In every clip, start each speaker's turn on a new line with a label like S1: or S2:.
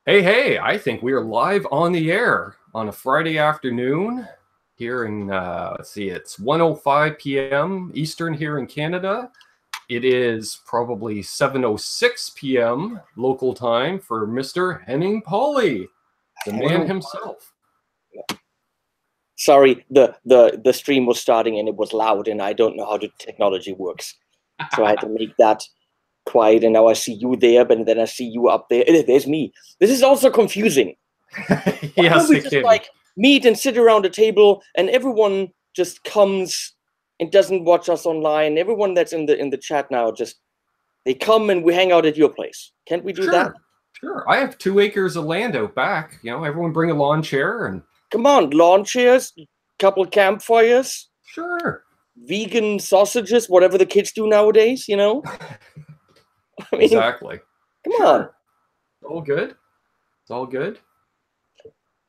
S1: Hey, I think we are live on the air on a Friday afternoon here in, let's see, it's 1:05 p.m. Eastern here in Canada. It is probably 7:06 p.m. local time for Mr. Henning Pauly, the man himself.
S2: Sorry, the stream was starting and it was loud, and I don't know how the technology works. So I had to make that quiet, and now I see you there, but then I see you up there. There's me. This is also confusing. Why
S1: Yes,
S2: don't we
S1: it
S2: just
S1: can.
S2: like meet and sit around a table, and everyone just comes and doesn't watch us online? Everyone that's in the chat now, just they come and we hang out at your place. Can't we do that?
S1: Sure. I have 2 acres of land out back. You know, everyone bring a lawn chair and
S2: Come on, lawn chairs, couple campfires,
S1: sure.
S2: vegan sausages, whatever the kids do nowadays, you know? I mean,
S1: Exactly.
S2: come on.
S1: It's all good. It's all good.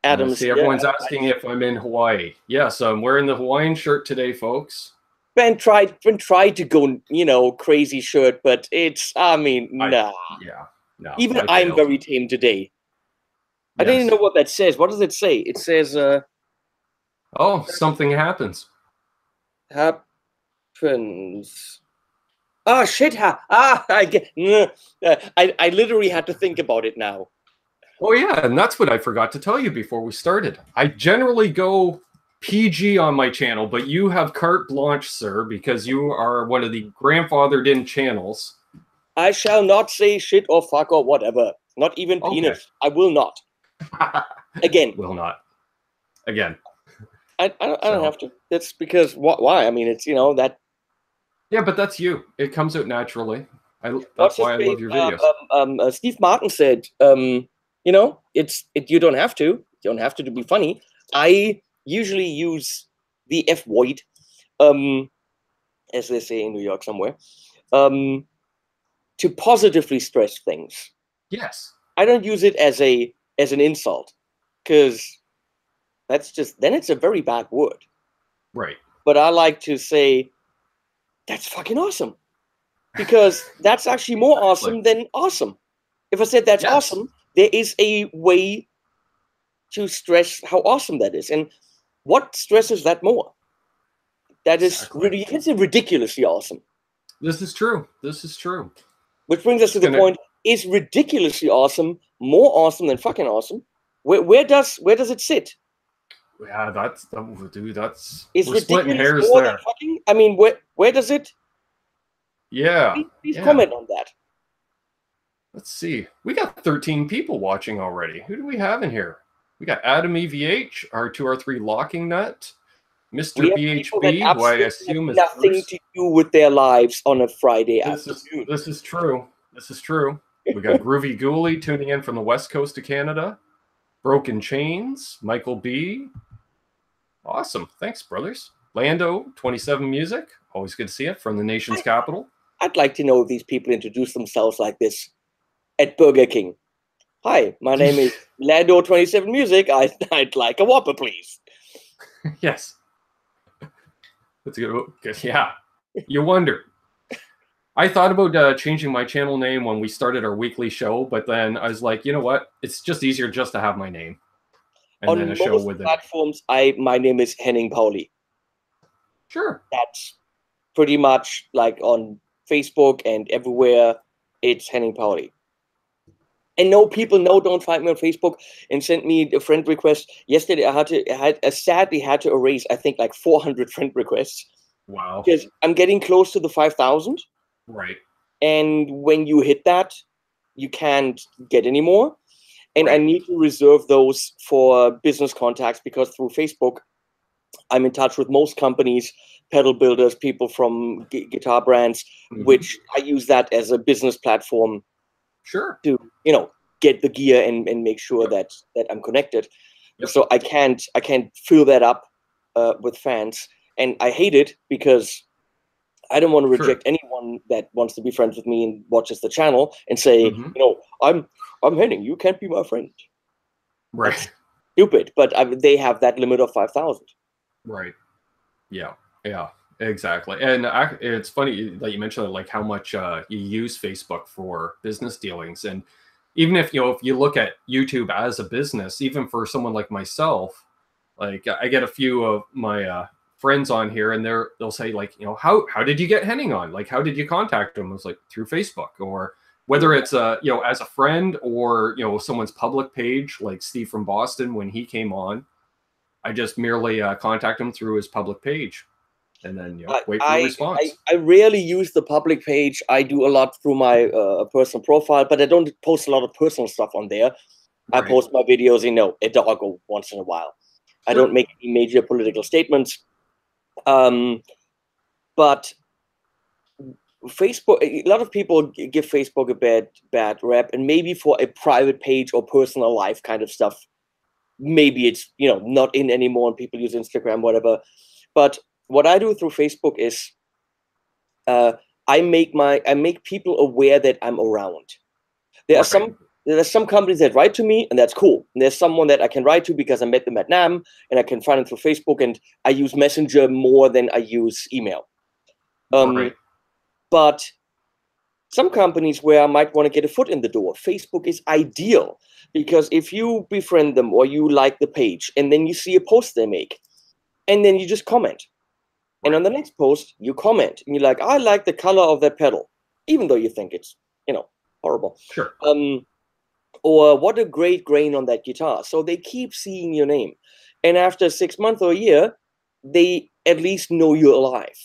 S2: Adam's
S1: see, everyone's asking if I'm in Hawaii. Yes, I'm wearing the Hawaiian shirt today, folks.
S2: Ben tried to go, crazy shirt, but it's, nah.
S1: Yeah, no.
S2: Even I'm very tame today. I don't even know what that says. What does it say? It says,
S1: oh, something happens.
S2: Happens. Ah, shit. I literally had to think about it now.
S1: Oh, yeah, and that's what I forgot to tell you before we started. I generally go PG on my channel, but you have carte blanche, sir, because you are one of the grandfathered in channels.
S2: I shall not say shit or fuck or whatever. Not even penis. I will not. Again.
S1: Will not. Again.
S2: I don't have to. That's because, why? I mean, it's, that.
S1: Yeah, but that's you. It comes out naturally. That's why I love your videos.
S2: Steve Martin said, you don't have to. You don't have to be funny. I usually use the F word, as they say in New York somewhere, to positively stress things.
S1: Yes.
S2: I don't use it as an insult, because then it's a very bad word.
S1: Right.
S2: But I like to say, that's fucking awesome. Because that's actually more awesome than awesome. If I said that's awesome, there is a way to stress how awesome that is. And what stresses that more? That is it's ridiculously awesome.
S1: This is true. This is true.
S2: Which brings us to the point, is ridiculously awesome more awesome than fucking awesome? Where does it sit?
S1: Yeah, that's
S2: is
S1: we're splitting hairs
S2: more
S1: there.
S2: Than fucking? I mean, where does it?
S1: Yeah.
S2: Please comment on that.
S1: Let's see. We got 13 people watching already. Who do we have in here? We got Adam EVH, R2R3 Locking Nut, Mr. BHB, who I assume is
S2: nothing to do with their lives on a Friday afternoon.
S1: This is true. This is true. We got Groovy Ghoulie tuning in from the west coast of Canada. Broken Chains, Michael B. Awesome. Thanks, brothers. Lando, 27 Music. Always good to see it from the nation's capital.
S2: I'd like to know if these people introduce themselves like this at Burger King. Hi, my name is Lando 27 Music. I'd like a Whopper, please.
S1: Yes. That's good. Yeah. You wonder. I thought about changing my channel name when we started our weekly show, but then I was like, you know what? It's just easier just to have my name. And
S2: on
S1: then a
S2: most
S1: show with
S2: platforms, my name is Henning Pauly.
S1: Sure.
S2: That's pretty much like on Facebook and everywhere, it's Henning Pauly. And don't find me on Facebook and send me a friend request. Yesterday, I sadly had to erase, I think, like 400 friend requests.
S1: Wow.
S2: Because I'm getting close to the 5,000.
S1: Right.
S2: And when you hit that, you can't get any more. And I need to reserve those for business contacts, because through Facebook, I'm in touch with most companies, pedal builders, people from guitar brands, which I use that as a business platform.
S1: Sure.
S2: To, get the gear and make sure that I'm connected. Yep. So I can't fill that up with fans. And I hate it, because I don't want to reject anyone that wants to be friends with me and watches the channel and say, I'm Henning, you can't be my friend.
S1: Right.
S2: That's stupid, but they have that limit of 5,000.
S1: Right. Yeah. Yeah. Exactly. And it's funny that you mentioned like how much you use Facebook for business dealings. And even if, you know, if you look at YouTube as a business, even for someone like myself, like I get a few of my friends on here, and they'll say, like, you know, how did you get Henning on? Like, how did you contact him? It was like through Facebook, or whether it's you know, as a friend, or, you know, someone's public page, like Steve from Boston when he came on. I just merely contact him through his public page, and then, you know, wait for a response.
S2: I rarely use the public page. I do a lot through my personal profile, but I don't post a lot of personal stuff on there. Right. I post my videos, you know, a doggo once in a while. Sure. I don't make any major political statements. But Facebook, a lot of people give Facebook a bad rep, and maybe for a private page or personal life kind of stuff, maybe it's, you know, not in anymore and people use Instagram, whatever. But what I do through Facebook is I make people aware that I'm around. There are some companies that write to me, and that's cool. And there's someone that I can write to because I met them at NAMM, and I can find them through Facebook, and I use Messenger more than I use email. But some companies where I might want to get a foot in the door, Facebook is ideal, because if you befriend them or you like the page, and then you see a post they make, and then you just comment. And on the next post, you comment, and you're like, I like the color of that pedal, even though you think it's, you know, horrible.
S1: Sure.
S2: Or what a great grain on that guitar. So they keep seeing your name. And after 6 months or a year, they at least know you're alive.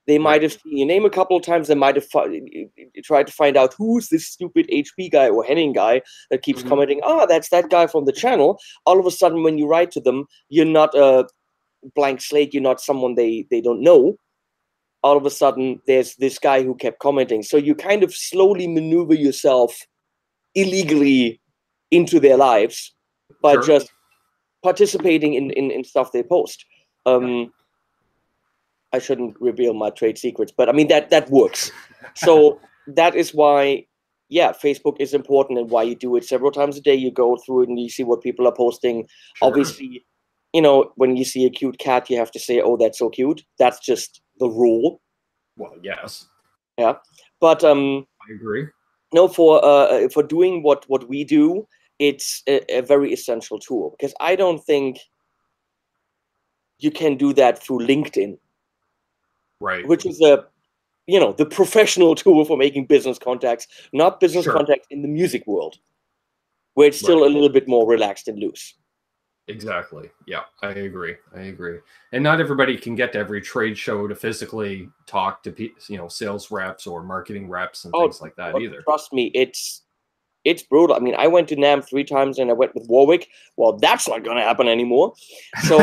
S2: They might have seen your name a couple of times. They might have tried to find out who's this stupid HP guy or Henning guy that keeps commenting, that's that guy from the channel. All of a sudden, when you write to them, you're not a blank slate. You're not someone they don't know. All of a sudden, there's this guy who kept commenting. So you kind of slowly maneuver yourself illegally into their lives by just participating in stuff they post. I shouldn't reveal my trade secrets, but I mean, that works. So that is why, Facebook is important, and why you do it several times a day. You go through it and you see what people are posting. Sure. Obviously, you know, when you see a cute cat, you have to say, oh, that's so cute. That's just the rule.
S1: Well, yes.
S2: Yeah. But
S1: I agree.
S2: No, for doing what we do, it's a very essential tool, because I don't think you can do that through LinkedIn. Right. Which is the professional tool for making business contacts, not business contacts in the music world, where it's still a little bit more relaxed and loose.
S1: Exactly. Yeah, I agree. And not everybody can get to every trade show to physically talk to sales reps or marketing reps and things like that either.
S2: Trust me, it's brutal. I mean, I went to NAMM 3 times, and I went with Warwick. Well, that's not going to happen anymore. So,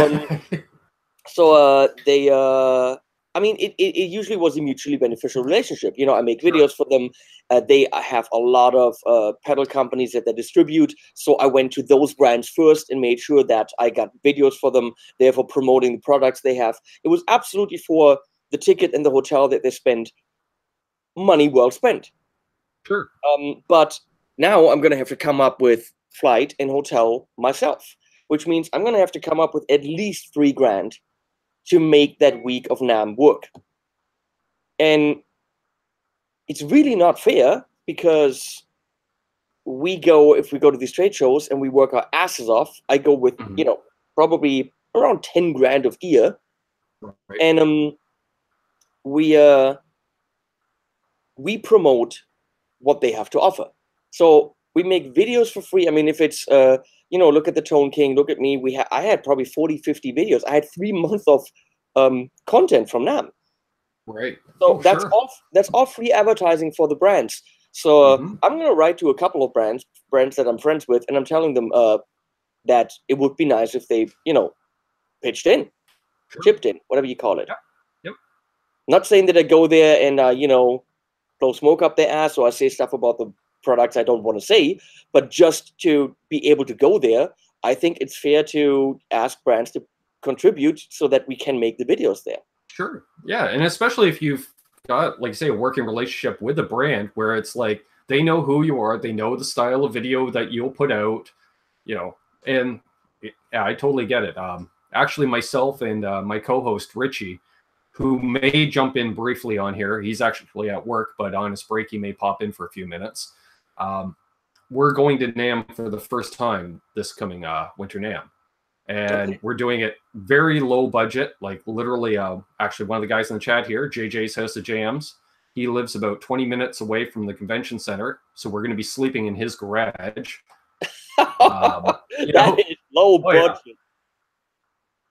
S2: I mean, it usually was a mutually beneficial relationship. You know, I make videos for them. They have a lot of pedal companies that they distribute. So I went to those brands first and made sure that I got videos for them, therefore promoting the products they have. It was absolutely for the ticket and the hotel that they spend money well spent.
S1: Sure.
S2: But now I'm going to have to come up with flight and hotel myself, which means I'm going to have to come up with at least $3,000 to make that week of NAMM work. And it's really not fair, because if we go to these trade shows and we work our asses off, I go with, probably around $10,000 of gear. Right. And we promote what they have to offer. So we make videos for free. I mean, if it's, look at the Tone King, look at me. I had probably 40, 50 videos. I had 3 months of content from NAMM.
S1: Right.
S2: So that's all free advertising for the brands. So I'm going to write to a couple of brands that I'm friends with, and I'm telling them that it would be nice if they, pitched in, chipped in, whatever you call it.
S1: Yep.
S2: Not saying that I go there and, blow smoke up their ass, or I say stuff about the products I don't want to say, but just to be able to go there, I think it's fair to ask brands to contribute so that we can make the videos there.
S1: Sure. Yeah. And especially if you've got, like, say, a working relationship with a brand where it's like they know who you are, they know the style of video that you'll put out, and I totally get it. Actually, myself and my co-host Richie, who may jump in briefly on here, he's actually at work, but on his break he may pop in for a few minutes. we're going to NAMM for the first time this coming winter NAMM. And we're doing it very low budget, like literally, actually one of the guys in the chat here, JJ's House of Jams, he lives about 20 minutes away from the convention center. So we're going to be sleeping in his garage.
S2: That is low budget.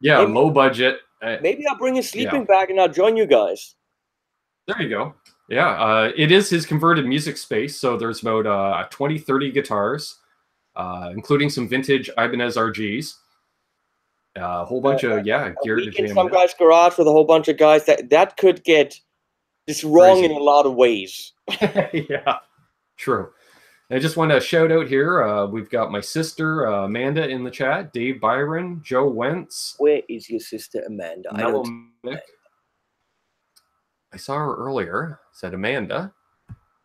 S1: Yeah, maybe, low budget.
S2: Maybe I'll bring a sleeping bag and I'll join you guys.
S1: There you go. Yeah, it is his converted music space. So there's about 20, 30 guitars, including some vintage Ibanez RGs. A whole bunch of gear to jam
S2: in some guy's garage with a whole bunch of guys. That could get just wrong in a lot of ways.
S1: Yeah, true. I just want to shout out here. We've got my sister Amanda in the chat. Dave Byron, Joe Wentz.
S2: Where is your sister Amanda?
S1: I saw her earlier. Said Amanda.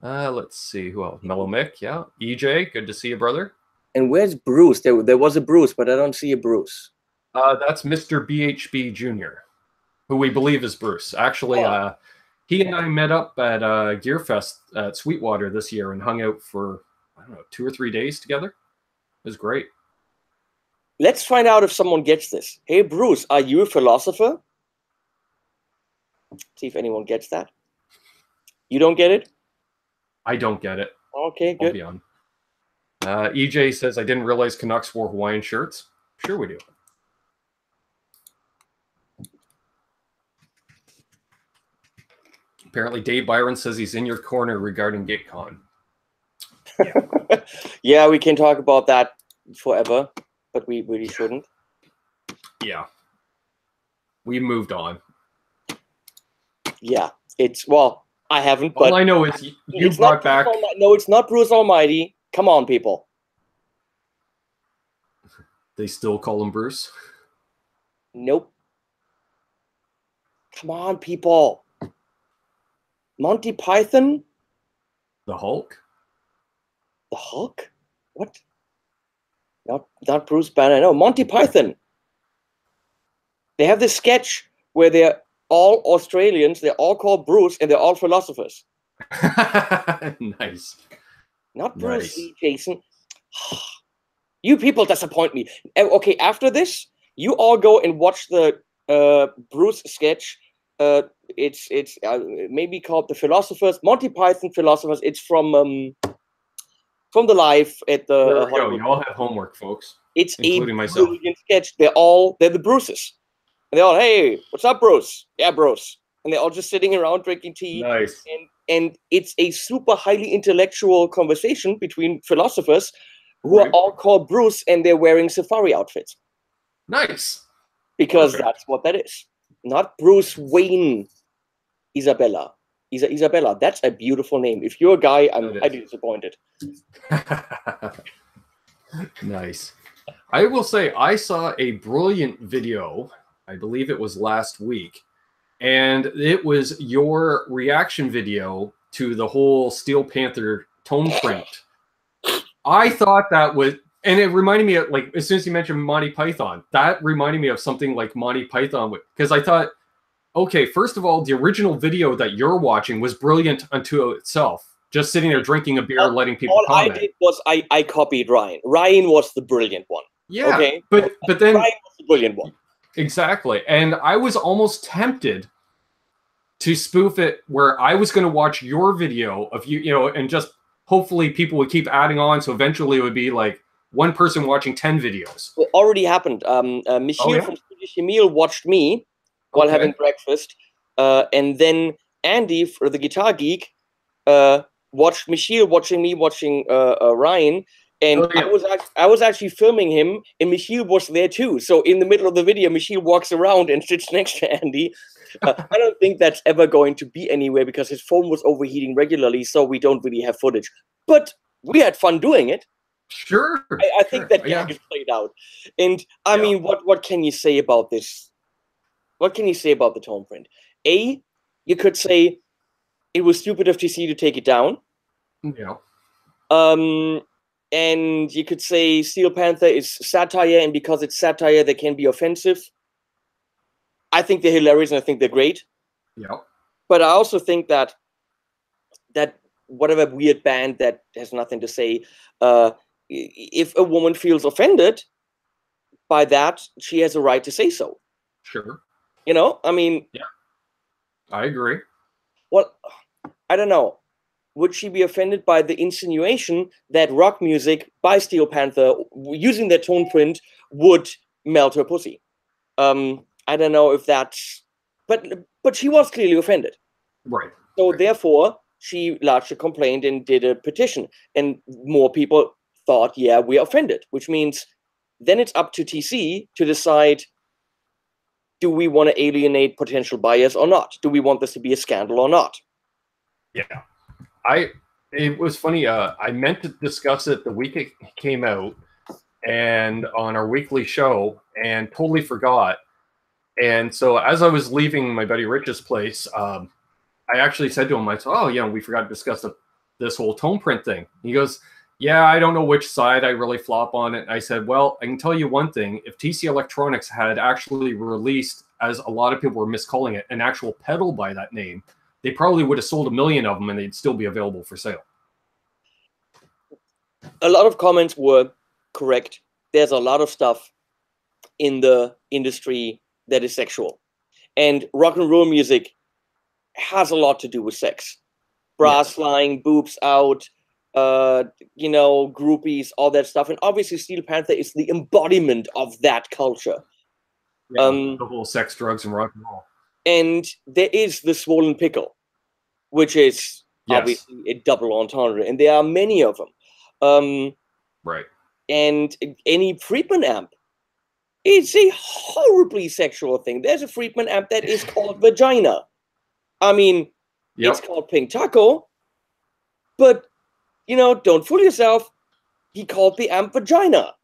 S1: Let's see who else. Mellow Mick. Yeah. EJ. Good to see you, brother.
S2: And where's Bruce? There was a Bruce, but I don't see a Bruce.
S1: That's Mr. BHB Jr., who we believe is Bruce. Actually, he and I met up at Gearfest at Sweetwater this year and hung out for, I don't know, 2 or 3 days together. It was great.
S2: Let's find out if someone gets this. Hey, Bruce, are you a philosopher? See if anyone gets that. You don't get it?
S1: I don't get it.
S2: Okay, good.
S1: I'll be on. EJ says, I didn't realize Canucks wore Hawaiian shirts. Sure we do. Apparently, Dave Byron says he's in your corner regarding GateCon.
S2: Yeah. Yeah, we can talk about that forever, but we really shouldn't.
S1: Yeah. We moved on.
S2: Yeah. Well, I haven't, but
S1: all I know is you brought back...
S2: No, it's not Bruce Almighty. Come on, people.
S1: They still call him Bruce?
S2: Nope. Come on, people. Monty Python?
S1: The Hulk?
S2: The Hulk? What? Not Bruce Banner. No, Monty Python. They have this sketch where they're all Australians, they're all called Bruce, and they're all philosophers.
S1: Nice.
S2: Not Bruce Lee, Jason. You people disappoint me. Okay, after this, you all go and watch the Bruce sketch. It's maybe called The Philosophers, Monty Python Philosophers. It's from the live at the.
S1: There we go. You all have homework, folks.
S2: It's
S1: including myself.
S2: Brilliant sketch. They're the Bruces, and they're all, hey, what's up, Bruce? Yeah, Bruce, and they're all just sitting around drinking tea.
S1: Nice.
S2: And it's a super highly intellectual conversation between philosophers who are all called Bruce, and they're wearing safari outfits. Nice. Because that's what that is. Not Bruce Wayne Isabella. Isabella, that's a beautiful name. If you're a guy, I'm highly disappointed.
S1: Nice. I will say I saw a brilliant video, I believe it was last week, and it was your reaction video to the whole Steel Panther tone print. I thought that was... And it reminded me of, like, as soon as you mentioned Monty Python, that reminded me of something like Monty Python. Because I thought, okay, first of all, the original video that you're watching was brilliant unto itself. Just sitting there drinking a beer, letting people comment.
S2: All I did was I copied Ryan. Ryan was the brilliant one.
S1: Yeah,
S2: okay?
S1: but then...
S2: Ryan was the brilliant one.
S1: Exactly. And I was almost tempted to spoof it where I was going to watch your video of you, and just hopefully people would keep adding on. So eventually it would be like, one person watching 10 videos.
S2: It already happened. Michiel from Swedish Emil watched me while having breakfast. And then Andy, for the Guitar Geek, watched Michiel watching me watching Ryan. And I was actually filming him, and Michiel was there too. So in the middle of the video, Michiel walks around and sits next to Andy. I don't think that's ever going to be anywhere because his phone was overheating regularly, so we don't really have footage. But we had fun doing it.
S1: Sure.
S2: I think that gag is played out. And I mean, what can you say about this? What can you say about the tone print? A, you could say it was stupid of TC to take it down.
S1: Yeah.
S2: And you could say Steel Panther is satire, and because it's satire, they can be offensive. I think they're hilarious, and I think they're great.
S1: Yeah.
S2: But I also think that whatever weird band that has nothing to say. If a woman feels offended by that, she has a right to say so.
S1: Sure.
S2: You know, I mean,
S1: yeah, I agree.
S2: Well, I don't know. Would she be offended by the insinuation that rock music by Steel Panther, using their tone print, would melt her pussy? I don't know if that's, but she was clearly offended.
S1: Right.
S2: So
S1: right.
S2: therefore, she lodged a complaint and did a petition, and more people thought, yeah, we're offended, which means then it's up to TC to decide, do we want to alienate potential buyers or not? Do we want this to be a scandal or not?
S1: Yeah. It was funny. I meant to discuss it the week it came out and on our weekly show and totally forgot. And so as I was leaving my buddy Rich's place, I actually said to him, I said, oh, we forgot to discuss this whole tone print thing. He goes, yeah, I don't know which side I really flop on it. And I said, well, I can tell you one thing. If TC Electronics had actually released, as a lot of people were miscalling it, an actual pedal by that name, they probably would have sold 1 million of them and they'd still be available for sale.
S2: A lot of comments were correct. There's a lot of stuff in the industry that is sexual. And rock and roll music has a lot to do with sex. Bras flying, boobs out, groupies, all that stuff. And obviously Steel Panther is the embodiment of that culture.
S1: Yeah, the whole sex, drugs, and rock and roll.
S2: And there is the swollen pickle, which is obviously a double entendre. And there are many of them.
S1: Right.
S2: And any Friedman amp, it's a horribly sexual thing. There's a Friedman amp that is called Vagina. I mean, it's called Pink Taco, but, don't fool yourself. He called the amp Vagina.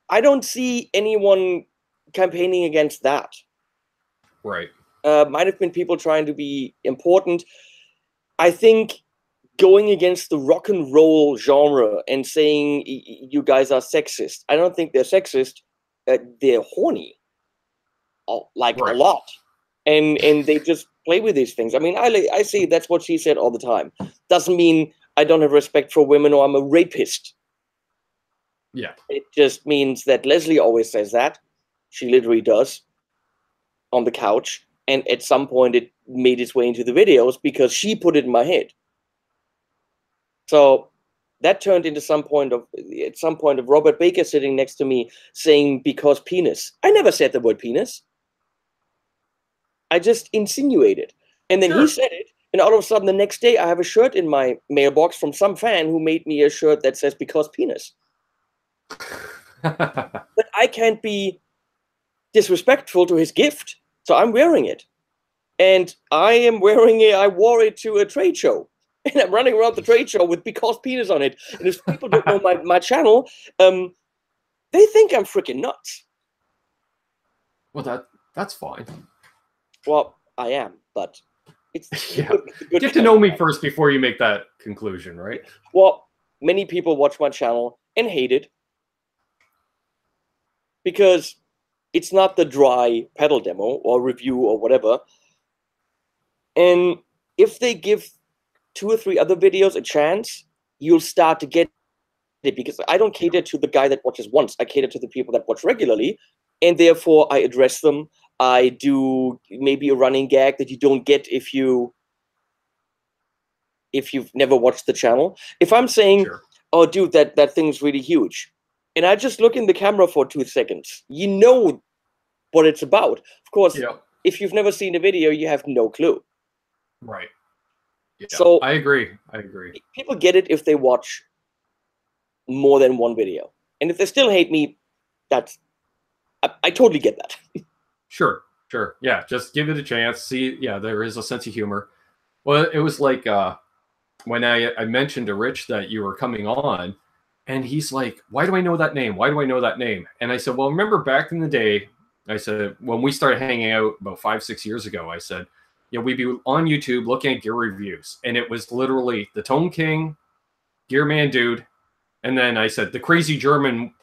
S2: I don't see anyone campaigning against that.
S1: Right.
S2: Might have been people trying to be important. I think going against the rock and roll genre and saying you guys are sexist, I don't think they're sexist. They're horny, a lot, and they just play with these things. I mean, I say that's what she said all the time. Doesn't mean I don't have respect for women or I'm a rapist.
S1: Yeah,
S2: it just means that Leslie always says that. She literally does on the couch, and at some point it made its way into the videos because she put it in my head. So that turned into at some point of Robert Baker sitting next to me saying, because penis. I never said the word penis. I just insinuated. And then he said it, and all of a sudden the next day I have a shirt in my mailbox from some fan who made me a shirt that says because penis. But I can't be disrespectful to his gift, so I'm wearing it. And I wore it to a trade show. And I'm running around the trade show with because penis on it. And if people don't know my channel, they think I'm freaking nuts.
S1: Well, that's fine.
S2: Well, I am, but it's
S1: good get to know me first before you make that conclusion, right?
S2: Well, many people watch my channel and hate it because it's not the dry pedal demo or review or whatever. And if they give 2 or 3 other videos a chance, you'll start to get it, because I don't cater to the guy that watches once. I cater to the people that watch regularly, and therefore I address them. I do maybe a running gag that you don't get if you've never watched the channel. If I'm saying, oh, dude, that thing's really huge, and I just look in the camera for 2 seconds, you know what it's about. Of course, if you've never seen a video, you have no clue.
S1: Right. Yeah,
S2: so
S1: I agree.
S2: People get it if they watch more than one video. And if they still hate me, I totally get that.
S1: Sure. Yeah, just give it a chance. See, there is a sense of humor. Well, it was like when I mentioned to Rich that you were coming on, and he's like, why do I know that name? Why do I know that name? And I said, well, remember back in the day, I said, when we started hanging out about 5-6 years ago, I said, we'd be on YouTube looking at gear reviews, and it was literally the Tone King, Gear Man Dude, and then I said, the crazy German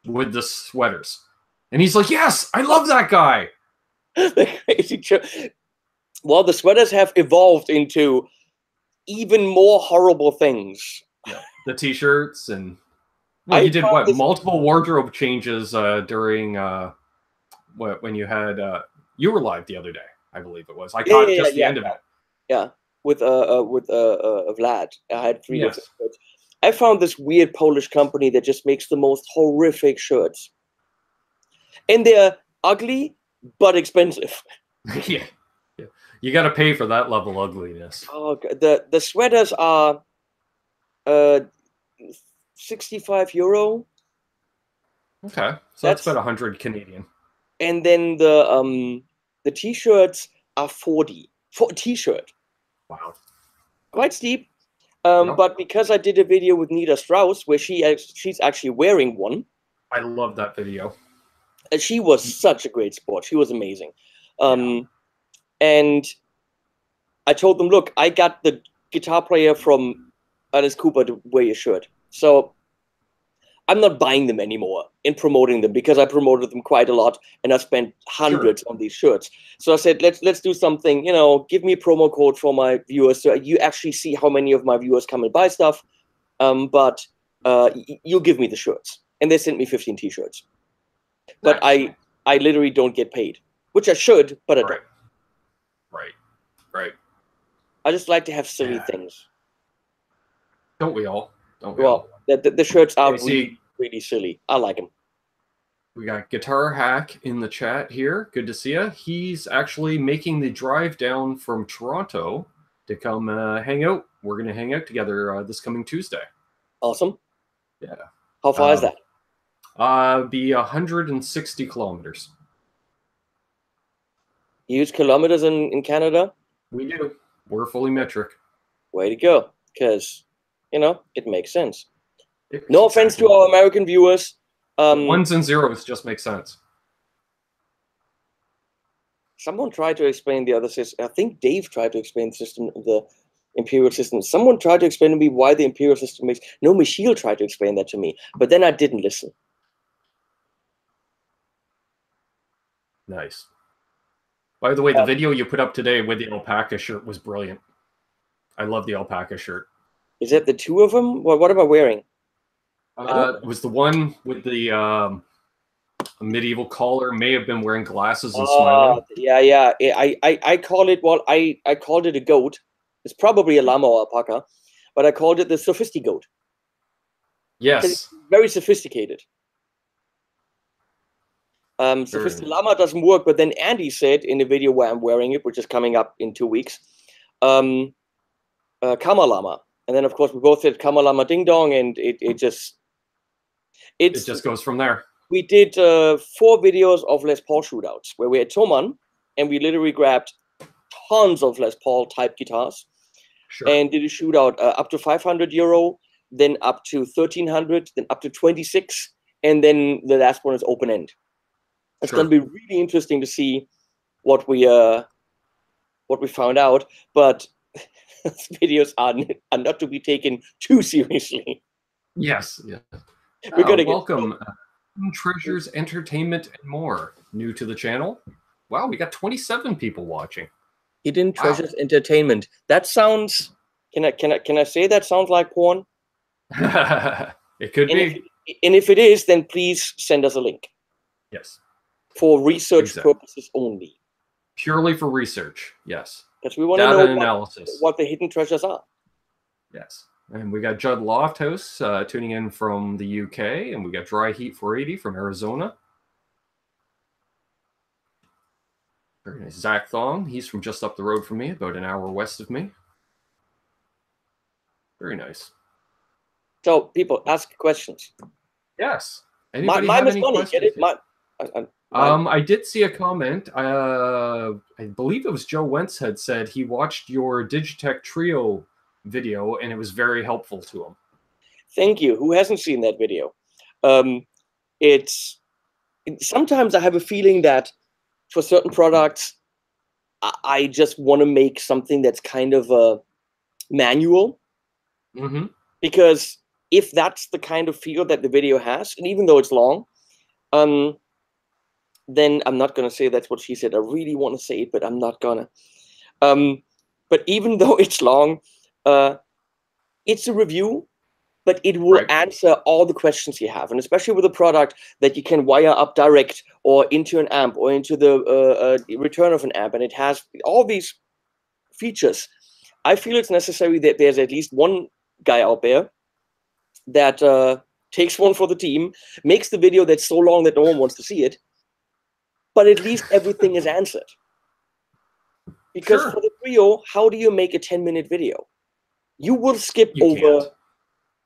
S1: with the sweaters. And he's like, yes, I love that guy.
S2: The crazy Well, the sweaters have evolved into even more horrible things.
S1: Yeah, the T-shirts and well, you did what? Multiple wardrobe changes during when you had you were live the other day, I believe it was. I caught just the end of it.
S2: Yeah, with Vlad, I had 3 different shirts. I found this weird Polish company that just makes the most horrific shirts, and they're ugly but expensive.
S1: Yeah. You got to pay for that level of ugliness.
S2: Oh, the sweaters are 65 euro.
S1: Okay, so that's about 100 Canadian.
S2: And then the T-shirts are 40 for a T-shirt.
S1: Wow,
S2: quite steep. But because I did a video with Nita Strauss where she's actually wearing one.
S1: I love that video.
S2: And she was such a great sport. She was amazing. And I told them, look, I got the guitar player from Alice Cooper to wear your shirt. So I'm not buying them anymore and promoting them because I promoted them quite a lot and I spent hundreds on these shirts. So I said, let's do something, you know, give me a promo code for my viewers so you actually see how many of my viewers come and buy stuff. But you give me the shirts. And they sent me 15 T-shirts. But I literally don't get paid, which I should, but I don't. Right. I just like to have silly things.
S1: Don't we all? Don't we
S2: well,
S1: all?
S2: The shirts are really silly. I like them.
S1: We got Guitar Hack in the chat here. Good to see you. He's actually making the drive down from Toronto to come hang out. We're going to hang out together this coming Tuesday.
S2: Awesome.
S1: Yeah.
S2: How far is that?
S1: Be 160 kilometers.
S2: You use kilometers in Canada?
S1: We do. We're fully metric.
S2: Way to go. Because, you know, it makes sense. No offense to our American viewers.
S1: Ones and zeros just make sense.
S2: Someone tried to explain the other system. I think Dave tried to explain the imperial system. Someone tried to explain to me why the imperial system makes. No, Michiel tried to explain that to me, but then I didn't listen.
S1: Nice. By the way, the video you put up today with the alpaca shirt was brilliant. I love the alpaca shirt.
S2: Is that the two of them? What am I wearing?
S1: It was the one with the medieval collar. May have been wearing glasses and smiling.
S2: Yeah. I call it. Well, I called it a goat. It's probably a llama or alpaca, but I called it the sophistigoat.
S1: Yes.
S2: It's very sophisticated. Llama doesn't work, but then Andy said in the video where I'm wearing it, which is coming up in 2 weeks, Kama Llama. And then, of course, we both said Kama Llama Ding Dong, and it just
S1: goes from there.
S2: We did 4 videos of Les Paul shootouts where we had Thomann, and we literally grabbed tons of Les Paul type guitars and did a shootout up to 500 euro, then up to 1300, then up to 26, and then the last one is open end. It's going to be really interesting to see what we found out, but videos are not to be taken too seriously.
S1: Yes, yeah.
S2: We're gonna
S1: welcome Treasures Entertainment and More, new to the channel. Wow, we got 27 people watching.
S2: Hidden Treasures Entertainment. That sounds. Can I say that sounds like porn?
S1: It could be.
S2: And if it is, then please send us a link.
S1: Yes.
S2: For research purposes only.
S1: Purely for research, yes.
S2: Because we want to know what the hidden treasures are.
S1: Yes. And we got Judd Lofthouse tuning in from the UK, and we got Dry Heat 480 from Arizona. Very nice. Zach Thong, he's from just up the road from me, about an hour west of me. Very nice.
S2: So, people, ask questions.
S1: Yes. Anybody have any questions? I did see a comment. I believe it was Joe Wentz had said he watched your Digitech Trio video and it was very helpful to him.
S2: Thank you. Who hasn't seen that video? Sometimes I have a feeling that for certain products, I just want to make something that's kind of a manual.
S1: Mm-hmm.
S2: Because if that's the kind of feel that the video has, and even though it's long, then I'm not going to say that's what she said. I really want to say it, but I'm not going to. But even though it's long, It's a review, but it will answer all the questions you have. And especially with a product that you can wire up direct or into an amp or into the return of an amp, and it has all these features, I feel it's necessary that there's at least one guy out there that takes one for the team, makes the video that's so long that no one wants to see it, but at least everything is answered. Because for the trio, how do you make a 10-minute video? You will skip over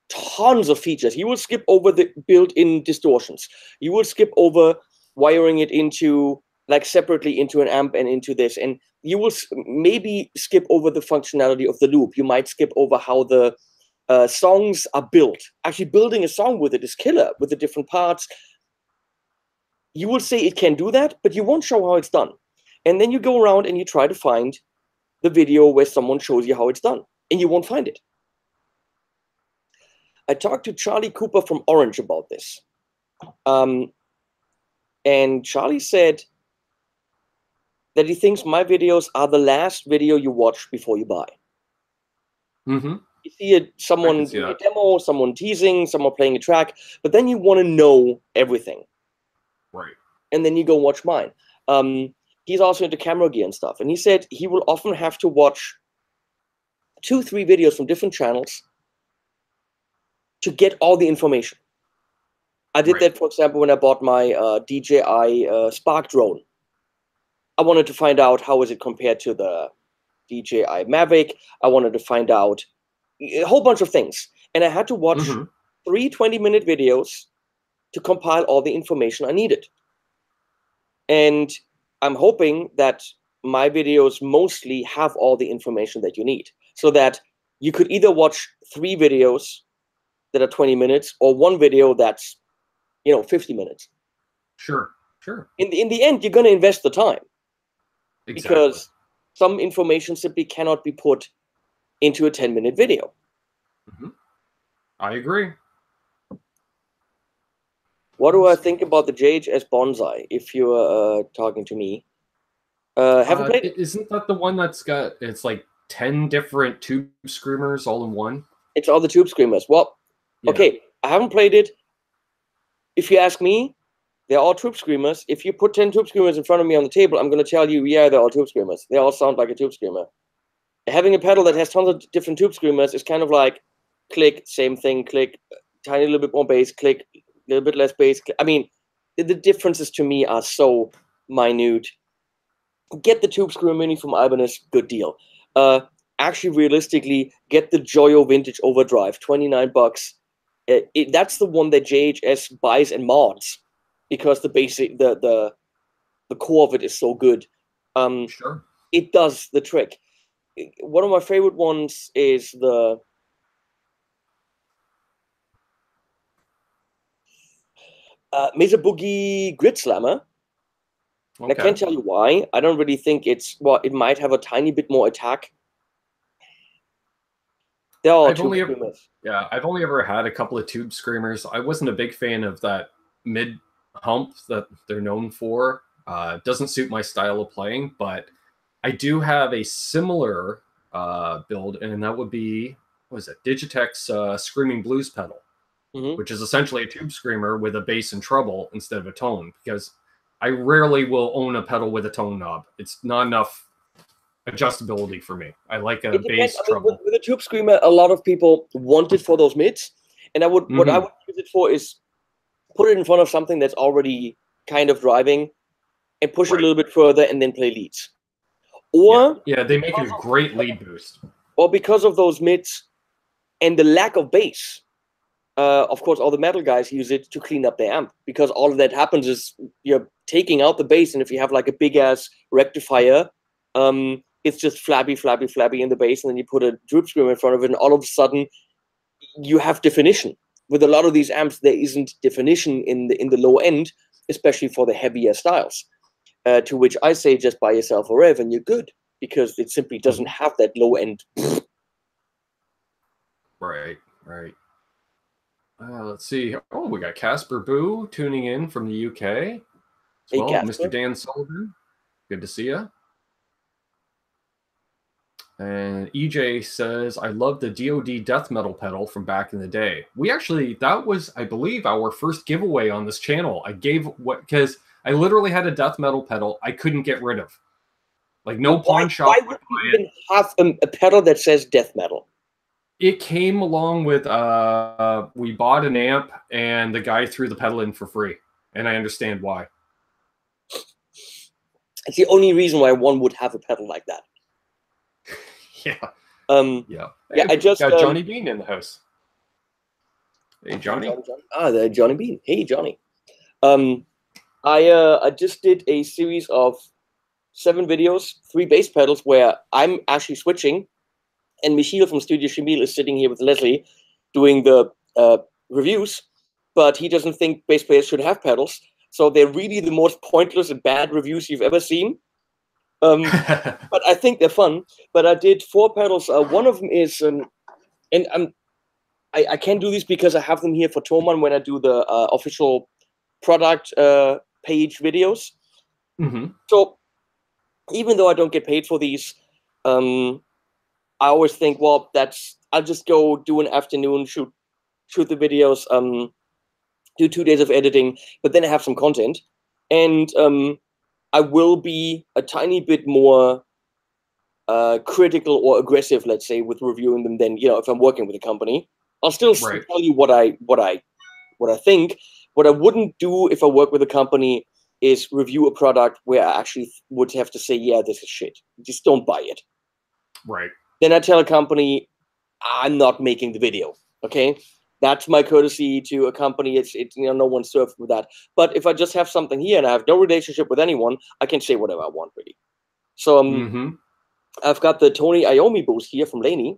S2: tons of features. You will skip over the built-in distortions. You will skip over wiring it into, like, separately into an amp and into this. And you will maybe skip over the functionality of the loop. You might skip over how the songs are built. Actually, building a song with it is killer, with the different parts. You will say it can do that, but you won't show how it's done. And then you go around and you try to find the video where someone shows you how it's done, and you won't find it. I talked to Charlie Cooper from Orange about this. And Charlie said that he thinks my videos are the last video you watch before you buy.
S1: Mm-hmm.
S2: You see someone doing a demo, someone teasing, someone playing a track, but then you want to know everything.
S1: Right.
S2: And then you go watch mine. He's also into camera gear and stuff. And he said he will often have to watch 2-3 videos from different channels to get all the information. I did that, for example, when I bought my DJI Spark drone. I wanted to find out how is it compared to the DJI Mavic. I wanted to find out a whole bunch of things. And I had to watch 3 20-minute videos to compile all the information I needed. And I'm hoping that my videos mostly have all the information that you need, so that you could either watch 3 videos that are 20 minutes or 1 video that's, 50 minutes.
S1: Sure.
S2: In the end, you're going to invest the time.
S1: Exactly.
S2: Because some information simply cannot be put into a 10-minute video.
S1: I agree.
S2: What do I think about the JHS Bonsai, if you're talking to me? Haven't played it.
S1: Isn't that the one that's got, it's like 10 different tube screamers all in one?
S2: It's all the tube screamers. Well, okay, I haven't played it. If you ask me, they're all tube screamers. If you put 10 tube screamers in front of me on the table, I'm going to tell you, yeah, they're all tube screamers. They all sound like a tube screamer. Having a pedal that has tons of different tube screamers is kind of like click, same thing, click, tiny little bit more bass, click, a little bit less bass. I mean, the differences to me are so minute. Get the tube screamer mini from Ibanez, good deal. Actually, realistically, get the Joyo Vintage Overdrive, $29. That's the one that JHS buys and mods, because the basic, the core of it is so good.
S1: Sure.
S2: It does the trick. One of my favorite ones is the Mesa Boogie Grid Slammer. Okay. I can't tell you why. I don't really think it's, well, it might have a tiny bit more attack. They're all tube screamers.
S1: I've only ever had a couple of tube screamers. I wasn't a big fan of that mid hump that they're known for. Doesn't suit my style of playing, but I do have a similar build, and that would be, what is it? Digitech's Screaming Blues pedal, which is essentially a tube screamer with a bass and treble instead of a tone, because I rarely will own a pedal with a tone knob. It's not enough adjustability for me. I like a bass treble.
S2: With a tube screamer, a lot of people want it for those mids, and what I would use it for is put it in front of something that's already kind of driving, and push it a little bit further, and then play leads. Or
S1: they make a great lead boost.
S2: Or because of those mids and the lack of bass, of course, all the metal guys use it to clean up their amp, because all of that happens is you're taking out the bass, and if you have like a big ass rectifier, it's just flabby in the bass, and then you put a tube screamer in front of it, and all of a sudden you have definition. With a lot of these amps, there isn't definition in the low end, especially for the heavier styles. To which I say, just buy yourself a Rev and you're good, because it simply doesn't have that low end.
S1: Right. Let's see. Oh, we got Casper Boo tuning in from the UK. As well, Mr. Dan Sullivan. Good to see you. And EJ says, I love the DoD death metal pedal from back in the day. We actually, that was, I believe, our first giveaway on this channel. I gave what, because I literally had a death metal pedal I couldn't get rid of. Like, no pawn shop.
S2: Why would you even have a pedal that says death metal?
S1: It came along with, we bought an amp and the guy threw the pedal in for free. And I understand why.
S2: It's the only reason why one would have a pedal like that.
S1: Yeah.
S2: Yeah. Hey, I just
S1: got Johnny Beane in the house. Hey, Johnny.
S2: The Johnny Beane. Hey, Johnny. I just did a series of 7 videos, 3 bass pedals, where I'm actually switching, and Michiel from Studio Shamil is sitting here with Leslie doing the reviews, but he doesn't think bass players should have pedals, so they're really the most pointless and bad reviews you've ever seen. But I think they're fun. But I did 4 pedals. One of them is, and I can't do this because I have them here for Thomann when I do the official product page videos.
S1: Mm-hmm.
S2: So even though I don't get paid for these, I always think, well, I'll just go do an afternoon, shoot the videos, do 2 days of editing, but then I have some content, and I will be a tiny bit more critical or aggressive, let's say, with reviewing them than, if I'm working with a company. I'll still tell you what I think. What I wouldn't do if I work with a company is review a product where I actually would have to say, yeah, this is shit. Just don't buy it.
S1: Right.
S2: Then I tell a company, I'm not making the video. Okay. That's my courtesy to a company. It's no one's served with that. But if I just have something here and I have no relationship with anyone, I can say whatever I want, really. So I've got the Tony Iommi boost here from Laney.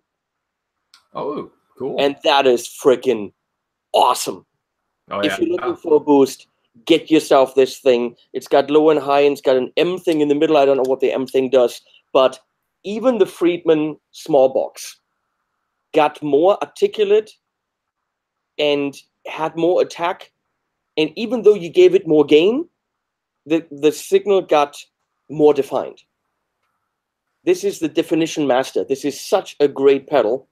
S1: Oh, cool.
S2: And that is freaking awesome.
S1: Oh,
S2: if you're looking for a boost, get yourself this thing. It's got low and high, and it's got an M thing in the middle. I don't know what the M thing does, but even the Friedman small box got more articulate and had more attack, and even though you gave it more gain, the signal got more defined. This is the definition master. This is such a great pedal.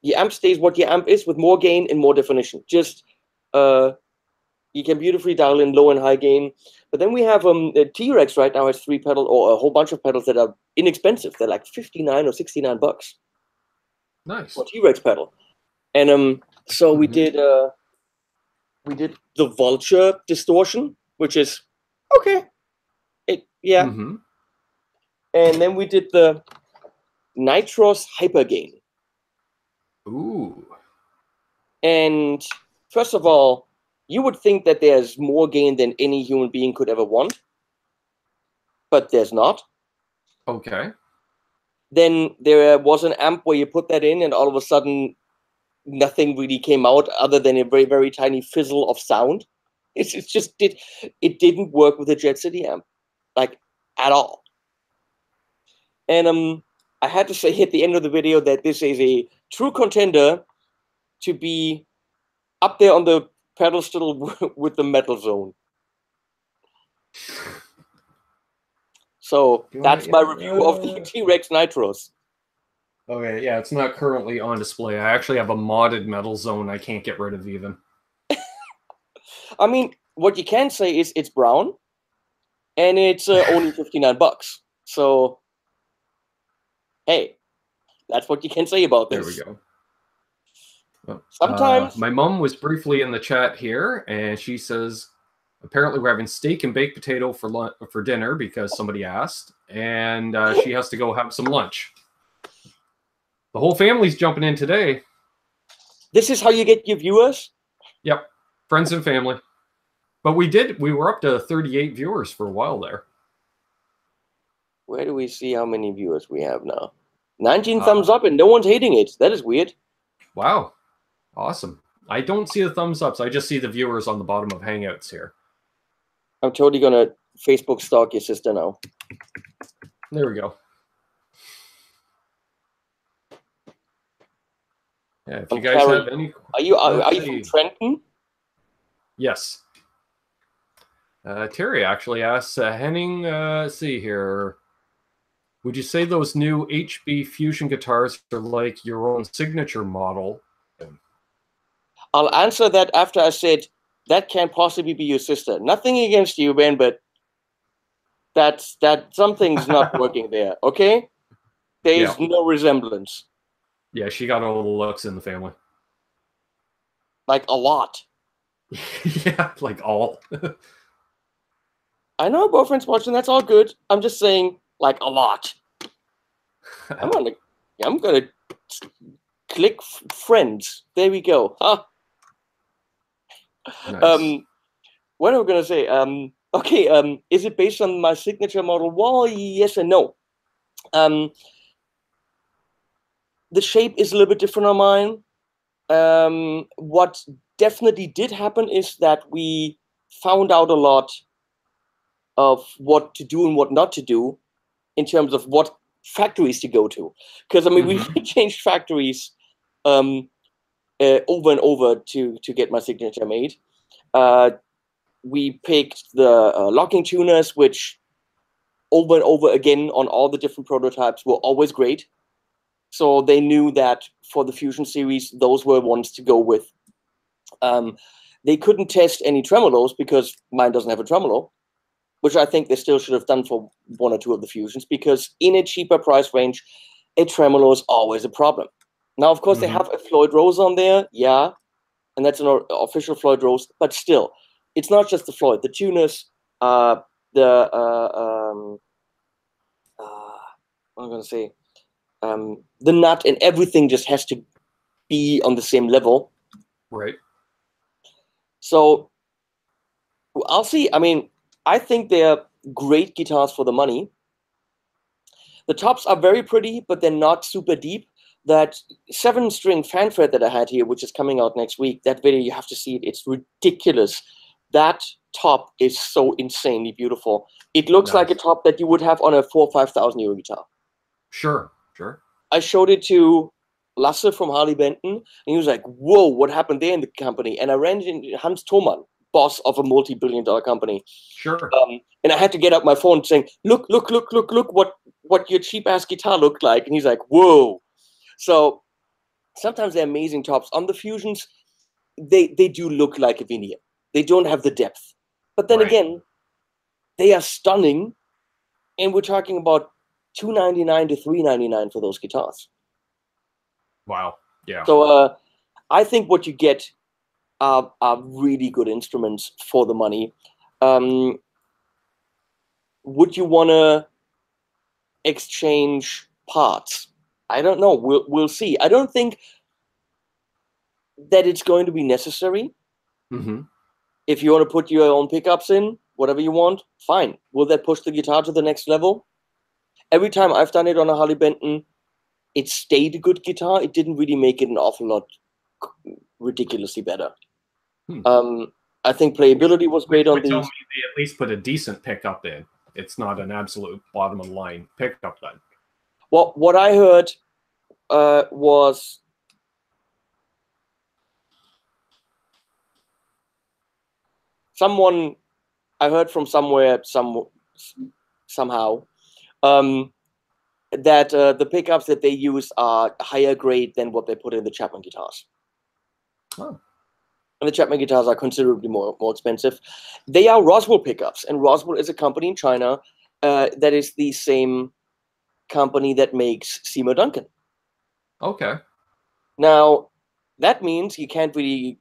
S2: Your amp stays what your amp is with more gain and more definition. Just you can beautifully dial in low and high gain. But then we have T-Rex right now has 3 pedals, or a whole bunch of pedals that are inexpensive. They're like $59 or $69.
S1: Nice.
S2: For T-Rex pedal. And so we did the Vulture distortion, which is okay. And then we did the Nitros hyper gain.
S1: Ooh.
S2: And first of all, you would think that there's more gain than any human being could ever want, but there's not.
S1: Okay.
S2: Then there was an amp where you put that in, and all of a sudden, nothing really came out other than a very, very tiny fizzle of sound. It didn't work with the Jet City amp, like, at all. And I had to say at the end of the video that this is a true contender to be up there on the pedestal with the Metal Zone. So that's my review of the T-Rex Nitros.
S1: Okay, yeah, it's not currently on display. I actually have a modded Metal Zone I can't get rid of even.
S2: I mean, what you can say is it's brown, and it's only $59. So, hey, that's what you can say about this.
S1: There we go. Well,
S2: sometimes
S1: my mom was briefly in the chat here, and she says apparently we're having steak and baked potato for dinner because somebody asked, and she has to go have some lunch. The whole family's jumping in today.
S2: This is how you get your viewers?
S1: Yep, friends and family. But we were up to 38 viewers for a while there.
S2: Where do we see how many viewers we have now? 19 thumbs up and no one's hating it. That is weird.
S1: Wow. Awesome. I don't see the thumbs ups. I just see the viewers on the bottom of Hangouts here.
S2: I'm totally going to Facebook stalk your sister now.
S1: There we go. Yeah, if you guys have any...
S2: Are you from Trenton?
S1: Yes. Terry actually asks, Henning, let's see here. Would you say those new HB Fusion guitars are like your own signature model?
S2: I'll answer that after I said that can't possibly be your sister. Nothing against you, Ben, but that something's not working there. Okay, there is no resemblance.
S1: Yeah, she got all the looks in the family.
S2: Like a lot.
S1: Yeah, like all.
S2: I know boyfriend's watching. That's all good. I'm just saying, like a lot. I'm gonna click friends. There we go. Huh?
S1: Nice.
S2: What am I gonna say? Okay. Is it based on my signature model? Well, yes and no. The shape is a little bit different on mine. What definitely did happen is that we found out a lot of what to do and what not to do in terms of what factories to go to. Because I mean, we changed factories over and over to get my signature made. We picked the locking tuners, which over and over again on all the different prototypes were always great. So they knew that for the Fusion series, those were ones to go with. They couldn't test any tremolos because mine doesn't have a tremolo, which I think they still should have done for one or two of the Fusions, because in a cheaper price range, a tremolo is always a problem. Now, of course, they have a Floyd Rose on there, yeah, and that's an official Floyd Rose, but still, it's not just the Floyd. The tuners, what am I going to say? The nut and everything just has to be on the same level.
S1: Right.
S2: So I'll see. I mean, I think they're great guitars for the money. The tops are very pretty, but they're not super deep. That 7-string fanfare that I had here, which is coming out next week, that video, you have to see it. It's ridiculous. That top is so insanely beautiful. It looks like a top that you would have on a 4,000 or 5,000 euro guitar.
S1: Sure.
S2: I showed it to Lasse from Harley Benton, and he was like, whoa, what happened there in the company? And I ran into Hans Thoman, boss of a multi-billion-dollar company.
S1: Sure.
S2: And I had to get out my phone saying, look what your cheap-ass guitar looked like. And he's like, whoa. So sometimes they're amazing tops. On the Fusions, they do look like a veneer. They don't have the depth. But then again, they are stunning. And we're talking about $299 to $399 for those guitars.
S1: Wow. Yeah.
S2: So I think what you get are really good instruments for the money. Would you want to exchange parts? I don't know. We'll see. I don't think that it's going to be necessary. If you want to put your own pickups in, whatever you want, fine. Will that push the guitar to the next level? Every time I've done it on a Harley Benton, it stayed a good guitar. It didn't really make it an awful lot ridiculously better. I think playability was great on these.
S1: Tell me they at least put a decent pickup in. It's not an absolute bottom of the line pickup then.
S2: Well, what I heard was someone I heard from somewhere somehow that the pickups that they use are higher grade than what they put in the Chapman guitars.
S1: Oh.
S2: And the Chapman guitars are considerably more expensive. They are Roswell pickups, and Roswell is a company in China that is the same company that makes Seymour Duncan.
S1: Okay.
S2: Now, that means you can't really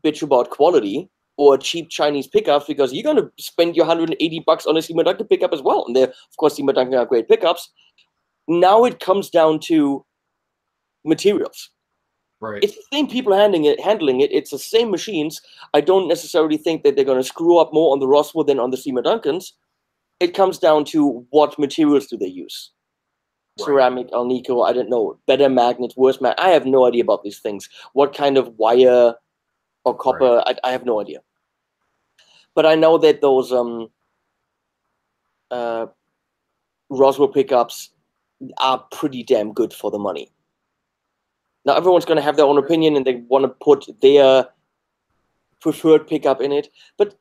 S2: bitch about quality or cheap Chinese pickups, because you're going to spend your $180 on a Seymour Duncan pickup as well. And they're, of course, Seymour Duncan are great pickups. Now it comes down to materials.
S1: Right.
S2: It's the same people handling it. It's the same machines. I don't necessarily think that they're going to screw up more on the Roswell than on the Seymour Duncans. It comes down to what materials do they use. Right. Ceramic, alnico, I don't know. Better magnets, worse magnets. I have no idea about these things. What kind of wire or copper, right. I have no idea. But I know that those Roswell pickups are pretty damn good for the money. Now, everyone's going to have their own opinion, and they want to put their preferred pickup in it. But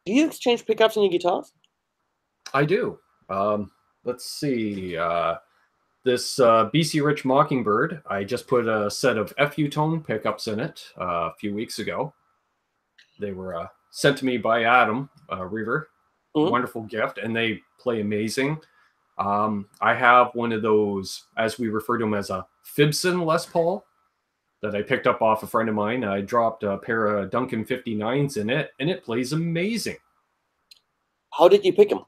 S2: do you exchange pickups in your guitars?
S1: I do. let's see. This BC Rich Mockingbird, I just put a set of FU tone pickups in it a few weeks ago. They were sent to me by Adam Reaver. Wonderful gift, and they play amazing. I have one of those, as we refer to them, as a Fibson Les Paul that I picked up off a friend of mine. I dropped a pair of Duncan 59s in it, and it plays amazing.
S2: How did you pick them?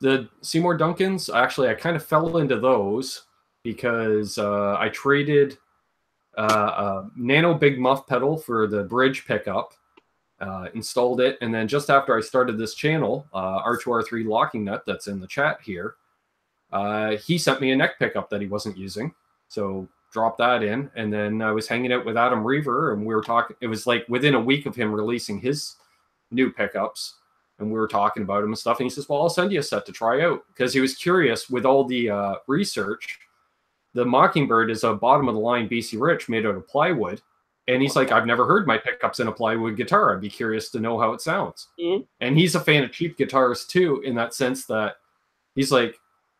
S1: The Seymour Duncans, actually, I kind of fell into those because I traded a Nano Big Muff pedal for the bridge pickup, installed it, and then just after I started this channel, R2R3 Locking Nut that's in the chat here, he sent me a neck pickup that he wasn't using, so dropped that in, and then I was hanging out with Adam Reaver, and we were talking. It was like within a week of him releasing his new pickups, and we were talking about him and stuff, and he says, well, I'll send you a set to try out, because he was curious with all the research. The Mockingbird is a bottom-of-the-line BC Rich made out of plywood, and he's like, I've never heard my pickups in a plywood guitar. I'd be curious to know how it sounds. And he's a fan of cheap guitars, too, in that sense that he's like,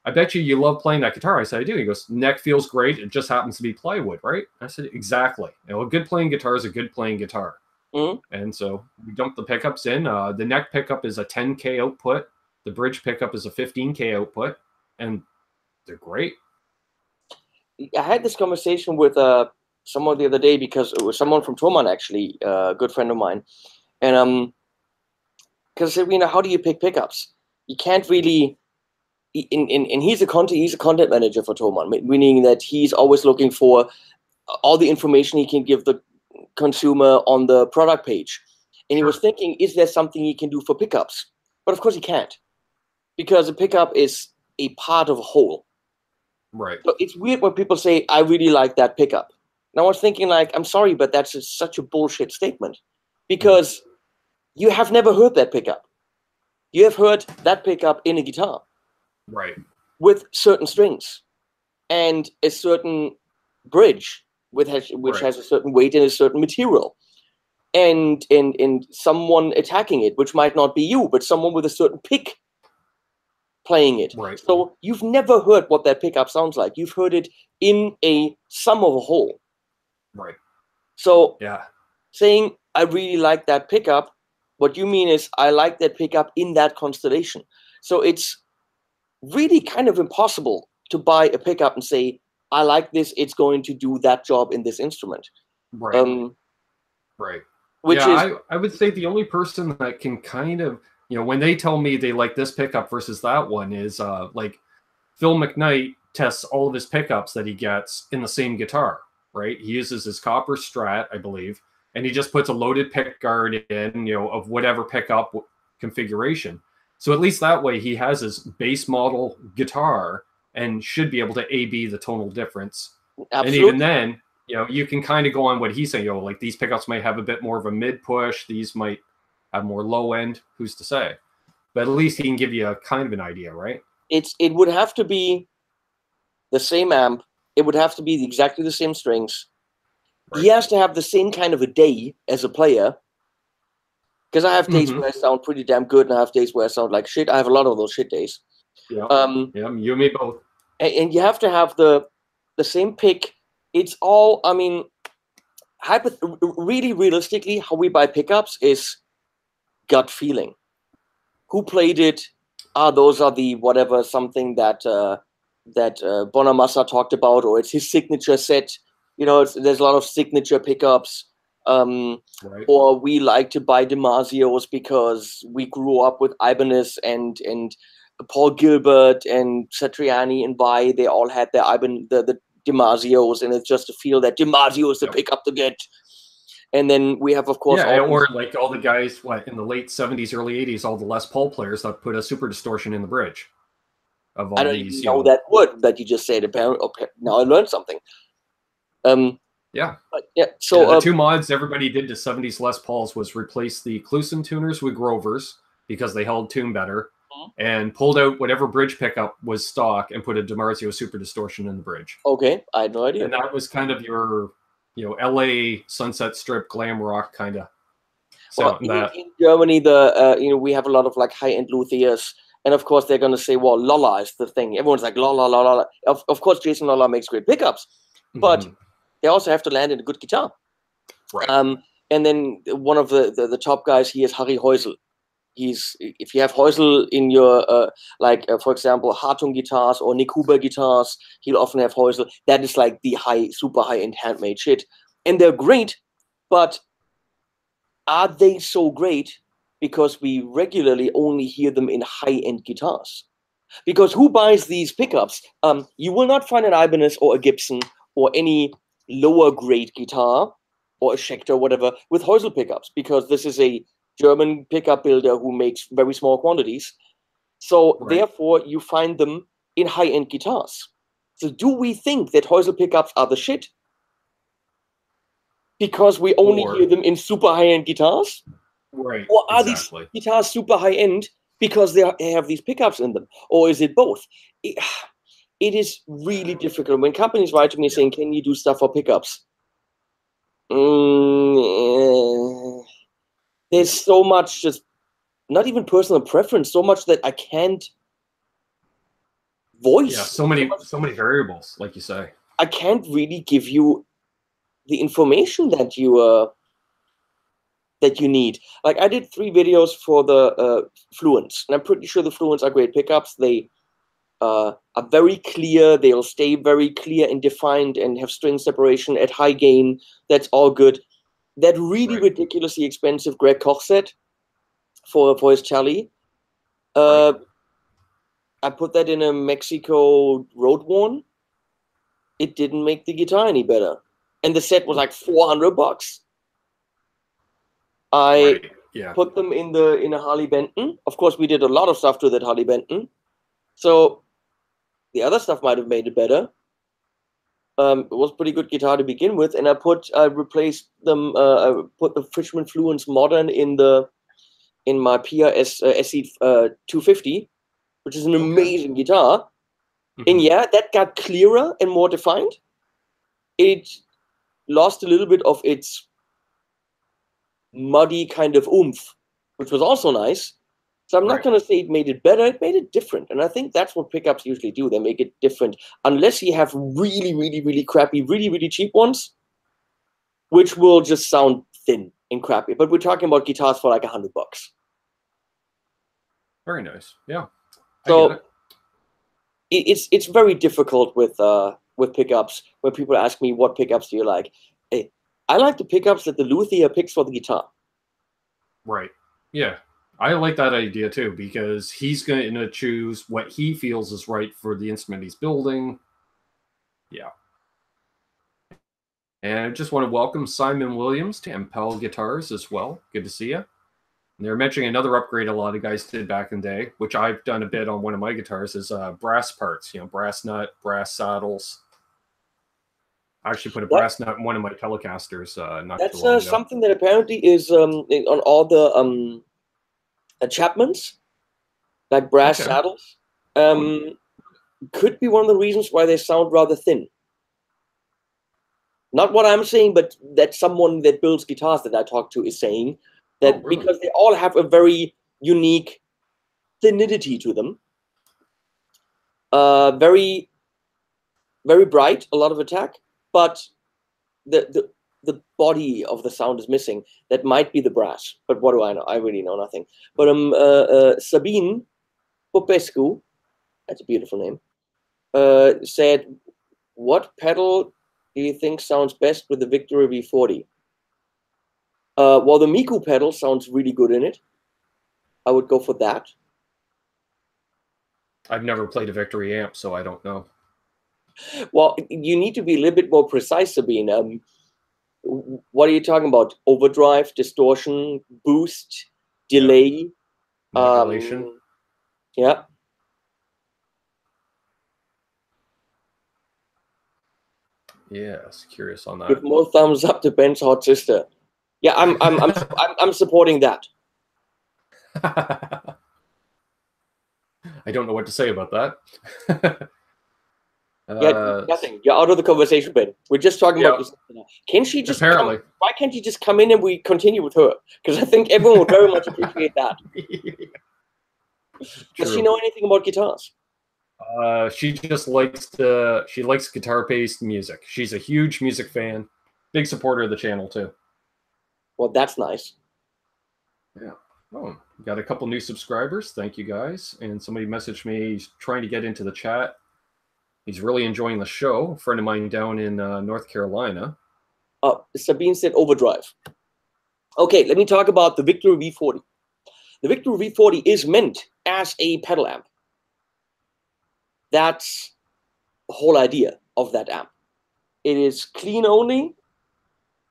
S1: I bet you love playing that guitar. I said, I do. He goes, neck feels great. It just happens to be plywood, right? I said, exactly. You know, a good playing guitar is a good playing guitar. And so we dumped the pickups in. The neck pickup is a 10K output. The bridge pickup is a 15K output. And they're great.
S2: I had this conversation with someone the other day, because it was someone from Thomann, actually, a good friend of mine. And because, you know, how do you pick pickups? You can't really... And he's a content manager for Thomann, meaning that he's always looking for all the information he can give the consumer on the product page. And he was thinking, is there something he can do for pickups? But of course he can't, because a pickup is a part of a whole.
S1: Right.
S2: So it's weird when people say, I really like that pickup. And I was thinking, like, I'm sorry, but that's such a bullshit statement, because you have never heard that pickup. You have heard that pickup in a guitar.
S1: Right.
S2: With certain strings and a certain bridge which has a certain weight and a certain material. And someone attacking it, which might not be you, but someone with a certain pick playing it.
S1: Right.
S2: So you've never heard what that pickup sounds like. You've heard it in a sum of a whole.
S1: Right.
S2: So
S1: yeah,
S2: saying I really like that pickup, what you mean is I like that pickup in that constellation. So it's really kind of impossible to buy a pickup and say, I like this, it's going to do that job in this instrument.
S1: Right. Right.
S2: Which
S1: yeah,
S2: is,
S1: I would say the only person that can kind of, you know, when they tell me they like this pickup versus that one is like Phil McKnight tests all of his pickups that he gets in the same guitar, right? He uses his copper Strat, I believe, and he just puts a loaded pick guard in, you know, of whatever pickup configuration. So at least that way he has his base model guitar and should be able to A/B the tonal difference.
S2: absolutely.
S1: And even then, you know, you can kind of go on what he's saying, you know, like these pickups might have a bit more of a mid push. These might have more low end. Who's to say? But at least he can give you a kind of an idea, right?
S2: It would have to be the same amp. It would have to be exactly the same strings. Right. He has to have the same kind of a day as a player. Because I have days where I sound pretty damn good, and I have days where I sound like shit. I have a lot of those shit days.
S1: Yeah, yeah, you and me both.
S2: And you have to have the same pick. It's all, I mean, really realistically, how we buy pickups is gut feeling. Who played it? Those are the whatever, something that Bonamassa talked about, or it's his signature set. You know, there's a lot of signature pickups.
S1: Right.
S2: Or we like to buy DiMarzio's because we grew up with Ibanez and Paul Gilbert and Satriani and Vi. They all had their the DiMarzio's, and it's just to feel that DiMarzio is the pickup to get. And then we have, of course,
S1: or like all the guys in the late 70s, early 80s, all the Les Paul players that put a super distortion in the bridge. Of all
S2: I don't
S1: these,
S2: even know that word that you just said. Apparently, now I learned something.
S1: Yeah.
S2: Yeah. So
S1: the two mods everybody did to 70s Les Pauls was replace the Kluson tuners with Grovers because they held tune better, and pulled out whatever bridge pickup was stock and put a DiMarzio super distortion in the bridge.
S2: Okay, I had no idea.
S1: And that was kind of your, you know, LA Sunset Strip glam rock kind of sound.
S2: Well, in Germany, you know, we have a lot of like high-end luthiers, And of course, they're going to say, well, Lola is the thing. Everyone's like, Lola, Lola. Of course, Jason Lola makes great pickups, but they also have to land in a good guitar.
S1: Right.
S2: And then one of the top guys here is Harry Heusel. If you have Heusel in your, for example, Hartung guitars or Nick Huber guitars, he'll often have Heusel. That is like the super high-end handmade shit. And they're great, but are they so great because we regularly only hear them in high-end guitars? Because who buys these pickups? You will not find an Ibanez or a Gibson or any lower-grade guitar or a Schecter, whatever, with Heusel pickups, because this is a German pickup builder who makes very small quantities. So therefore, you find them in high-end guitars. So do we think that Heusel pickups are the shit because we only hear them in super high-end guitars?
S1: Right.
S2: Or are these guitars super high-end because they have these pickups in them? Or is it both? It is really difficult. When companies write to me saying, can you do stuff for pickups? There's so much, just not even personal preference, so much that I can't voice.
S1: Yeah, so many variables, like you say.
S2: I can't really give you the information that you need. Like, I did 3 videos for the Fluence, and I'm pretty sure the Fluence are great pickups. They are very clear. They'll stay very clear and defined and have string separation at high gain. That's all good. That really ridiculously expensive Greg Koch set for his Charlie. I put that in a Mexico Road Worn. It didn't make the guitar any better. And the set was like $400. I put them in a Harley Benton. Of course, we did a lot of stuff to that Harley Benton. So the other stuff might have made it better. It was a pretty good guitar to begin with, and I replaced them. I put the Fishman Fluence Modern in my PRS SE 250, which is an amazing guitar. And yeah, that got clearer and more defined. It lost a little bit of its muddy kind of oomph, which was also nice. So I'm not going to say it made it better. It made it different. And I think that's what pickups usually do. They make it different. Unless you have really, really, really crappy, really, really cheap ones, which will just sound thin and crappy. But we're talking about guitars for like $100.
S1: Very nice. Yeah.
S2: So it's very difficult with pickups when people ask me, what pickups do you like? I like the pickups that the luthier picks for the guitar.
S1: Right. Yeah. I like that idea too, because he's going to choose what he feels is right for the instrument he's building. Yeah. And I just want to welcome Simon Williams to MPEL Guitars as well. Good to see you. And they're mentioning another upgrade a lot of guys did back in the day, which I've done a bit on one of my guitars, is brass parts, brass nut, brass saddles. I actually put a brass nut in one of my Telecasters.
S2: That's something that apparently is on all the Chapmans, like brass saddles. Could be one of the reasons why they sound rather thin. Not what I'm saying, but that someone that builds guitars that I talk to is saying that because they all have a very unique thinidity to them. Very, very bright, a lot of attack, but the body of the sound is missing. That might be the brass, but what do I know? I really know nothing. But Sabine Popescu, that's a beautiful name, said, what pedal do you think sounds best with the Victory V40? Well, the Miku pedal sounds really good in it. I would go for that.
S1: I've never played a Victory amp, so I don't know.
S2: Well, you need to be a little bit more precise, Sabine. What are you talking about? Overdrive, distortion, boost, delay,
S1: modulation.
S2: Yeah.
S1: Yes, curious on that.
S2: Give more thumbs up to Ben's hot sister. Yeah, I'm supporting that.
S1: I don't know what to say about that.
S2: Yeah, nothing. You're out of the conversation, Ben. We're just talking about this. Can she just why can't you just come in and we continue with her? Because I think everyone would very much appreciate that. Does she know anything about guitars?
S1: She just likes guitar-based music. She's a huge music fan, big supporter of the channel too.
S2: Well, that's nice.
S1: Yeah. Oh, got a couple new subscribers. Thank you guys. And somebody messaged me. He's trying to get into the chat. He's really enjoying the show. A friend of mine down in North Carolina.
S2: Sabine said overdrive. Okay, let me talk about the Victory V40. The Victory V40 is meant as a pedal amp. That's the whole idea of that amp. It is clean only,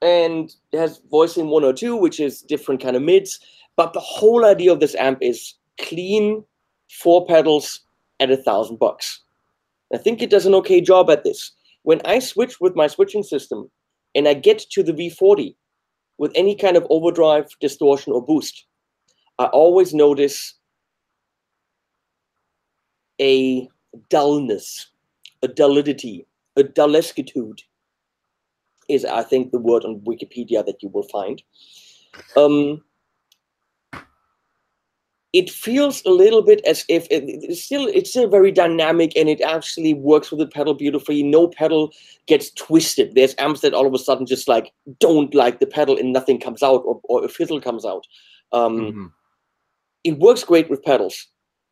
S2: and it has voicing 102, which is different kind of mids. But the whole idea of this amp is clean 4 pedals at $1,000. I think it does an okay job at this. When I switch with my switching system and I get to the V40 with any kind of overdrive, distortion, or boost, I always notice a dullness, a dullidity, a dullesquitude is, I think, the word on Wikipedia that you will find. It feels a little bit as if it's still very dynamic, and it actually works with the pedal beautifully. No pedal gets twisted. There's amps that all of a sudden just like don't like the pedal and nothing comes out, or a fizzle comes out. It works great with pedals,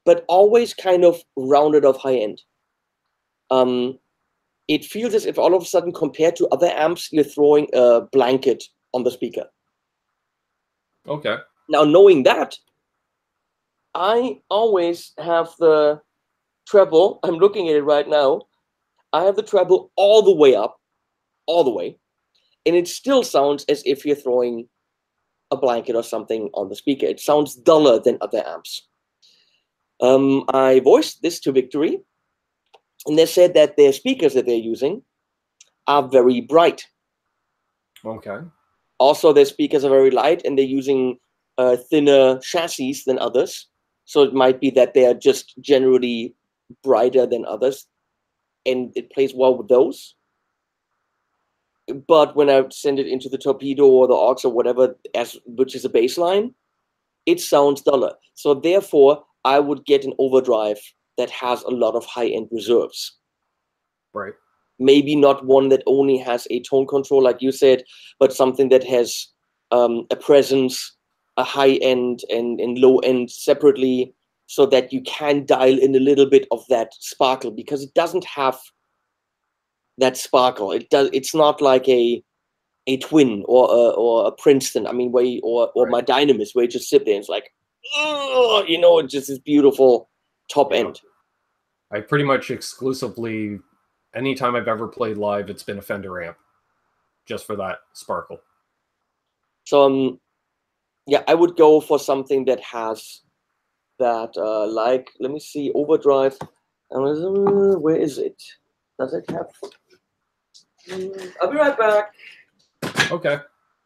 S2: but always kind of rounded off high end. It feels as if all of a sudden, compared to other amps, you're throwing a blanket on the speaker.
S1: Okay.
S2: Now, knowing that, I always have the treble. I'm looking at it right now. I have the treble all the way up, all the way, and it still sounds as if you're throwing a blanket or something on the speaker. It sounds duller than other amps. I voiced this to Victory, and they said that their speakers that they're using are very bright.
S1: Okay.
S2: Also, their speakers are very light, and they're using thinner chassis than others. So it might be that they are just generally brighter than others, and it plays well with those. But when I send it into the torpedo or the aux or whatever, which is a bass line, it sounds duller. So therefore, I would get an overdrive that has a lot of high-end reserves.
S1: Right.
S2: Maybe not one that only has a tone control, like you said, but something that has a presence, a high end and low end separately, so that you can dial in a little bit of that sparkle, because it doesn't have that sparkle. It's not like a Twin or a Princeton. I mean, or right. My Dynamis, where you just sit there and it's like, oh, it just is beautiful top end.
S1: I pretty much exclusively, anytime I've ever played live, it's been a Fender amp, just for that sparkle.
S2: So yeah, I would go for something that has that, like, let me see, overdrive. Where is it? Does it have? I'll be right back.
S1: Okay,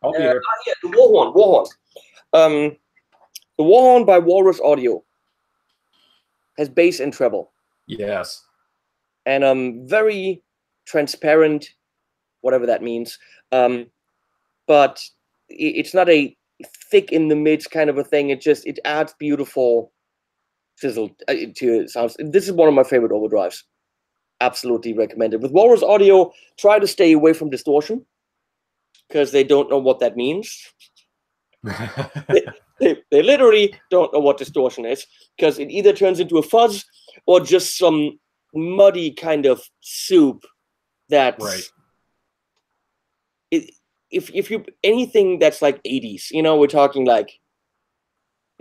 S1: I'll be here.
S2: Yeah, the Warhorn. The Warhorn by Walrus Audio has bass and treble.
S1: Yes.
S2: And very transparent, whatever that means. But it's not a thick in the mids kind of a thing. It adds beautiful sizzle to sounds. This is one of my favorite overdrives. Absolutely recommended. With Walrus Audio, try to stay away from distortion, because they don't know what that means. they literally don't know what distortion is, because it either turns into a fuzz or just some muddy kind of soup that's
S1: right.
S2: If you anything that's like 80s, we're talking like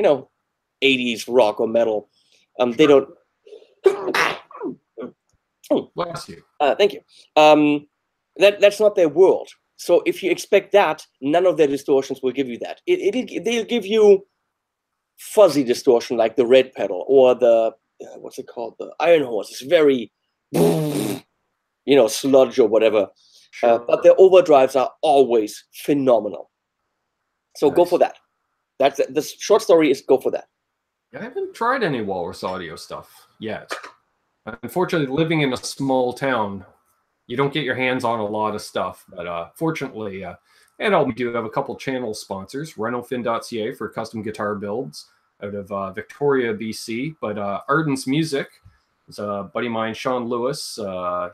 S2: 80s rock or metal, sure. They don't.
S1: Bless you.
S2: Thank you. That's not their world. So if you expect that, none of their distortions will give you that. They'll give you fuzzy distortion, like the red pedal or the what's it called, the Iron Horse. It's very sludge or whatever. Sure. But their overdrives are always phenomenal. So nice. Go for that. That's the short story is go for that.
S1: I haven't tried any Walrus Audio stuff yet. Unfortunately, living in a small town, you don't get your hands on a lot of stuff. But fortunately, and we do have a couple channel sponsors, renofin.ca for custom guitar builds, out of Victoria, BC. But Arden's Music is a buddy of mine, Sean Lewis.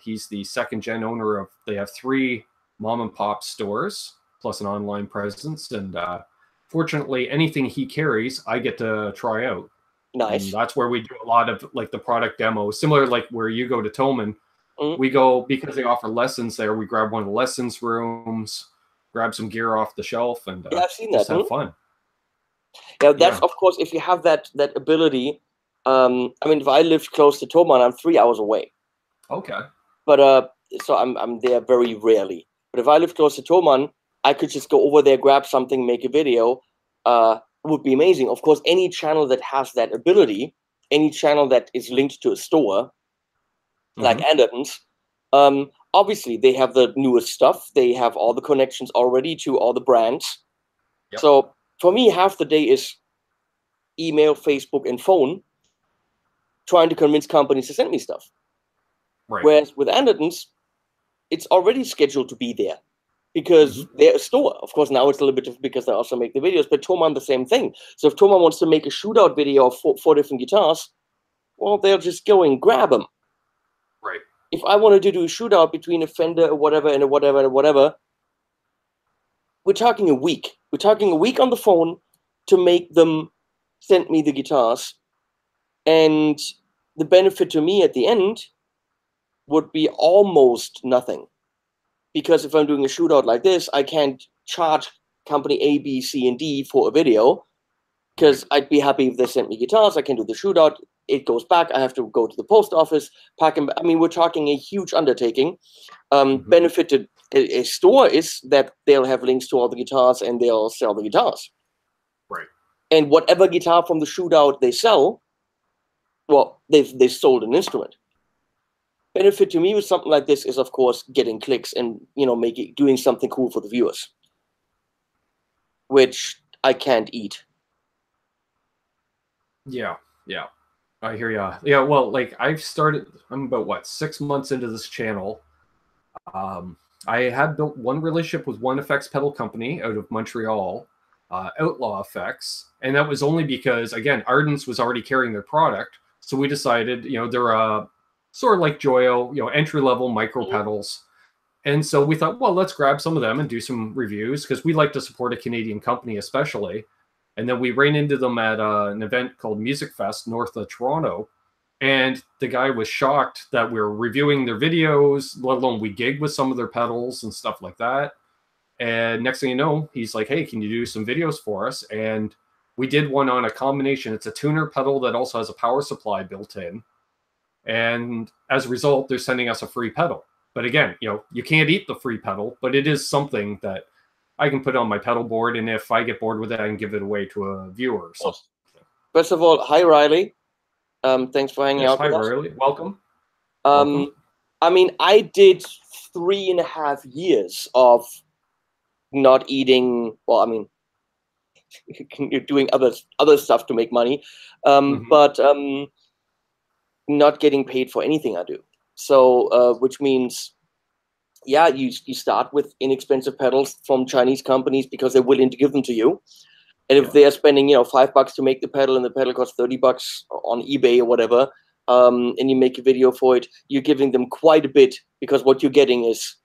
S1: He's the second gen owner of, they have 3 mom and pop stores, plus an online presence. And fortunately, anything he carries, I get to try out.
S2: Nice.
S1: And that's where we do a lot of like the product demos, similar like where you go to Tillman. We go, because they offer lessons there, we grab one of the lessons rooms, grab some gear off the shelf, and
S2: yeah, I've seen
S1: just
S2: that.
S1: have fun.
S2: Yeah, that's of course, if you have that ability. I mean, if I lived close to Toman, I'm 3 hours away.
S1: Okay.
S2: But so I'm there very rarely. But if I lived close to Toman, I could just go over there, grab something, make a video. Would be amazing. Of course, any channel that has that ability, any channel that is linked to a store, like Andersen's, obviously they have the newest stuff. They have all the connections already to all the brands. Yep. So for me, half the day is email, Facebook, and phone, trying to convince companies to send me stuff. Right. Whereas with Andersen's, it's already scheduled to be there because they're a store. Of course, now it's a little bit different because they also make the videos, but Toman, the same thing. So if Toman wants to make a shootout video of 4 different guitars, well, they'll just go and grab them.
S1: Right.
S2: If I wanted to do a shootout between a Fender or whatever and a whatever and a whatever, we're talking a week. We're talking a week on the phone to make them send me the guitars. And the benefit to me at the end would be almost nothing. Because if I'm doing a shootout like this, I can't charge company A, B, C, and D for a video. Because I'd be happy if they sent me guitars. I can do the shootout. It goes back. I have to go to the post office, pack them. I mean, we're talking a huge undertaking. Benefit to a store is that they'll have links to all the guitars and they'll sell the guitars.
S1: Right.
S2: And whatever guitar from the shootout they sell, well, they've sold an instrument. Benefit to me with something like this is, of course, getting clicks and, you know, doing something cool for the viewers, which I can't eat.
S1: Yeah, yeah, I hear ya. Yeah, well, like I'm about what, 6 months into this channel. I had built one relationship with one effects pedal company out of Montreal, Outlaw Effects, and that was only because, again, Arden's was already carrying their product, so we decided, you know, they're sort of like Joyo, you know, entry-level micro pedals, and so we thought, well, let's grab some of them and do some reviews because we like to support a Canadian company, especially. And then we ran into them at an event called Music Fest north of Toronto. And the guy was shocked that we were reviewing their videos, let alone we gigged with some of their pedals and stuff like that. And next thing you know, he's like, hey, can you do some videos for us? And we did one on a combination. It's a tuner pedal that also has a power supply built in. And as a result, they're sending us a free pedal. But again, you know, you can't eat the free pedal, but it is something that I can put on my pedal board, and if I get bored with it, I can give it away to a viewer or something.
S2: First of all, hi, Riley. Thanks for hanging out with us.
S1: Hi, Riley. Welcome.
S2: I mean, I did 3.5 years of not eating. Well, I mean, you're doing other stuff to make money, but not getting paid for anything I do. So, which means, yeah, you start with inexpensive pedals from Chinese companies because they're willing to give them to you. And if they're spending, you know, $5 to make the pedal and the pedal costs $30 on eBay or whatever, and you make a video for it, you're giving them quite a bit because what you're getting is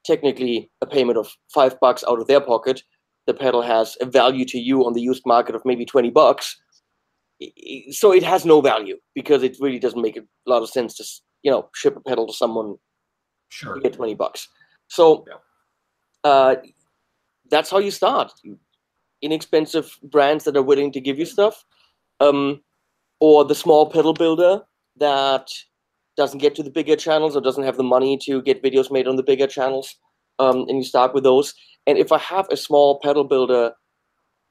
S2: technically a payment of $5 out of their pocket. The pedal has a value to you on the used market of maybe $20. So it has no value because it really doesn't make a lot of sense to, you know, ship a pedal to someone.
S1: Sure.
S2: You get $20. So that's how you start. Inexpensive brands that are willing to give you stuff, or the small pedal builder that doesn't get to the bigger channels or doesn't have the money to get videos made on the bigger channels, and you start with those. And if I have a small pedal builder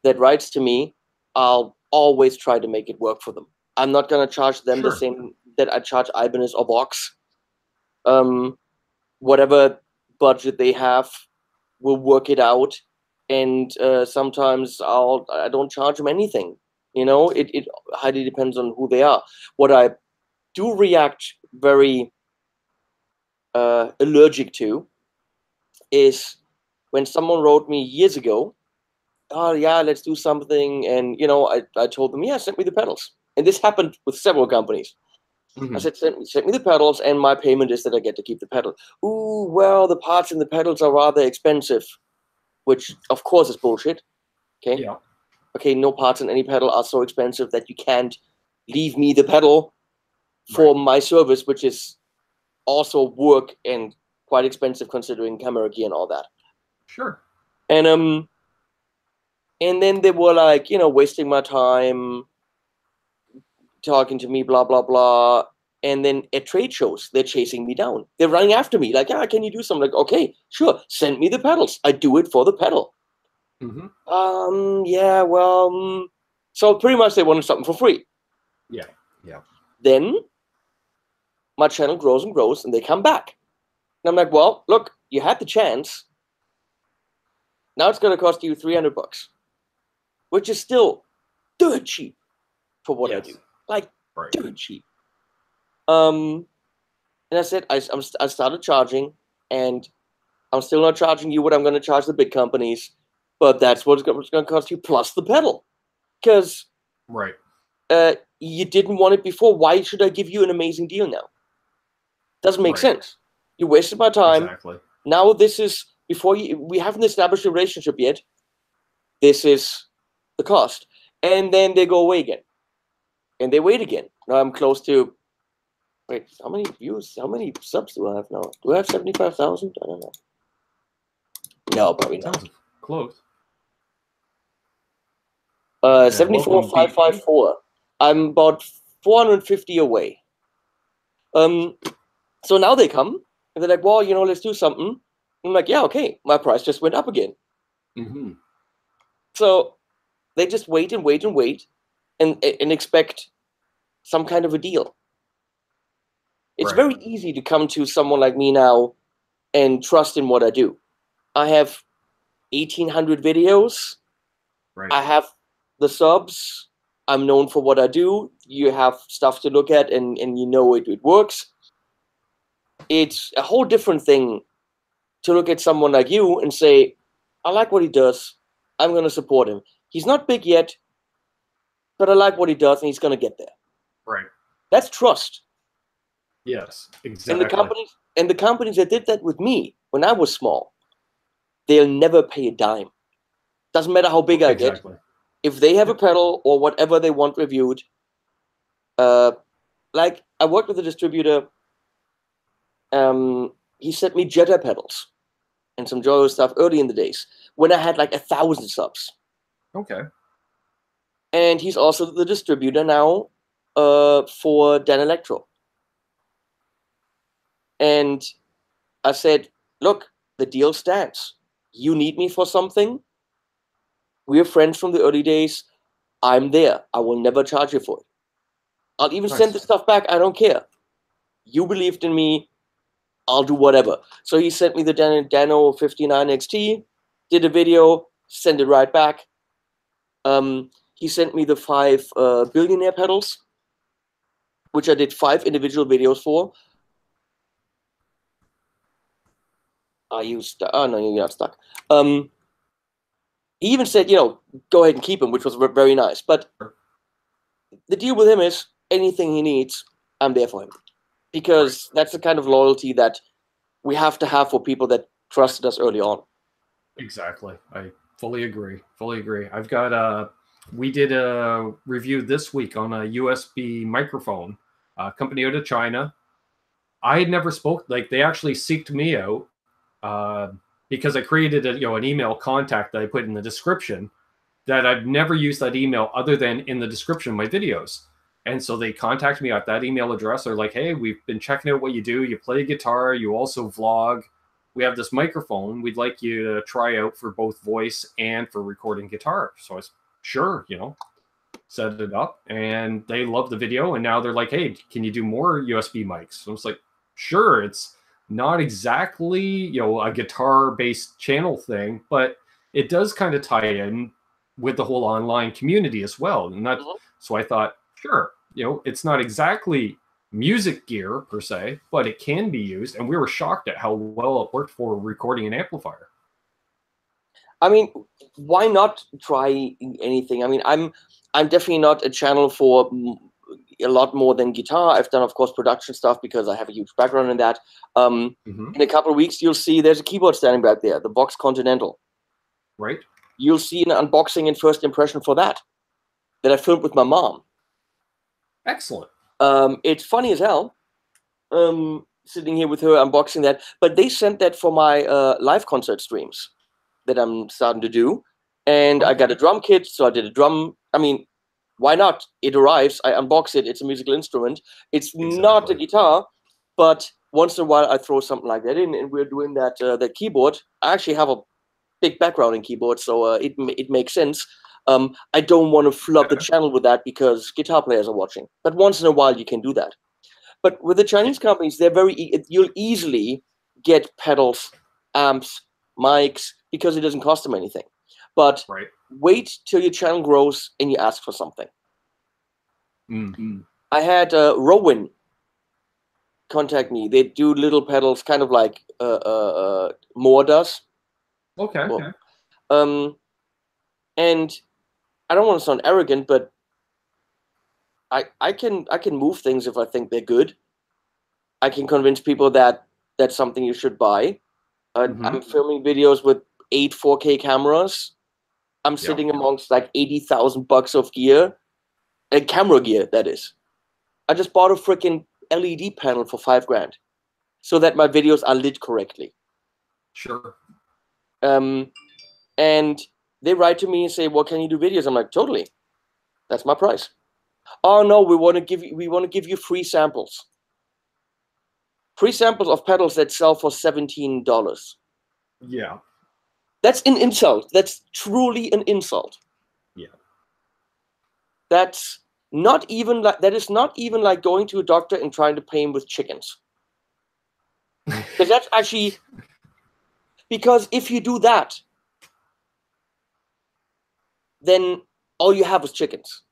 S2: that writes to me, I'll always try to make it work for them. I'm not going to charge them the same that I charge Ibanez or Vox. Whatever budget they have, we'll work it out. And sometimes I don't charge them anything. You know, it highly depends on who they are. What I do react very allergic to is when someone wrote me years ago oh yeah, let's do something. And I told them, yeah, send me the pedals. And this happened with several companies. I said, send me the pedals, and my payment is that I get to keep the pedal. Ooh, well, the parts in the pedals are rather expensive, which of course is bullshit. Okay.
S1: Yeah.
S2: Okay, no parts in any pedal are so expensive that you can't leave me the pedal for my service, which is also work and quite expensive considering camera gear and all that.
S1: Sure.
S2: And then they were like, wasting my time, talking to me, blah blah blah. And then at trade shows, they're chasing me down. They're running after me, like, yeah, can you do something? Like, okay, sure, send me the pedals. I do it for the pedal. Yeah, well, so pretty much they wanted something for free.
S1: Yeah, yeah.
S2: Then my channel grows and grows, and they come back. And I'm like, well, look, you had the chance. Now it's going to cost you $300, which is still dirt cheap for what I do. Like, dirt cheap. And I said, I started charging, and I'm still not charging you what I'm going to charge the big companies, but that's what it's going to cost you plus the pedal. Because you didn't want it before. Why should I give you an amazing deal now? Doesn't make sense. You wasted my time.
S1: Exactly.
S2: Now this is, we haven't established a relationship yet. This is the cost. And then they go away again. And they wait again. Now I'm close to, wait, how many views, how many subs do I have now? Do I have 75,000? I don't know. No, probably not.
S1: Sounds close.
S2: 74,554. I'm about 450 away. So now they come, and they're like, well, let's do something. I'm like, yeah, okay. My price just went up again. So they just wait and wait and wait and expect some kind of a deal. It's very easy to come to someone like me now and trust in what I do. I have 1,800 videos. I have the subs. I'm known for what I do. You have stuff to look at, and it works. It's a whole different thing to look at someone like you and say, I like what he does. I'm going to support him. He's not big yet, but I like what he does, and he's going to get there.
S1: Right.
S2: That's trust.
S1: Yes, exactly.
S2: And the companies that did that with me when I was small, they'll never pay a dime. Doesn't matter how big I get. If they have a pedal or whatever they want reviewed, like I worked with a distributor. He sent me Jetta pedals and some Joyo stuff early in the days when I had like 1,000 subs.
S1: Okay.
S2: And he's also the distributor now for Dan Electro. And I said, look, the deal stands. You need me for something. We're friends from the early days. I'm there. I will never charge you for it. I'll even send the stuff back. I don't care. You believed in me. I'll do whatever. So he sent me the Dano 59 XT, did a video, sent it right back. He sent me the 5 billionaire pedals, which I did 5 individual videos for. Are you stuck? Oh, no, you're not stuck. He even said, go ahead and keep him, which was very nice. But the deal with him is anything he needs, I'm there for him. Because that's the kind of loyalty that we have to have for people that trusted us early on.
S1: Exactly. I fully agree. Fully agree. I've got we did a review this week on a USB microphone, company out of China. I had never they actually seeked me out because I created an email contact that I put in the description that I've never used that email other than in the description of my videos. And so they contacted me at that email address. They're like, hey, we've been checking out what you do. You play guitar. You also vlog. We have this microphone. We'd like you to try out for both voice and for recording guitar. So I was sure, set it up. And they loved the video. And now they're like, hey, can you do more USB mics? So I was like, sure. It's not exactly, a guitar-based channel thing, but it does kind of tie in with the whole online community as well. And that, so I thought, sure, it's not exactly music gear per se, but it can be used. And we were shocked at how well it worked for recording an amplifier.
S2: I mean, why not try anything? I mean, I'm definitely not a channel for a lot more than guitar. I've done, of course, production stuff because I have a huge background in that. In a couple of weeks, you'll see there's a keyboard standing back there, the Vox Continental.
S1: Right.
S2: You'll see an unboxing and first impression for that I filmed with my mom.
S1: Excellent.
S2: It's funny as hell. Sitting here with her unboxing that, but they sent that for my live concert streams that I'm starting to do, and I got a drum kit, so I did a drum. I mean, why not? It arrives, I unbox it. It's a musical instrument. It's not a guitar, but once in a while I throw something like that in, and we're doing that that keyboard. I actually have a big background in keyboard, so it makes sense. I don't want to flood the channel with that because guitar players are watching, but once in a while you can do that. But with the Chinese companies, they're you'll easily get pedals, amps, mics, because it doesn't cost them anything. But wait till your channel grows and you ask for something. I had Rowan contact me. They do little pedals, kind of like Moore does.
S1: Okay.
S2: And I don't want to sound arrogant, but I can move things if I think they're good. I can convince people that that's something you should buy. I'm filming videos with 8 4K cameras. I'm sitting amongst like $80,000 of gear, and camera gear, that is. I just bought a freaking LED panel for $5,000 so that my videos are lit correctly.
S1: Sure.
S2: And they write to me and say, "Well, can you do videos?" I'm like, "Totally. That's my price." "Oh no, we want to give you free samples." Free samples of pedals that sell for $17.
S1: Yeah.
S2: That's an insult. That's truly an insult.
S1: Yeah. That
S2: is not even like going to a doctor and trying to pay him with chickens. Because that's actually, because if you do that, then all you have is chickens.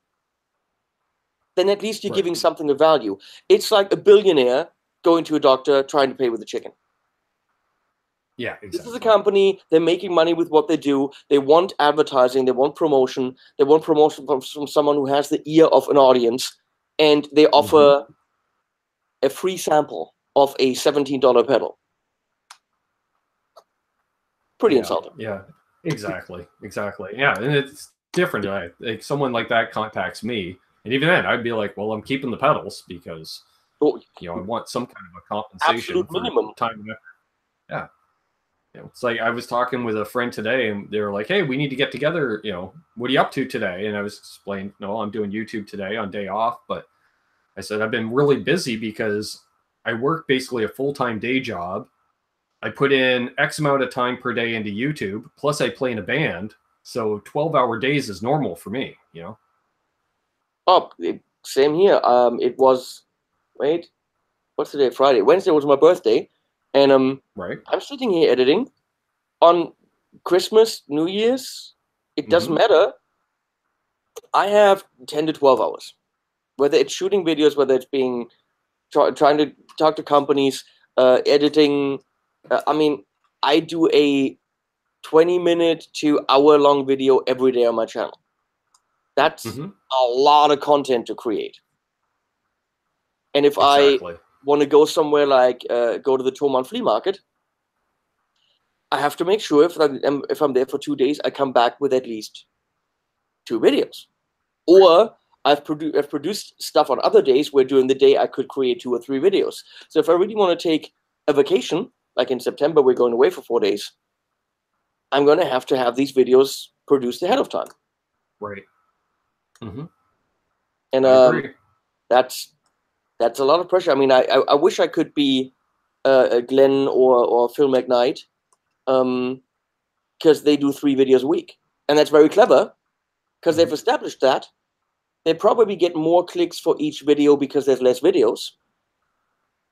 S2: Then at least you're giving something of value. It's like a billionaire going to a doctor trying to pay with a chicken.
S1: Yeah, exactly.
S2: This is a company, they're making money with what they do. They want advertising, they want promotion. They want promotion from someone who has the ear of an audience, and they offer a free sample of a $17 pedal. Pretty insulting.
S1: Yeah, exactly. Yeah, and it's different. Like someone like that contacts me, and even then I'd be like, well, I'm keeping the pedals because I want some kind of a compensation for
S2: minimum
S1: time and effort. Yeah. It's like I was talking with a friend today, and they were like, "Hey, we need to get together. What are you up to today?" And I was explaining, "No, I'm doing YouTube today on day off." But I said I've been really busy because I work basically a full-time day job. I put in X amount of time per day into YouTube, plus I play in a band, so 12-hour days is normal for me.
S2: Oh, same here. It was, what's the day? Friday. Wednesday was my birthday. And I'm sitting here editing on Christmas, New Year's. It doesn't matter. I have 10 to 12 hours. Whether it's shooting videos, whether it's trying to talk to companies, editing. I mean, I do a 20-minute to hour-long video every day on my channel. That's a lot of content to create. And if I want to go somewhere like go to the Thomann flea market, I have to make sure if I'm there for 2 days, I come back with at least 2 videos. Or I've produced stuff on other days where during the day I could create 2 or 3 videos. So if I really want to take a vacation, like in September we're going away for 4 days, I'm going to have these videos produced ahead of time.
S1: Right.
S2: And
S1: I agree.
S2: That's a lot of pressure. I mean, I wish I could be Glenn or Phil McKnight, because they do 3 videos a week. And that's very clever, because they've established that. They probably get more clicks for each video because there's less videos.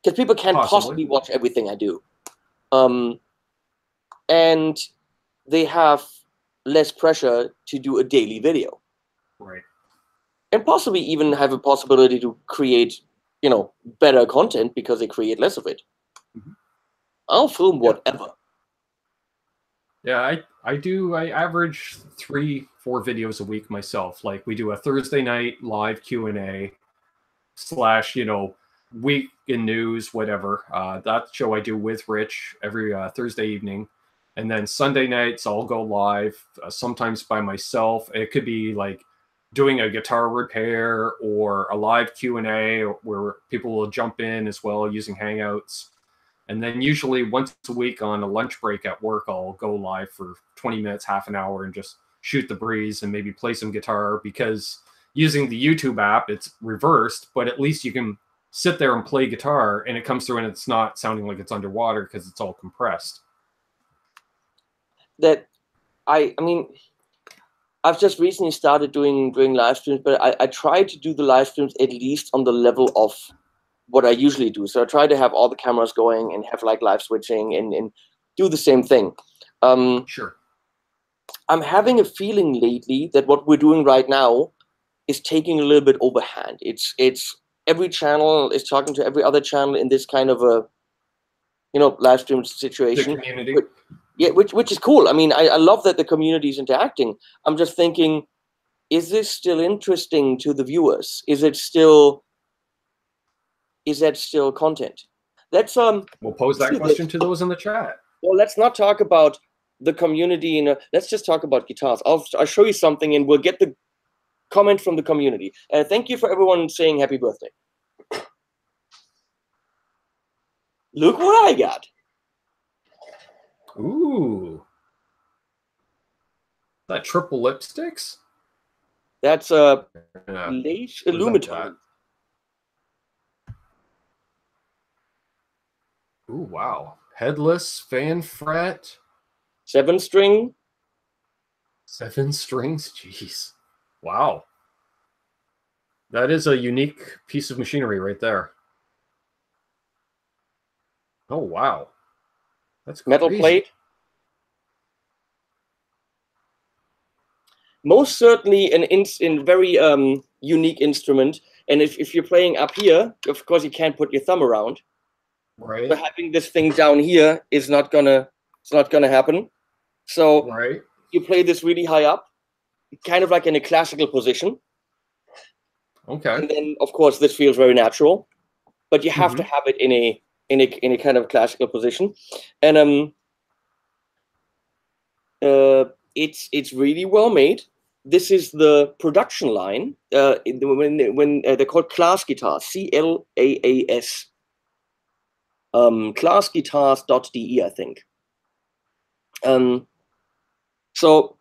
S2: Because people can't possibly watch everything I do. And they have less pressure to do a daily video.
S1: Right.
S2: And possibly even have a possibility to create better content because they create less of it. I'll film whatever.
S1: Yeah, I average 3-4 videos a week myself. Like we do a Thursday night live Q&A / week in news, whatever. That show I do with Rich every Thursday evening. And then Sunday nights I'll go live, sometimes by myself. It could be like doing a guitar repair or a live Q&A where people will jump in as well using Hangouts. And then usually once a week on a lunch break at work, I'll go live for 20 minutes, half an hour, and just shoot the breeze and maybe play some guitar, because using the YouTube app, it's reversed, but at least you can sit there and play guitar and it comes through and it's not sounding like it's underwater because it's all compressed.
S2: I mean, I've just recently started doing live streams, but I try to do the live streams at least on the level of what I usually do. So I try to have all the cameras going and have like live switching and do the same thing.
S1: Sure.
S2: I'm having a feeling lately that what we're doing right now is taking a little bit overhand. It's every channel is talking to every other channel in this kind of a live stream situation.
S1: The community.
S2: But, yeah, which is cool. I mean, I love that the community is interacting. I'm just thinking, is this still interesting to the viewers? Is that still content? Let's
S1: we'll pose that question to those in the chat.
S2: Well, let's not talk about the community. Let's just talk about guitars. I'll show you something, and we'll get the comment from the community. Thank you for everyone saying happy birthday. Look what I got.
S1: Ooh. Is that triple lipsticks?
S2: That's lace aluminum.
S1: Ooh, wow. Headless fan fret.
S2: 7-string.
S1: 7 strings? Jeez. Wow. That is a unique piece of machinery right there. Oh, wow. That's
S2: metal
S1: crazy.
S2: plate. Most certainly an very unique instrument. And if you're playing up here, of course you can't put your thumb around.
S1: Right.
S2: So having this thing down here is not gonna happen. So
S1: right.
S2: You play this really high up, kind of like in a classical position.
S1: Okay.
S2: And then of course this feels very natural, but you have to have it in a kind of classical position. And it's really well made. This is the production line. When they're called class guitars, CLAAS. Classguitars.de, I think. So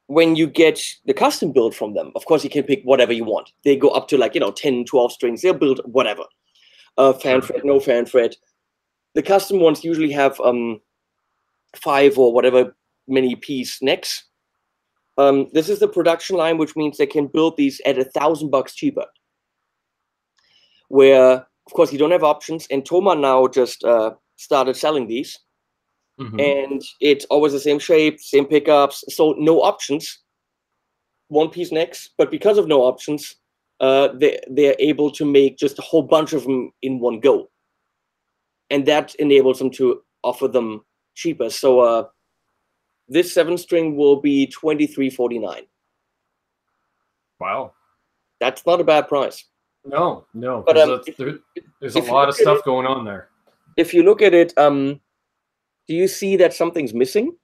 S2: when you get the custom build from them, of course you can pick whatever you want. They go up to like 10, 12 strings. They'll build whatever. Fan fret, no fan fret. The custom ones usually have 5 or whatever many piece necks. This is the production line, which means they can build these at $1,000 cheaper. Where, of course, you don't have options. And Toma now just started selling these. And it's always the same shape, same pickups. So no options. 1-piece necks. But because of no options, they're able to make just a whole bunch of them in one go. And that enables them to offer them cheaper. So this 7-string will be $23.49.
S1: Wow. That's
S2: not a bad price.
S1: No. But there's a lot of stuff going on there.
S2: If you look at it, do you see that something's missing?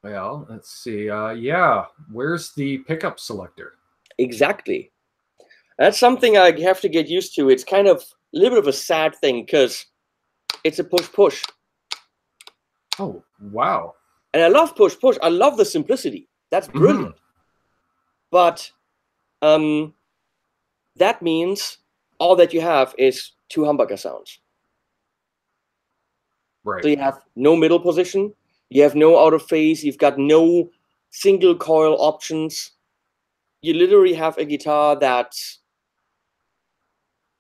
S1: Well, let's see. Yeah, where's the pickup selector?
S2: Exactly. That's something I have to get used to. It's kind of a little bit of a sad thing because it's a push-push.
S1: Oh, wow.
S2: And I love push-push. I love the simplicity. That's brilliant. But that means all that you have is 2 humbucker sounds.
S1: Right.
S2: So you have no middle position. You have no out of phase. You've got no single coil options. You literally have a guitar that's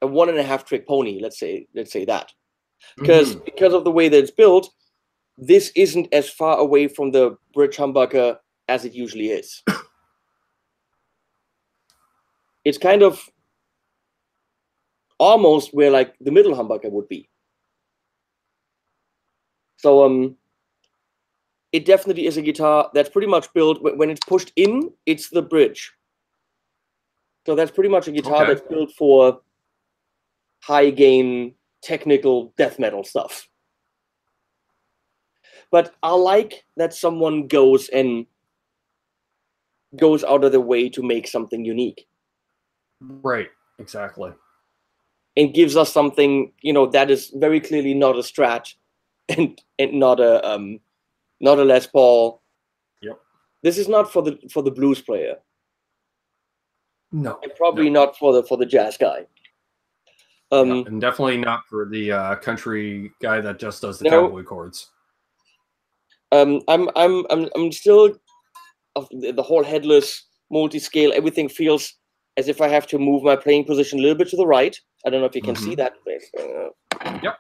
S2: a 1.5 trick pony. Let's say that, because of the way that it's built, this isn't as far away from the bridge humbucker as it usually is. It's kind of almost where like the middle humbucker would be. So it definitely is a guitar that's pretty much built, when it's pushed in, it's the bridge. So that's pretty much a guitar that's built for high gain, technical death metal stuff. But I like that someone goes out of their way to make something unique.
S1: Right, exactly.
S2: And gives us something, you know, that is very clearly not a Strat and not a Les Paul.
S1: Yep.
S2: This is not for the blues player.
S1: No.
S2: And probably not for the jazz guy.
S1: And definitely not for the country guy that just does the cowboy chords.
S2: I'm still the whole headless multi-scale. Everything feels as if I have to move my playing position a little bit to the right. I don't know if you can see that.
S1: Yep.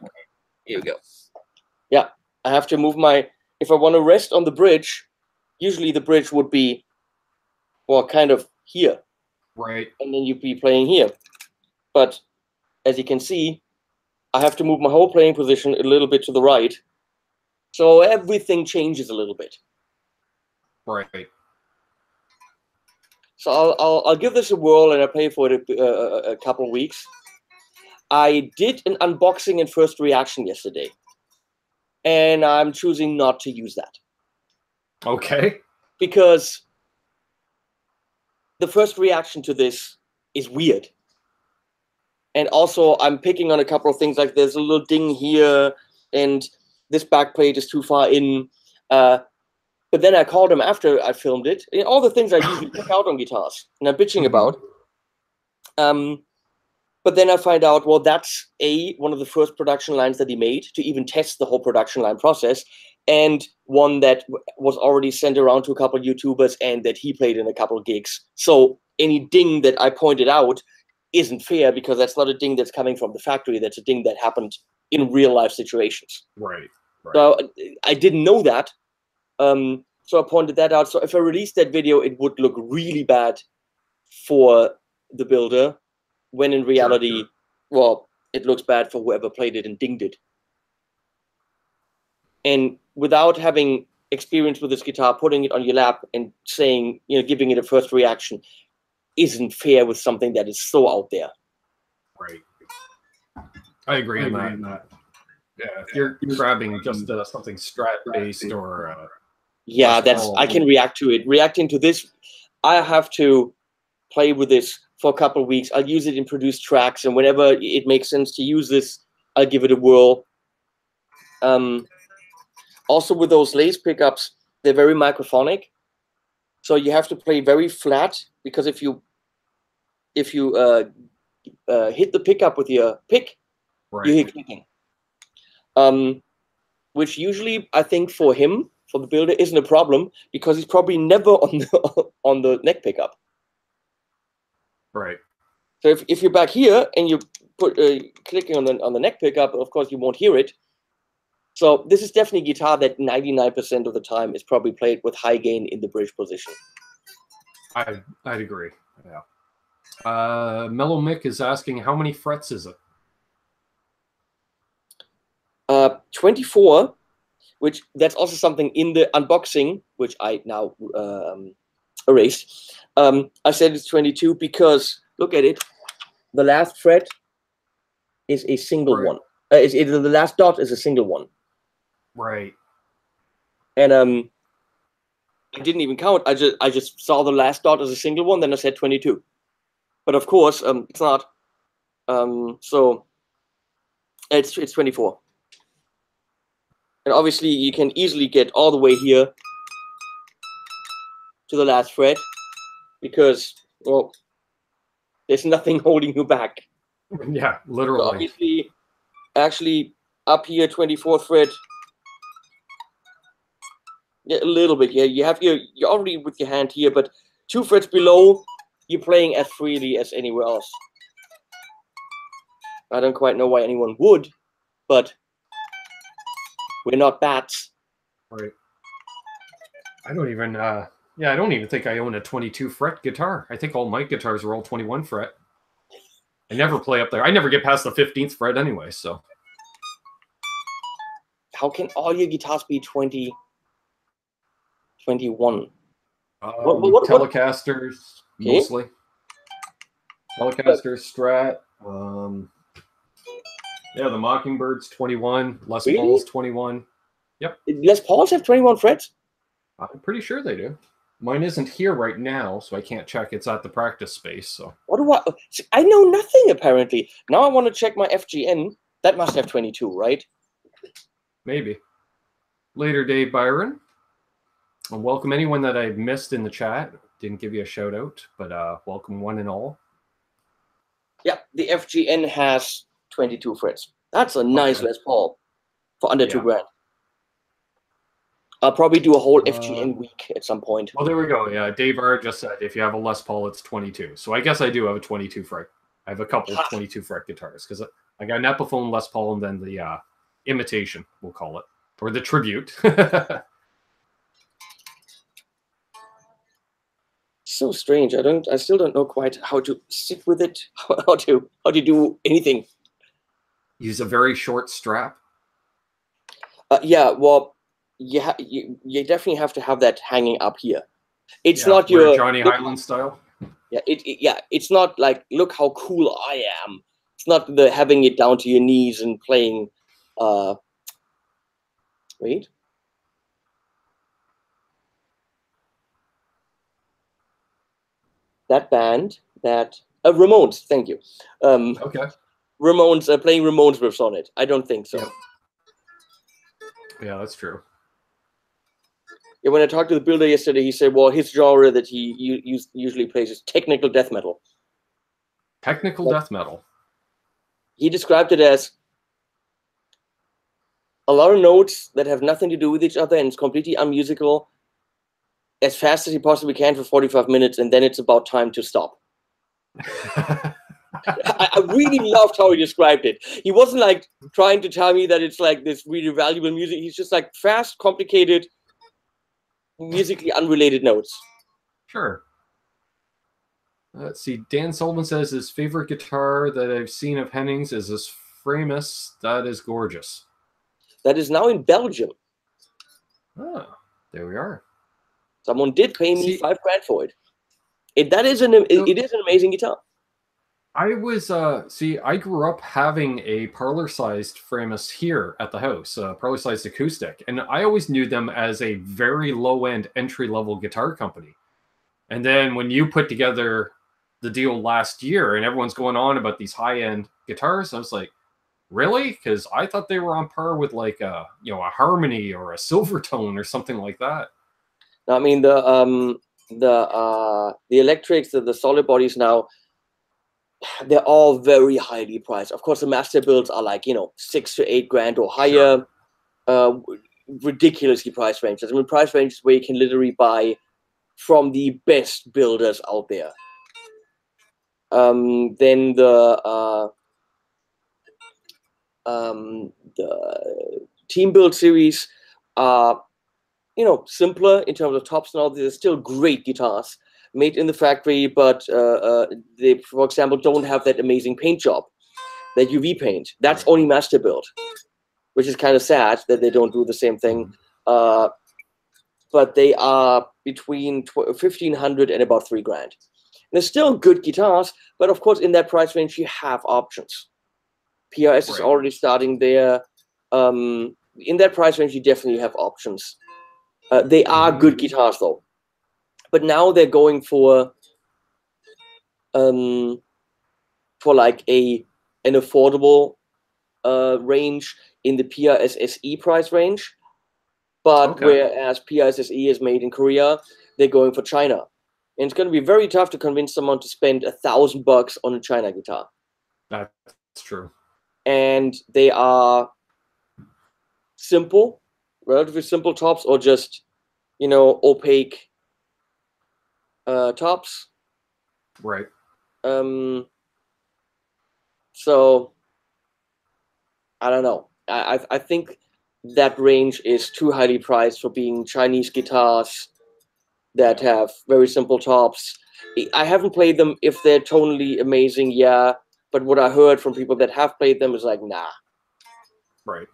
S2: Here we go. Yeah, I have to move my. If I want to rest on the bridge, usually the bridge would be, well, kind of here.
S1: Right.
S2: And then you'd be playing here. But as you can see, I have to move my whole playing position a little bit to the right. So everything changes a little bit.
S1: Right.
S2: So I'll give this a whirl, and I'll play for it a couple of weeks. I did an unboxing and first reaction yesterday, and I'm choosing not to use that.
S1: Okay.
S2: Because the first reaction to this is weird. And also, I'm picking on a couple of things, like there's a little ding here, and this backplate is too far in. But then I called him after I filmed it. And all the things I usually pick out on guitars and I'm bitching about. But then I find out, well, that's one of the first production lines that he made to even test the whole production line process, and one that was already sent around to a couple of YouTubers and that he played in a couple of gigs. So any ding that I pointed out isn't fair, because that's not a ding that's coming from the factory. That's a ding that happened in real life situations.
S1: Right.
S2: So I didn't know that. So I pointed that out. So if I released that video, it would look really bad for the builder, when in reality, well, it looks bad for whoever played it and dinged it. And without having experience with this guitar, putting it on your lap and saying, you know, giving it a first reaction isn't fair with something that is so out there.
S1: Right. I agree on that. Yeah, if you're grabbing just something Strat-based or...
S2: yeah, I can react to it. Reacting to this, I have to play with this for a couple of weeks. I'll use it in produced tracks, and whenever it makes sense to use this, I'll give it a whirl. Also, with those lace pickups, they're very microphonic, so you have to play very flat, because if you hit the pickup with your pick, you hear clicking. Which usually, I think, for the builder, isn't a problem, because he's probably never on the neck pickup.
S1: Right.
S2: So if you're back here and you put clicking on the neck pickup, of course you won't hear it. So this is definitely a guitar that 99% of the time is probably played with high gain in the bridge position.
S1: I'd agree. Yeah. Mellow Mick is asking, how many frets is it?
S2: 24, which that's also something in the unboxing, which I now erased. I said it's 22 because, look at it, the last fret is a single one. The last dot is a single one.
S1: Right.
S2: And I didn't even count. I just saw the last dot as a single one, then I said 22. But of course, it's not. So it's 24. And obviously, you can easily get all the way here to the last fret, because, well, there's nothing holding you back.
S1: Yeah, literally.
S2: So obviously, actually, up here, 24th fret, yeah, a little bit. Yeah, you're already with your hand here, but 2 frets below, you're playing as freely as anywhere else. I don't quite know why anyone would, but we're not bats.
S1: Right. I don't even I don't even think I own a 22 fret guitar. I think all my guitars are all 21 fret. I never play up there. I never get past the 15th fret anyway, so.
S2: how can all your guitars be 20, 21?
S1: Telecasters,
S2: okay.
S1: mostly. Telecaster, Strat. Yeah, the Mockingbird's 21. Les Paul's 21. Yep.
S2: Les Pauls have 21 frets?
S1: I'm pretty sure they do. Mine isn't here right now, so I can't check. It's at the practice space. So
S2: what do I know nothing apparently. Now I want to check my FGN. That must have 22, right?
S1: Maybe. Later, Dave Byron. And welcome anyone that I missed in the chat. Didn't give you a shout out, but welcome one and all.
S2: Yeah, the FGN has 22 frets. That's a nice Les Paul for under $2,000. I'll probably do a whole FGN week at some point.
S1: Well, there we go. Yeah, Dave R just said if you have a Les Paul, it's 22. So I guess I do have a 22 fret. I have a couple of 22 fret guitars because I got an Epiphone Les Paul and then the imitation, we'll call it, or the tribute.
S2: So strange. I still don't know quite how to sit with it. How to do anything.
S1: Use a very short strap.
S2: Yeah, well, you definitely have to have that hanging up here. It's not your
S1: Johnny Highland style.
S2: Yeah, it's not like look how cool I am. It's not the having it down to your knees and playing. Wait. That band, Ramones. Thank you.
S1: Okay.
S2: Ramones playing Ramones riffs on it. I don't think so.
S1: Yep. Yeah, that's true.
S2: Yeah, when I talked to the builder yesterday, he said, well, his genre that he usually plays is technical death metal.
S1: Technical death metal.
S2: He described it as a lot of notes that have nothing to do with each other and it's completely unmusical as fast as he possibly can for 45 minutes, and then it's about time to stop. I really loved how he described it. He wasn't like trying to tell me that it's like this really valuable music. He's just like fast, complicated, musically unrelated notes.
S1: Sure. Let's see. Dan Sullivan says his favorite guitar that I've seen of Henning's is this Framus. That is gorgeous.
S2: That is now in Belgium.
S1: Oh, there we are.
S2: Someone did pay me $5,000 for it. It is an amazing guitar.
S1: I was I grew up having a parlor-sized Framus here at the house, parlor-sized acoustic, and I always knew them as a very low-end entry-level guitar company. And then when you put together the deal last year, and everyone's going on about these high-end guitars, I was like, really? Because I thought they were on par with like a Harmony or a Silvertone or something like that.
S2: I mean the electrics, the solid bodies now, they're all very highly priced. Of course, the master builds are like, $6,000 to $8,000 or higher. Sure. Ridiculously price ranges. I mean, price ranges where you can literally buy from the best builders out there. Then the team build series are, simpler in terms of tops and all. They're still great guitars made in the factory, but they, for example, don't have that amazing paint job, that UV paint. That's only master build, which is kind of sad that they don't do the same thing. But they are between $1,500 and about $3,000. And they're still good guitars, but of course, in that price range, you have options. PRS is already starting there. In that price range, you definitely have options. They are good guitars, though. But now they're going for like an affordable range in the PRS SE price range. But whereas PRS SE is made in Korea, they're going for China. And it's going to be very tough to convince someone to spend $1,000 on a China guitar.
S1: That's true.
S2: And they are simple, relatively simple tops, or just, opaque tops.
S1: Right.
S2: So I don't know. I think that range is too highly priced for being Chinese guitars that have very simple tops. I haven't played them. If they're tonally amazing, yeah. But what I heard from people that have played them is like, nah.
S1: Right.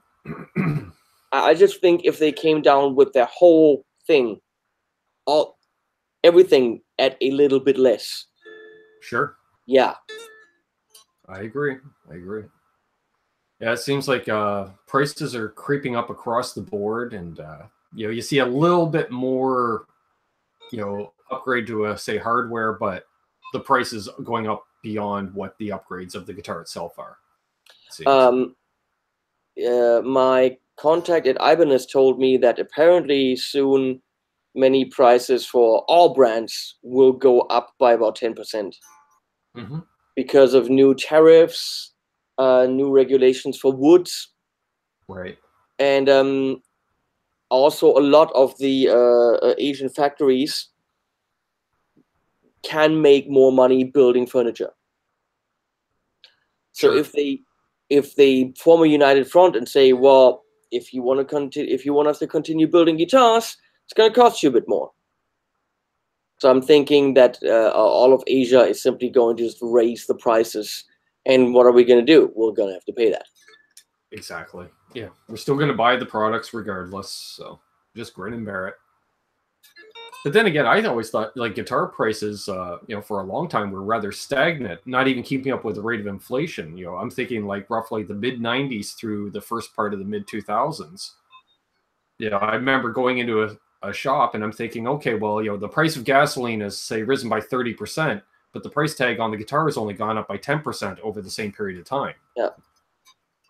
S2: I just think if they came down with their whole thing, everything at a little bit less.
S1: Sure.
S2: Yeah.
S1: I agree. Yeah, it seems like prices are creeping up across the board, and you see a little bit more, upgrade to say hardware, but the price is going up beyond what the upgrades of the guitar itself are.
S2: My contact at Ibanez told me that apparently soon many prices for all brands will go up by about 10%. Because of new tariffs, new regulations for woods.
S1: Right.
S2: And also a lot of the Asian factories can make more money building furniture. So
S1: sure.
S2: if they form a united front and say, well, if you want us to continue building guitars, it's going to cost you a bit more. So I'm thinking that all of Asia is simply going to just raise the prices. And what are we going to do? We're going to have to pay that.
S1: Exactly. Yeah. We're still going to buy the products regardless. So just grin and bear it. But then again, I always thought like guitar prices, for a long time were rather stagnant, not even keeping up with the rate of inflation. I'm thinking like roughly the mid 90s through the first part of the mid 2000s. I remember going into a shop and I'm thinking, okay, well, the price of gasoline has say risen by 30%, but the price tag on the guitar has only gone up by 10% over the same period of time.
S2: Yeah.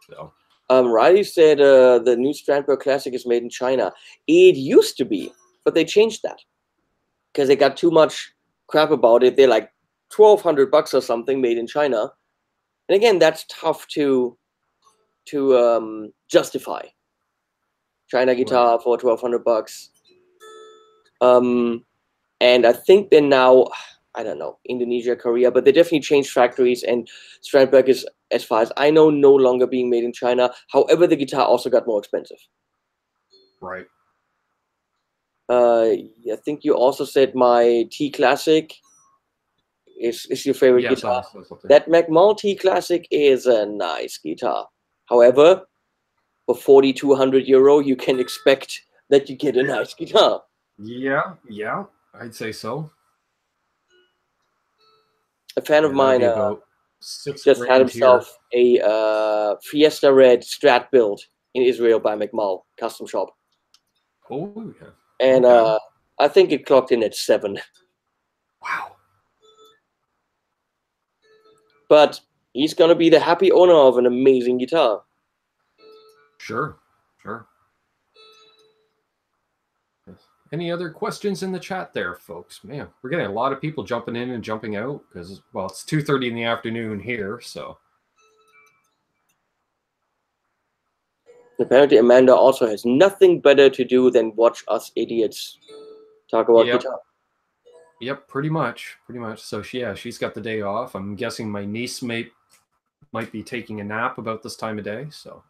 S1: So.
S2: Riley said the new Strandberg Classic is made in China. It used to be, but they changed that because they got too much crap about it. They're like $1,200 or something made in China, and again, that's tough to justify. China guitar right. For $1,200. And I think they're now, I don't know, Indonesia, Korea, but they definitely changed factories, and Strandberg is, as far as I know, no longer being made in China. However, the guitar also got more expensive.
S1: Right.
S2: I think you also said my T Classic is your favorite guitar. That McMull T Classic is a nice guitar. However, for 4,200 euro, you can expect that you get a nice guitar.
S1: Yeah, I'd say so.
S2: A fan of mine just had himself a Fiesta Red Strat build in Israel by McMull custom shop.
S1: Oh yeah.
S2: And I think it clocked in at 7.
S1: Wow.
S2: But he's gonna be the happy owner of an amazing guitar.
S1: Sure. Any other questions in the chat there, folks? Man, we're getting a lot of people jumping in and jumping out because, well, it's 2:30 in the afternoon here, so.
S2: Apparently, Amanda also has nothing better to do than watch us idiots talk about guitar.
S1: Yep, pretty much. So, she's got the day off. I'm guessing my niece might be taking a nap about this time of day, so.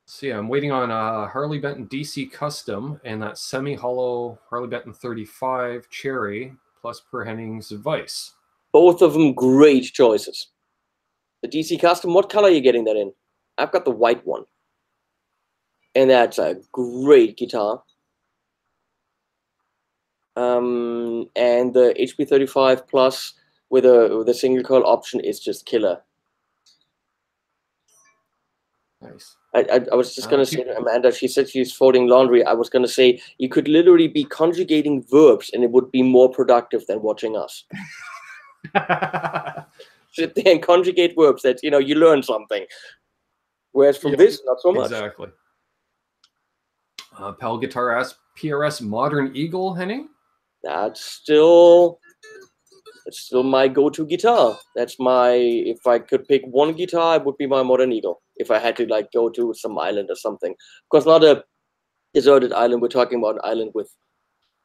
S1: So yeah, I'm waiting on Harley Benton DC Custom and that semi-hollow Harley Benton 35 Cherry plus Per Henning's Advice.
S2: Both of them great choices. The DC Custom, what color are you getting that in? I've got the white one. And that's a great guitar. And the HP 35 Plus with a single coil option is just killer.
S1: Nice.
S2: I was just going to say to Amanda, she said she's folding laundry. I was going to say you could literally be conjugating verbs and it would be more productive than watching us. Sit there and conjugate verbs that, you learn something. Whereas from this, not so much.
S1: Exactly. Pal Guitar PRS Modern Eagle, Henning?
S2: That's still my go-to guitar. If I could pick one guitar, it would be my Modern Eagle. If I had to go to some island or something. Of course, not a deserted island. We're talking about an island with,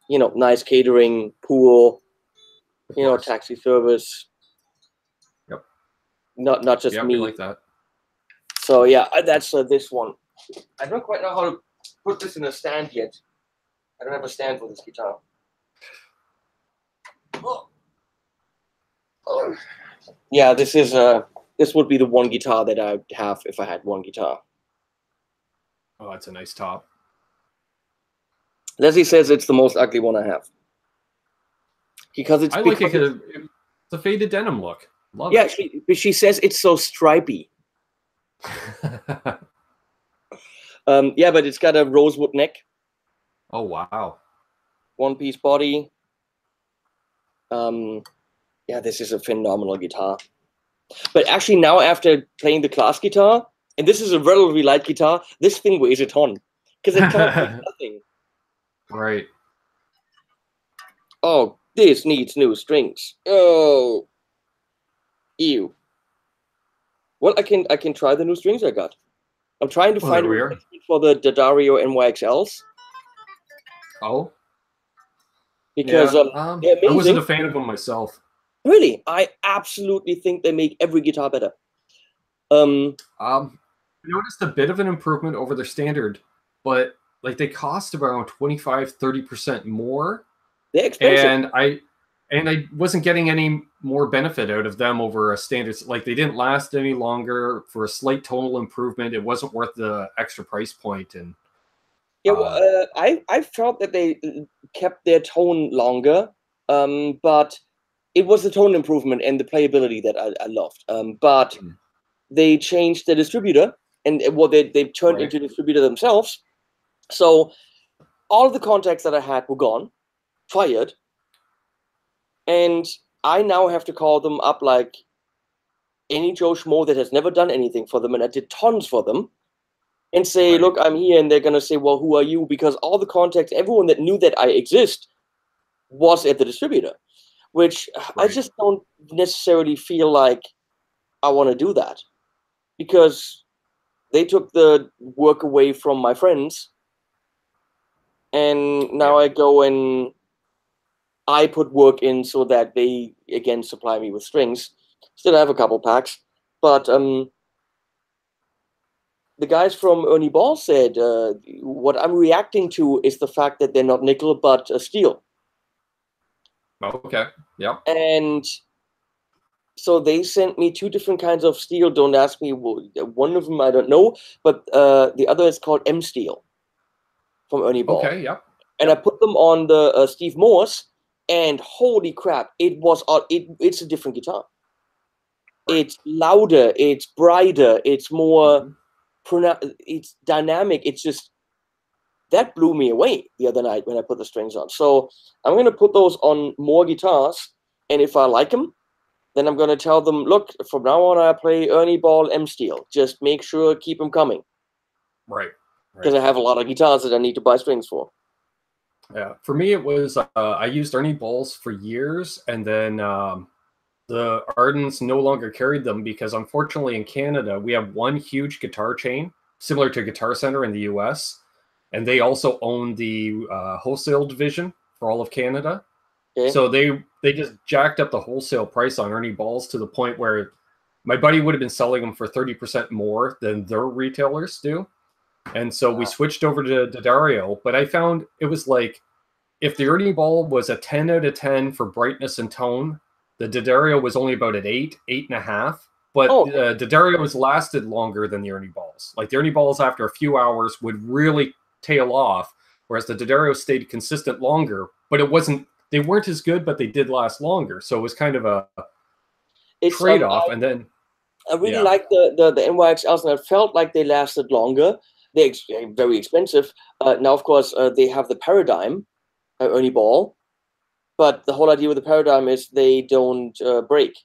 S2: nice catering, pool, taxi service.
S1: Yep.
S2: Not just me.
S1: Like that.
S2: So yeah, that's this one. I don't quite know how to put this in a stand yet. I don't have a stand for this guitar. Yeah, this would be the one guitar that I'd have if I had one guitar.
S1: Oh, that's a nice top.
S2: Leslie says it's the most ugly one I have. Because it's
S1: I like it because it's a faded denim look. Love
S2: it. She says it's so stripy. Yeah, but it's got a rosewood neck.
S1: Oh, wow.
S2: One-piece body. Yeah, this is a phenomenal guitar. But actually now after playing the class guitar, and this is a relatively light guitar, this thing weighs a ton. Because it can't do nothing.
S1: Right.
S2: Oh, this needs new strings. Oh. Ew. Well, I can try the new strings I got. I'm trying to find a replacement for the D'Addario NYXLs.
S1: Oh.
S2: Because
S1: yeah.
S2: they're amazing.
S1: I wasn't a fan of them myself.
S2: Really, I absolutely think they make every guitar better.
S1: I noticed a bit of an improvement over their standard, but like they cost around 25-30% more.
S2: They're expensive.
S1: And I wasn't getting any more benefit out of them over a standard. Like they didn't last any longer. For a slight tonal improvement, it wasn't worth the extra price point. And
S2: yeah, well, I felt that they kept their tone longer, but it was the tone improvement and the playability that I loved. But they changed the distributor, and they turned into a distributor themselves. So all of the contacts that I had were gone, fired. And I now have to call them up like any Joe Schmo that has never done anything for them, and I did tons for them, and say, look, I'm here, and they're going to say, well, who are you? Because all the contacts, everyone that knew that I exist was at the distributor, which I just don't necessarily feel like I want to do that, because they took the work away from my friends, and now I go and I put work in so that they, again, supply me with strings. Still have a couple packs. But the guys from Ernie Ball said, what I'm reacting to is the fact that they're not nickel, but steel.
S1: Okay, yeah.
S2: And so they sent me 2 different kinds of steel. Don't ask me. One of them I don't know, but the other is called M Steel from Ernie Ball.
S1: Okay, yeah.
S2: And I put them on the Steve Morse. And holy crap, it's a different guitar. It's louder, it's brighter, it's more it's dynamic. It's just, that blew me away the other night when I put the strings on. So I'm going to put those on more guitars, and if I like them, then I'm going to tell them, look, from now on I play Ernie Ball M Steel. Just make sure, keep them coming.
S1: Right.
S2: Because I have a lot of guitars that I need to buy strings for.
S1: Yeah, for me it was I used Ernie Balls for years, and then the Ardens no longer carried them because unfortunately in Canada we have one huge guitar chain similar to Guitar Center in the US, and they also own the wholesale division for all of Canada. Okay. So they just jacked up the wholesale price on Ernie Balls to the point where my buddy would have been selling them for 30% more than their retailers do. And so we switched over to D'Addario, but I found it was like, if the Ernie Ball was a 10 out of 10 for brightness and tone, the D'Addario was only about an 8.5. But D'Addario's lasted longer than the Ernie Balls. Like the Ernie Balls, after a few hours, would really tail off, whereas the D'Addario stayed consistent longer. But they weren't as good, but they did last longer. So it was kind of a trade-off. And then
S2: I really like the NYXLs, and I felt like they lasted longer. They're very expensive. Now, of course, they have the Paradigm, Ernie Ball. But the whole idea with the Paradigm is they don't break.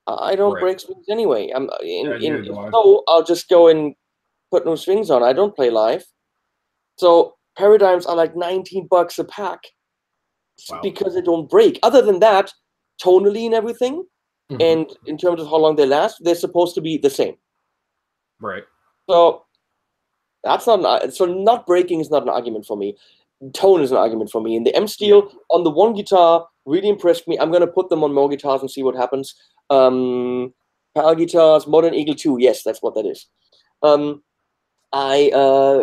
S2: I don't break strings anyway. So I'll just go and put no strings on. I don't play live. So Paradigms are like $19 a pack because they don't break. Other than that, tonally and everything, and in terms of how long they last, they're supposed to be the same.
S1: Right.
S2: So that's not breaking is not an argument for me. Tone is an argument for me. And the M Steel on the one guitar really impressed me. I'm going to put them on more guitars and see what happens. PAL guitars, Modern Eagle 2. Yes, that's what that is. I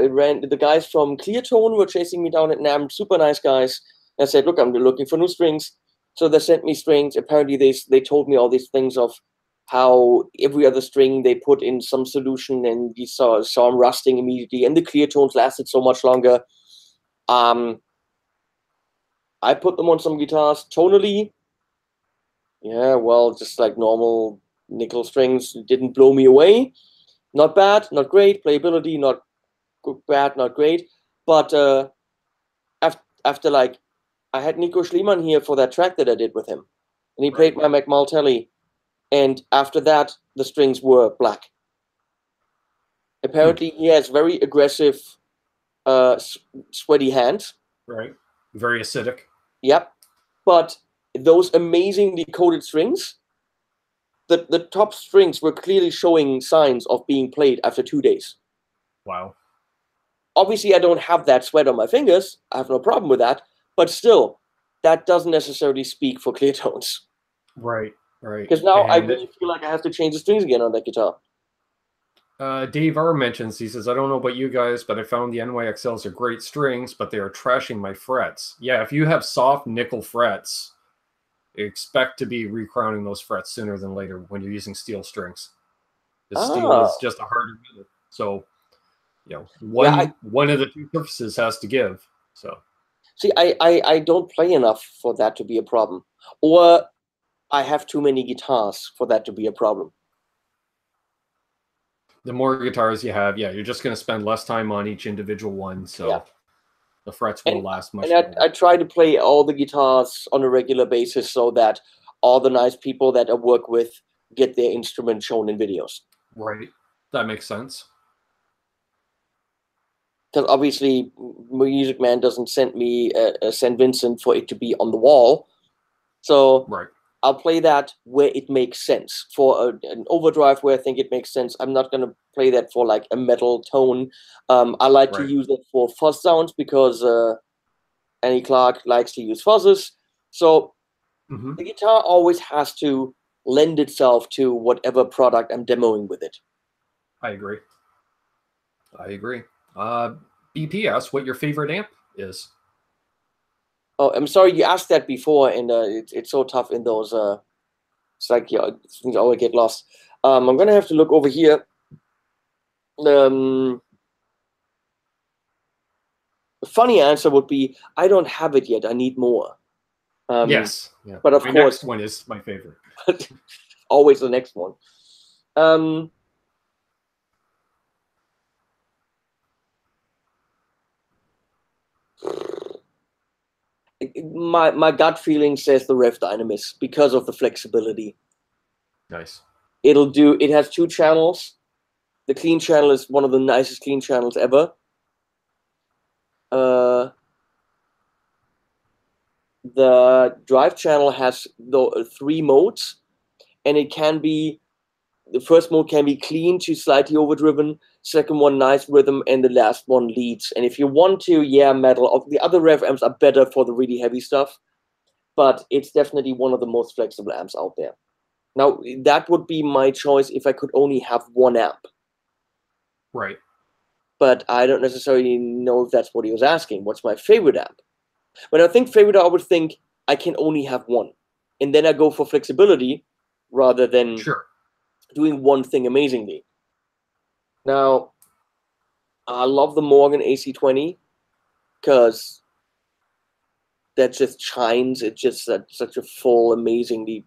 S2: ran the guys from Clear Tone were chasing me down at NAMM. Super nice guys. I said, look, I'm looking for new strings. So they sent me strings. Apparently, they told me all these things of how every other string they put in some solution, and you saw them rusting immediately, and the clear tones lasted so much longer. I put them on some guitars tonally. Yeah, well, just like normal nickel strings, it didn't blow me away. Not bad, not great. Playability, not bad, not great. But after like, I had Nico Schliemann here for that track that I did with him, and he played my McMultelly, and after that, the strings were black. Apparently, he has very aggressive, sweaty hands.
S1: Right. Very acidic.
S2: Yep. But those amazingly coated strings, the top strings were clearly showing signs of being played after 2 days.
S1: Wow.
S2: Obviously, I don't have that sweat on my fingers. I have no problem with that. But still, that doesn't necessarily speak for clear tones.
S1: Right, right.
S2: Because now I really feel like I have to change the strings again on that guitar.
S1: Dave R mentions, he says, I don't know about you guys, but I found the NYXLs are great strings, but they are trashing my frets. Yeah, if you have soft nickel frets, expect to be recrowning those frets sooner than later when you're using steel strings. The steel is just a harder metal. So, you know, one of the two surfaces has to give. So,
S2: see, I don't play enough for that to be a problem. Or I have too many guitars for that to be a problem.
S1: The more guitars you have, you're just going to spend less time on each individual one. So the frets will last much longer.
S2: I try to play all the guitars on a regular basis so that all the nice people that I work with get their instrument shown in videos.
S1: Right. That makes sense.
S2: Because obviously, Music Man doesn't send me a St. Vincent for it to be on the wall. So I'll play that where it makes sense. For an overdrive where I think it makes sense, I'm not going to play that for like a metal tone. I like to use it for fuzz sounds because Annie Clark likes to use fuzzes. So the guitar always has to lend itself to whatever product I'm demoing with it.
S1: I agree. BP asks what your favorite amp is.
S2: Oh, I'm sorry you asked that before, and it's so tough in those. It's like things always get lost. I'm gonna have to look over here. The funny answer would be I don't have it yet. I need more.
S1: Yes,
S2: but of course,
S1: next one is my favorite.
S2: Always the next one. My gut feeling says the Rev Dynamis because of the flexibility.
S1: Nice.
S2: It has 2 channels. The clean channel is one of the nicest clean channels ever. The drive channel has 3 modes, and it can be, the first mode can be clean to slightly overdriven, second one nice rhythm, and the last one leads. And if you want to, metal. The other rev amps are better for the really heavy stuff, but it's definitely one of the most flexible amps out there. Now, that would be my choice if I could only have one amp.
S1: Right.
S2: But I don't necessarily know if that's what he was asking. What's my favorite amp? When I think favorite, I would think I can only have one. And then I go for flexibility rather than doing one thing amazingly. Now, I love the Morgan AC20 because that just shines. It's just such a full, amazingly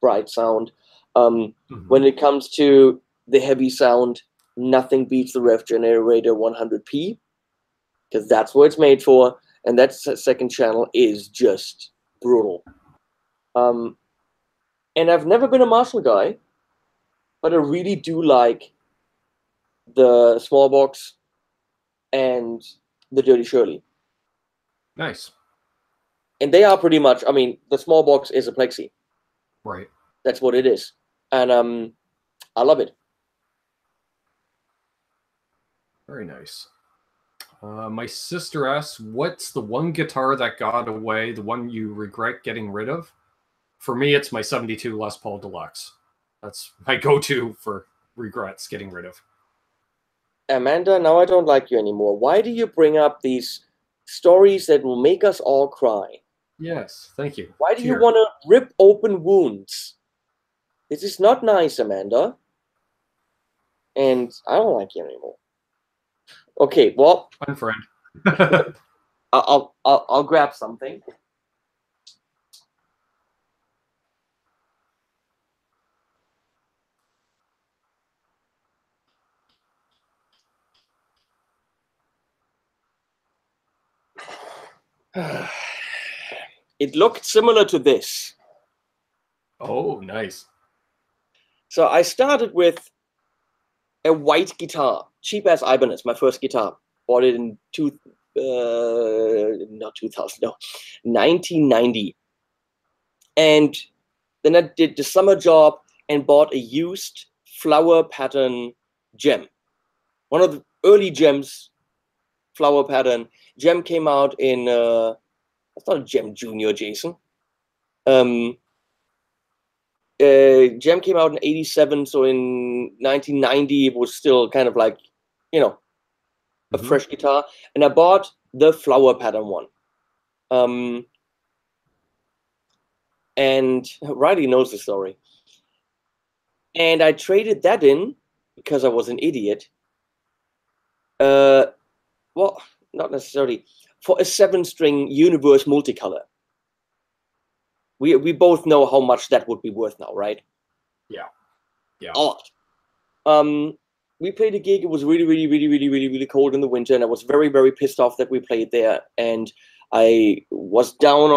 S2: bright sound. When it comes to the heavy sound, nothing beats the Rev Generator 100p because that's what it's made for. And that second channel is just brutal. And I've never been a Marshall guy, but I really do like the small box and the Dirty Shirley.
S1: Nice.
S2: And they are pretty much, I mean, the small box is a plexi.
S1: Right.
S2: That's what it is. And I love it.
S1: Very nice. My sister asks, what's the one guitar that got away, the one you regret getting rid of? For me, it's my 72 Les Paul Deluxe. That's my go-to for regrets getting rid of.
S2: Amanda, now I don't like you anymore. Why do you bring up these stories that will make us all cry?
S1: Yes, thank you.
S2: Why do you want to rip open wounds? This is not nice, Amanda. And I don't like you anymore. Okay, well,
S1: unfriend.
S2: I'll grab something. It looked similar to this.
S1: Oh, nice.
S2: So I started with a white guitar, cheap as Ibanez, my first guitar. Bought it in 1990. And then I did the summer job and bought a used flower pattern gem. One of the early gems, flower pattern. Gem came out in, I thought a Gem Junior, Jason. Gem came out in 87, so in 1990 it was still kind of like, you know, a fresh guitar. And I bought the flower pattern one. And Riley knows the story. And I traded that in because I was an idiot. Well, not necessarily, for a 7-string Universe multicolor. We both know how much that would be worth now, right?
S1: Yeah. Yeah.
S2: A lot. We played a gig. It was really cold in the winter, and I was very, very pissed off that we played there. And I was down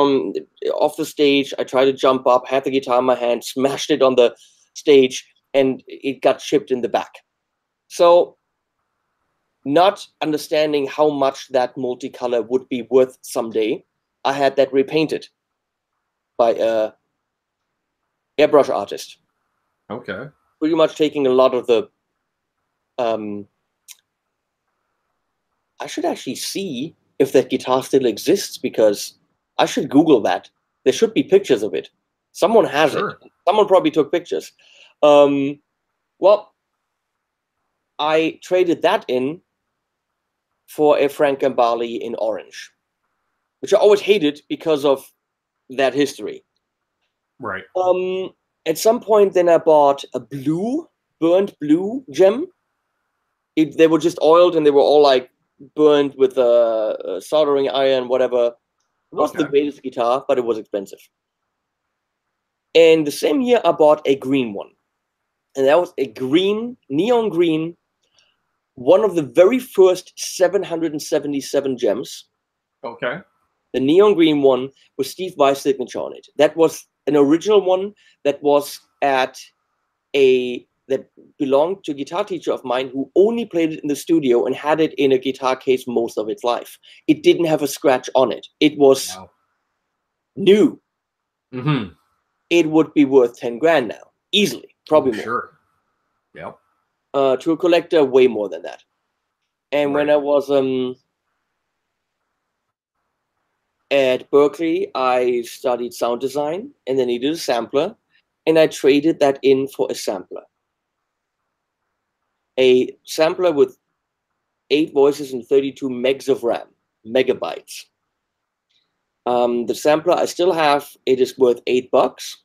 S2: off the stage. I tried to jump up, had the guitar in my hand, smashed it on the stage, and it got chipped in the back. So, not understanding how much that multicolor would be worth someday, I had that repainted by a airbrush artist.
S1: Okay.
S2: Pretty much taking a lot of the I should actually see if that guitar still exists, because I should Google that. There should be pictures of it. Someone has it. Someone probably took pictures. Well, I traded that in for a Frank Gambale in orange, which I always hated because of that history.
S1: Right.
S2: At some point, then I bought a burnt blue gem. They were just oiled, and they were all like burned with a soldering iron, whatever. It wasn't the greatest guitar, but it was expensive. And the same year, I bought a green one. And that was a green, neon green, one of the very first 777 gems.
S1: Okay.
S2: The neon green one with Steve Vai's signature on it. That was an original one that was that belonged to a guitar teacher of mine who only played it in the studio and had it in a guitar case most of its life. It didn't have a scratch on it. It was new. It would be worth 10 grand now, easily, probably more.
S1: Sure. Yep.
S2: To a collector, way more than that. And when I was at Berkeley, I studied sound design, and then I needed a sampler, and I traded that in for a sampler. A sampler with 8 voices and 32 megs of RAM, megabytes. The sampler I still have. It is worth $8.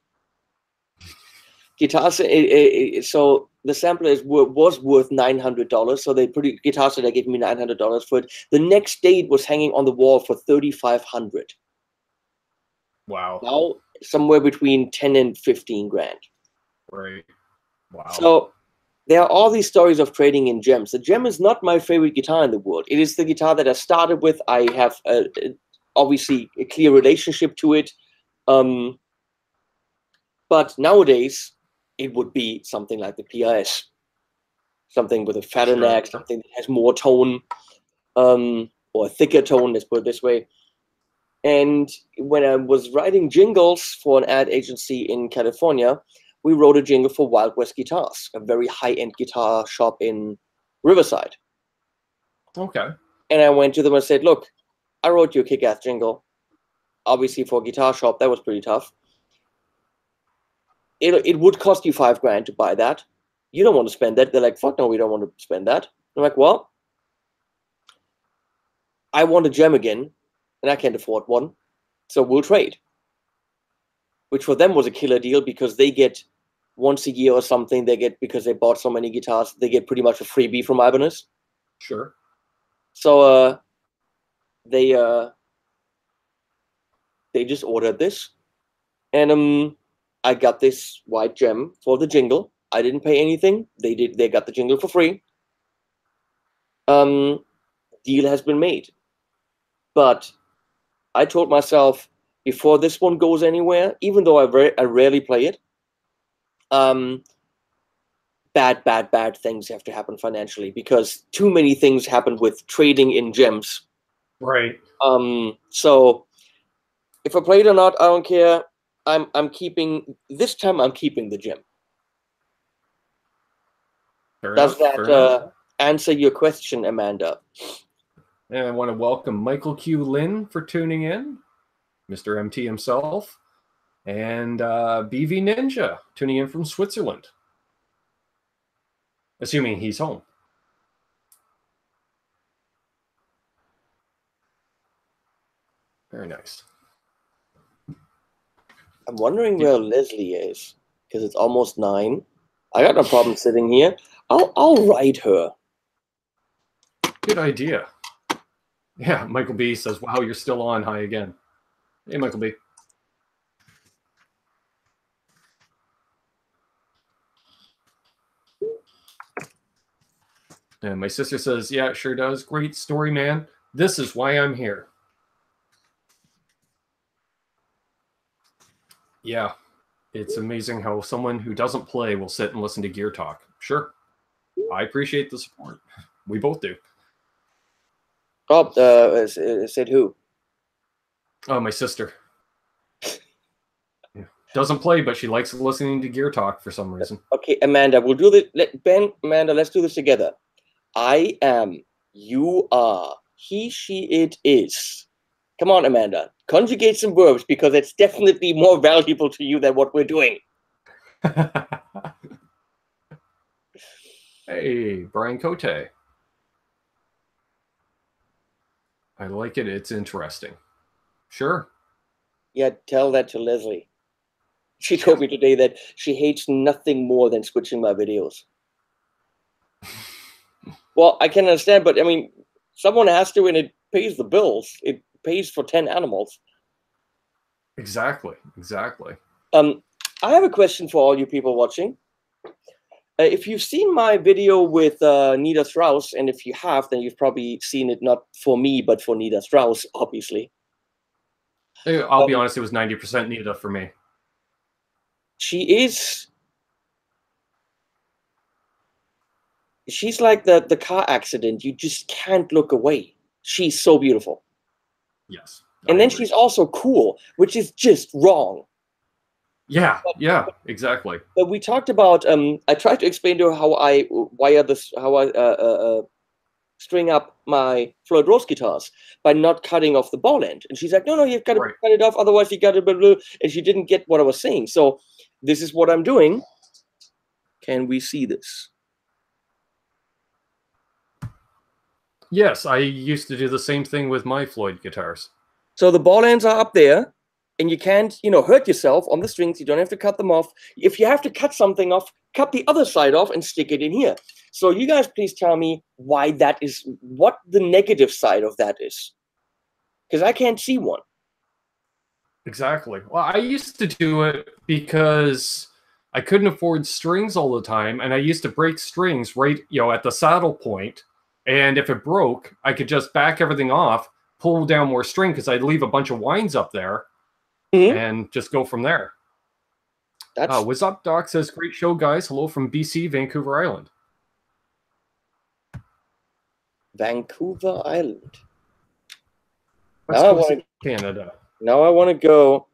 S2: Guitars. So the sampler was worth $900. So Guitar Center gave me $900 for it. The next day it was hanging on the wall for $3,500.
S1: Wow.
S2: Now somewhere between 10 and 15 grand.
S1: Right. Wow.
S2: So there are all these stories of trading in gems. The gem is not my favorite guitar in the world. It is the guitar that I started with. I have obviously a clear relationship to it. But nowadays, it would be something like the PRS. Something with a fatter neck, something that has more tone, or a thicker tone, let's put it this way. And when I was writing jingles for an ad agency in California, we wrote a jingle for Wild West Guitars, a very high-end guitar shop in Riverside.
S1: Okay.
S2: And I went to them and said, look, I wrote you a kick-ass jingle. Obviously, for a guitar shop, that was pretty tough. It would cost you $5 grand to buy that. You don't want to spend that. They're like, fuck no, we don't want to spend that. I'm like, well, I want a gem again, and I can't afford one, so we'll trade. Which for them was a killer deal, because they get once a year or something, they get, because they bought so many guitars, they get pretty much a freebie from Ibanez.
S1: Sure.
S2: So they just ordered this, and I got this white gem for the jingle. I didn't pay anything. They got the jingle for free. Deal has been made. But I told myself, before this one goes anywhere, even though I rarely play it, bad things have to happen financially, because too many things happen with trading in gems.
S1: Right.
S2: So if I play it or not, I don't care. I'm keeping this time. I'm keeping the gem. Does that answer your question, Amanda?
S1: And I want to welcome Michael Q. Lynn for tuning in, Mr. MT himself, and BV Ninja tuning in from Switzerland, assuming he's home. Very nice.
S2: I'm wondering where Leslie is, because it's almost 9. I got no problem sitting here. I'll write her.
S1: Good idea. Yeah, Michael B says, "Wow, you're still on." Hi again. Hey, Michael B. And my sister says, "Yeah, it sure does. Great story, man. This is why I'm here." Yeah, it's amazing how someone who doesn't play will sit and listen to Gear Talk. Sure. I appreciate the support. We both do.
S2: Oh, said who?
S1: Oh, my sister. Doesn't play, but she likes listening to Gear Talk for some reason.
S2: Okay, Amanda, we'll do this. Amanda, let's do this together. I am, you are, he, she, it is. Come on, Amanda. Conjugate some verbs, because it's definitely more valuable to you than what we're doing.
S1: Hey, Brian Cote. I like it. It's interesting. Sure.
S2: Yeah, tell that to Leslie. She told me today that she hates nothing more than switching my videos. Well, I can understand, but I mean, someone has to, and it pays the bills. It pays for 10 animals.
S1: Exactly. Exactly.
S2: I have a question for all you people watching. If you've seen my video with Nita Strauss, and if you have, then you've probably seen it not for me, but for Nita Strauss, obviously.
S1: I'll be honest, it was 90% Nita for me.
S2: She's like the car accident. You just can't look away. She's so beautiful.
S1: Yes.
S2: And then she's also cool, which is just wrong.
S1: Yeah, yeah, exactly.
S2: But we talked about, I tried to explain to her how I wire this, how I string up my Floyd Rose guitars by not cutting off the ball end. And she's like, no, you've got to cut it off, otherwise you got to blah, blah. And she didn't get what I was saying. So this is what I'm doing. Can we see this?
S1: Yes, I used to do the same thing with my Floyd guitars.
S2: So the ball ends are up there, and you can't, hurt yourself on the strings. You don't have to cut them off. If you have to cut something off, cut the other side off and stick it in here. So you guys please tell me why that is, what the negative side of that is. Because I can't see one.
S1: Exactly. Well, I used to do it because I couldn't afford strings all the time, and I used to break strings right, at the saddle point. And if it broke, I could just back everything off, pull down more string, because I'd leave a bunch of winds up there, and just go from there. What's up, Doc? Says, great show, guys. Hello from BC, Vancouver Island.
S2: Vancouver Island.
S1: Let's go to Canada.
S2: Now I want to go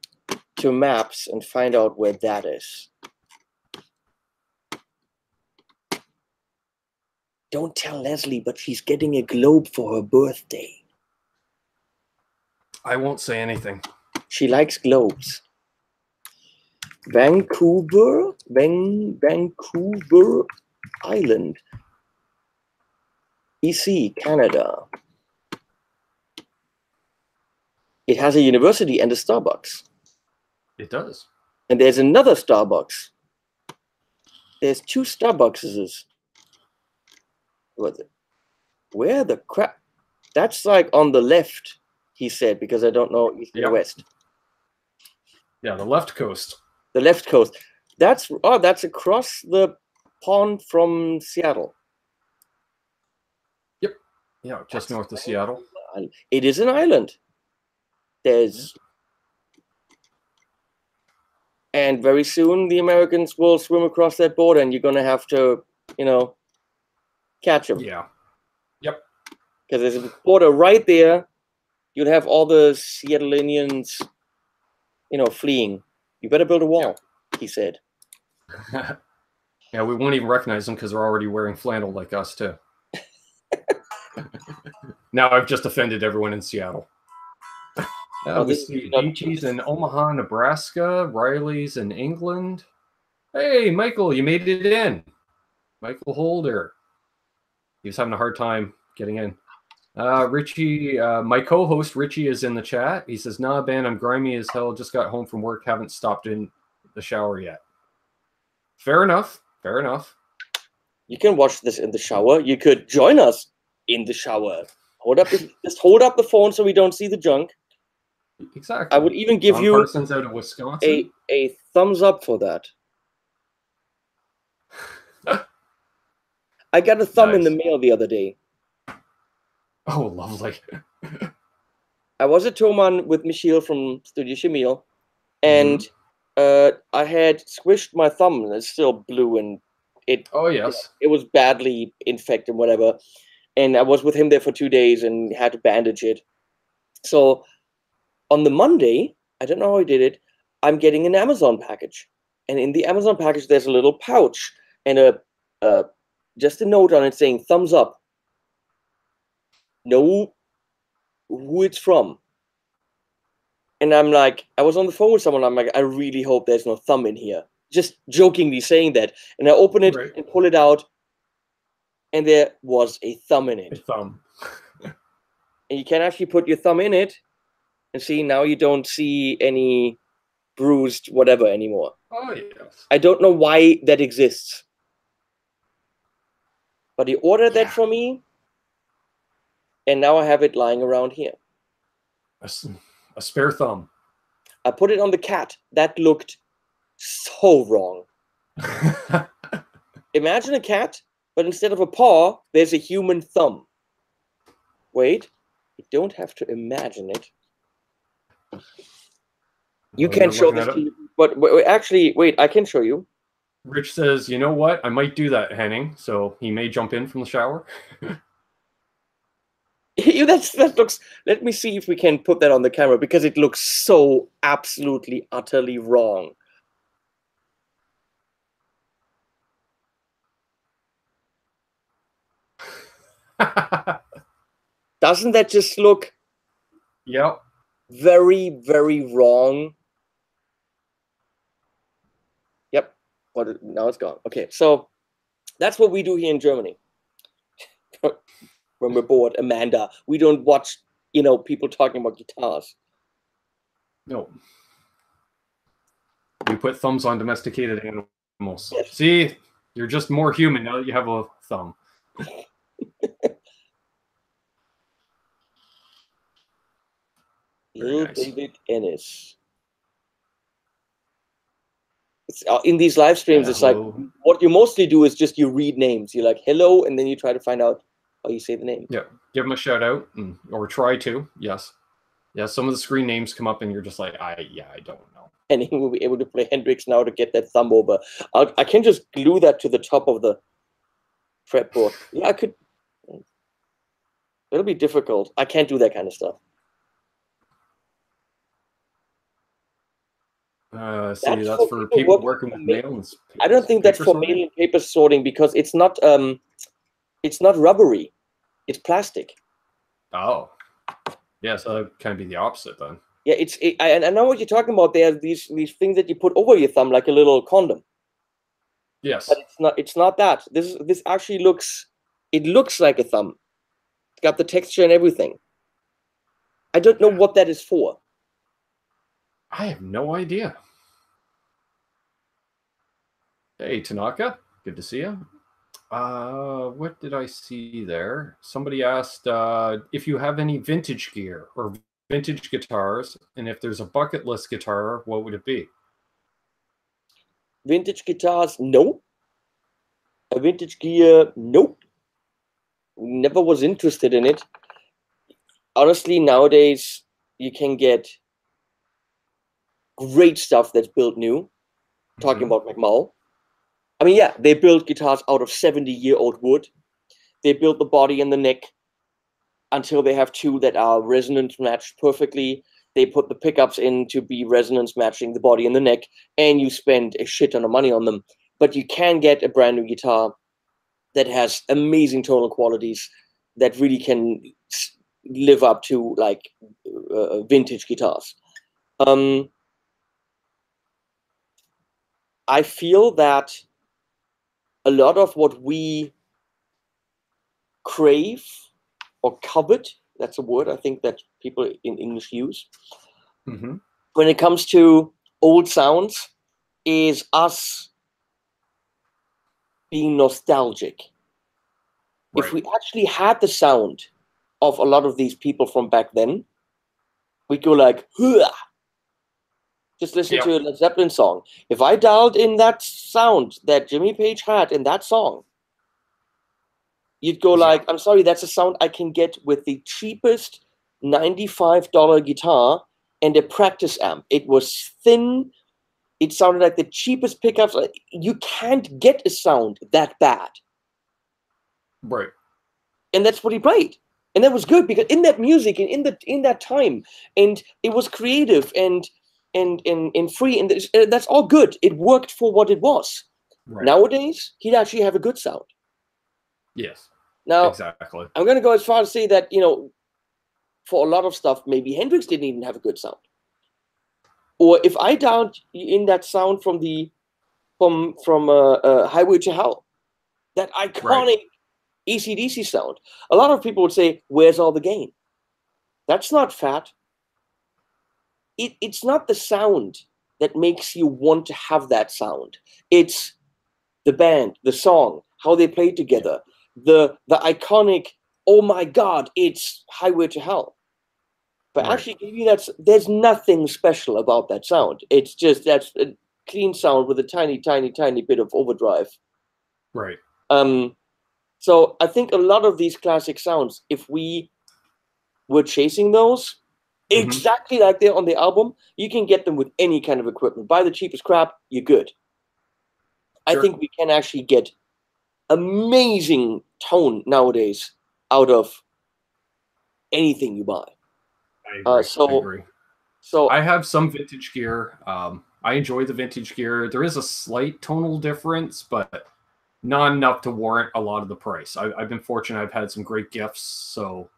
S2: to maps and find out where that is. Don't tell Leslie, but she's getting a globe for her birthday.
S1: I won't say anything.
S2: She likes globes. Vancouver Island. BC, Canada. It has a university and a Starbucks.
S1: It does.
S2: And there's another Starbucks. There's 2 Starbuckses. Where the crap? That's like on the left, he said, because I don't know east or west.
S1: Yeah, the left coast.
S2: The left coast. That's across the pond from Seattle.
S1: Yep. Yeah, just north of Seattle.
S2: It is an island. There's and very soon the Americans will swim across that border, and you're gonna have to, catch them.
S1: Yeah. Yep.
S2: Because there's a border right there. You'd have all the Seattleians, fleeing. You better build a wall, he said.
S1: Yeah, we won't even recognize them because they're already wearing flannel like us, too. Now I've just offended everyone in Seattle. We see Beachy's in Omaha, Nebraska. Riley's in England. Hey, Michael, you made it in. Michael Holder. He was having a hard time getting in. Richie, my co-host Richie is in the chat. He says, "Nah, Ben, I'm grimy as hell. Just got home from work. Haven't stopped in the shower yet." Fair enough. Fair enough.
S2: You can watch this in the shower. You could join us in the shower. Just hold up the phone so we don't see the junk.
S1: Exactly.
S2: I would even give
S1: John
S2: you
S1: Parsons out of Wisconsin.
S2: a thumbs up for that. I got a thumb in the mail the other day.
S1: Oh, lovely.
S2: I was at Toman with Michiel from Studio Shamil, and I had squished my thumb, and it's still blue, and it was badly infected, whatever. And I was with him there for 2 days and had to bandage it. So on the Monday, I don't know how I did it, I'm getting an Amazon package. And in the Amazon package, there's a little pouch and just a note on it saying thumbs up. Know who it's from. And I'm like, I was on the phone with someone. I'm like, I really hope there's no thumb in here. Just jokingly saying that. And I open it and pull it out. And there was a thumb in it.
S1: A thumb.
S2: And you can actually put your thumb in it. And see, now you don't see any bruised whatever anymore.
S1: Oh, yes.
S2: I don't know why that exists. But he ordered that for me. And now I have it lying around here.
S1: A spare thumb.
S2: I put it on the cat. That looked so wrong. Imagine a cat, but instead of a paw, there's a human thumb. Wait, you don't have to imagine it. You can't show this to you, but actually, wait, I can show you.
S1: Rich says, you know what? I might do that, Henning. So he may jump in from the shower.
S2: That looks. Let me see if we can put that on the camera because it looks so absolutely, utterly wrong. Doesn't that just look?
S1: Yep.
S2: Very, very wrong. Yep. But now it's gone. Okay, so that's what we do here in Germany. When we're bored, Amanda, we don't watch, people talking about guitars.
S1: No. We put thumbs on domesticated animals.
S2: Yes.
S1: See, you're just more human now that you have a thumb.
S2: Little David Ennis. In these live streams, it's like what you mostly do is just you read names. You're like, hello, and then you try to find out how you say the name.
S1: Yeah, give them a shout out, or try to. Yes. Yeah, some of the screen names come up, and you're just like, I don't know.
S2: And he will be able to play Hendrix now to get that thumb over. I can just glue that to the top of the fretboard. Yeah, I could. It'll be difficult. I can't do that kind of stuff.
S1: That's for people working with mail and
S2: I don't think that's for mail and paper sorting because it's not rubbery. It's plastic.
S1: Oh. Yeah, so that kind of be the opposite then.
S2: Yeah, I know what you're talking about. There are these things that you put over your thumb like a little condom.
S1: Yes.
S2: But it's not that. This actually looks like a thumb. It's got the texture and everything. I don't know what that is for.
S1: I have no idea. Hey, Tanaka. Good to see you. What did I see there? Somebody asked if you have any vintage gear or vintage guitars, and if there's a bucket list guitar, what would it be?
S2: Vintage guitars, no. A vintage gear, nope. Never was interested in it. Honestly, nowadays you can get great stuff that's built new. Talking about McMull. I mean, yeah, they build guitars out of 70-year-old wood. They build the body and the neck until they have two that are resonance matched perfectly. They put the pickups in to be resonance matching the body and the neck, and you spend a shit ton of money on them. But you can get a brand new guitar that has amazing tonal qualities that really can live up to like vintage guitars. I feel that a lot of what we crave or covet, that's a word I think that people in English use, when it comes to old sounds, is us being nostalgic. Right. If we actually had the sound of a lot of these people from back then, we'd go like, hua! Just listen to a Led Zeppelin song. If I dialed in that sound that Jimmy Page had in that song, you'd go like, I'm sorry, that's a sound I can get with the cheapest $95 guitar and a practice amp. It was thin. It sounded like the cheapest pickups. You can't get a sound that bad.
S1: Right.
S2: And that's what he played. And that was good because in that music and in that time, and it was creative and free, and that's all good. It worked for what it was. Right. Nowadays, he'd actually have a good sound.
S1: Yes.
S2: Now,
S1: exactly.
S2: I'm going to go as far as say that, you know, for a lot of stuff, maybe Hendrix didn't even have a good sound. Or if I dialed in that sound from Highway to Hell, that iconic AC/DC sound, a lot of people would say, where's all the gain? That's not fat. It's not the sound that makes you want to have that sound. It's the band, the song, how they play together, the iconic, oh my God, it's Highway to Hell. But actually, there's nothing special about that sound. It's just that's a clean sound with a tiny, tiny, tiny bit of overdrive.
S1: Right.
S2: So I think a lot of these classic sounds, if we were chasing those exactly like they're on the album, you can get them with any kind of equipment. Buy the cheapest crap, you're good. Sure. I think we can actually get amazing tone nowadays out of anything you buy.
S1: I agree. So I have some vintage gear. I enjoy the vintage gear. There is a slight tonal difference, but not enough to warrant a lot of the price. I've been fortunate. I've had some great gifts. So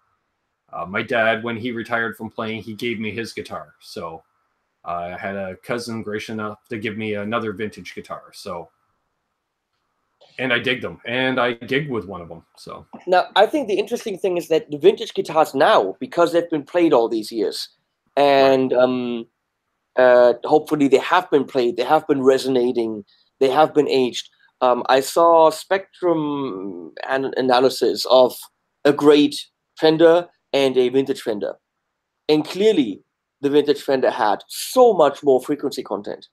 S1: my dad, when he retired from playing, he gave me his guitar. So I had a cousin gracious enough to give me another vintage guitar. So, and I dig them, and I gigged with one of them. So
S2: now I think the interesting thing is that the vintage guitars now, because they've been played all these years, and hopefully they have been played, they have been resonating, they have been aged. I saw spectrum analysis of a great Fender and a vintage Fender. And clearly, the vintage Fender had so much more frequency content.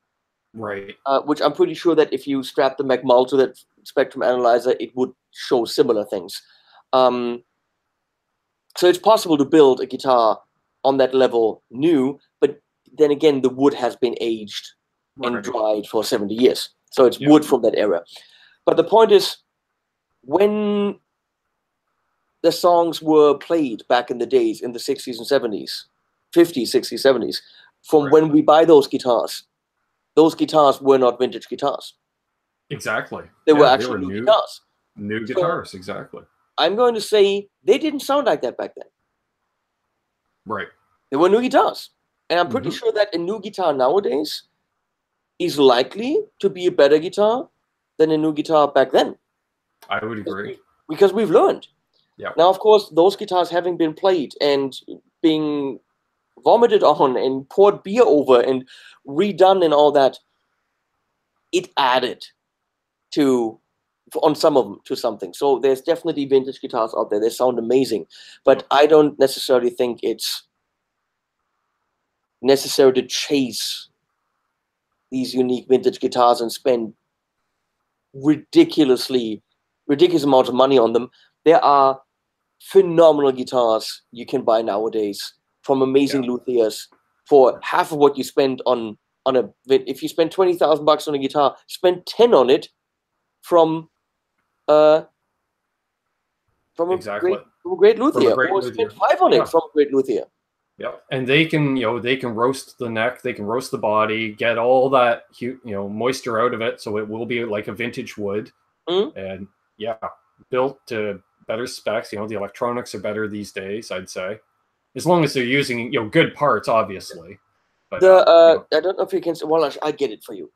S1: Right.
S2: Which I'm pretty sure that if you strap the McMull to that spectrum analyzer, it would show similar things. So it's possible to build a guitar on that level new, but then again, the wood has been aged and dried for 70 years. So it's wood from that era. But the point is, when the songs were played back in the days, in the 60s and 70s, 50s, 60s, 70s, from when we buy those guitars were not vintage guitars.
S1: Exactly.
S2: They were actually new guitars.
S1: New guitars, exactly.
S2: I'm going to say they didn't sound like that back then.
S1: Right.
S2: They were new guitars. And I'm pretty sure that a new guitar nowadays is likely to be a better guitar than a new guitar back then.
S1: I would agree.
S2: Because we've learned.
S1: Yeah.
S2: Now, of course, those guitars having been played and being vomited on and poured beer over and redone and all that, it added to on some of them to something. So there's definitely vintage guitars out there. They sound amazing, but I don't necessarily think it's necessary to chase these unique vintage guitars and spend ridiculous amounts of money on them. There are phenomenal guitars you can buy nowadays from amazing luthiers for half of what you spend on a. If you spend $20,000 on a guitar, spend 10 on it from a great luthier, or spend 5 on it from a great luthier.
S1: Yeah, and they can, they can roast the neck, they can roast the body, get all that, moisture out of it, so it will be like a vintage wood. And built to better specs. The electronics are better these days, I'd say, as long as they're using good parts, obviously. But
S2: I don't know if you can. Well, I get it for you.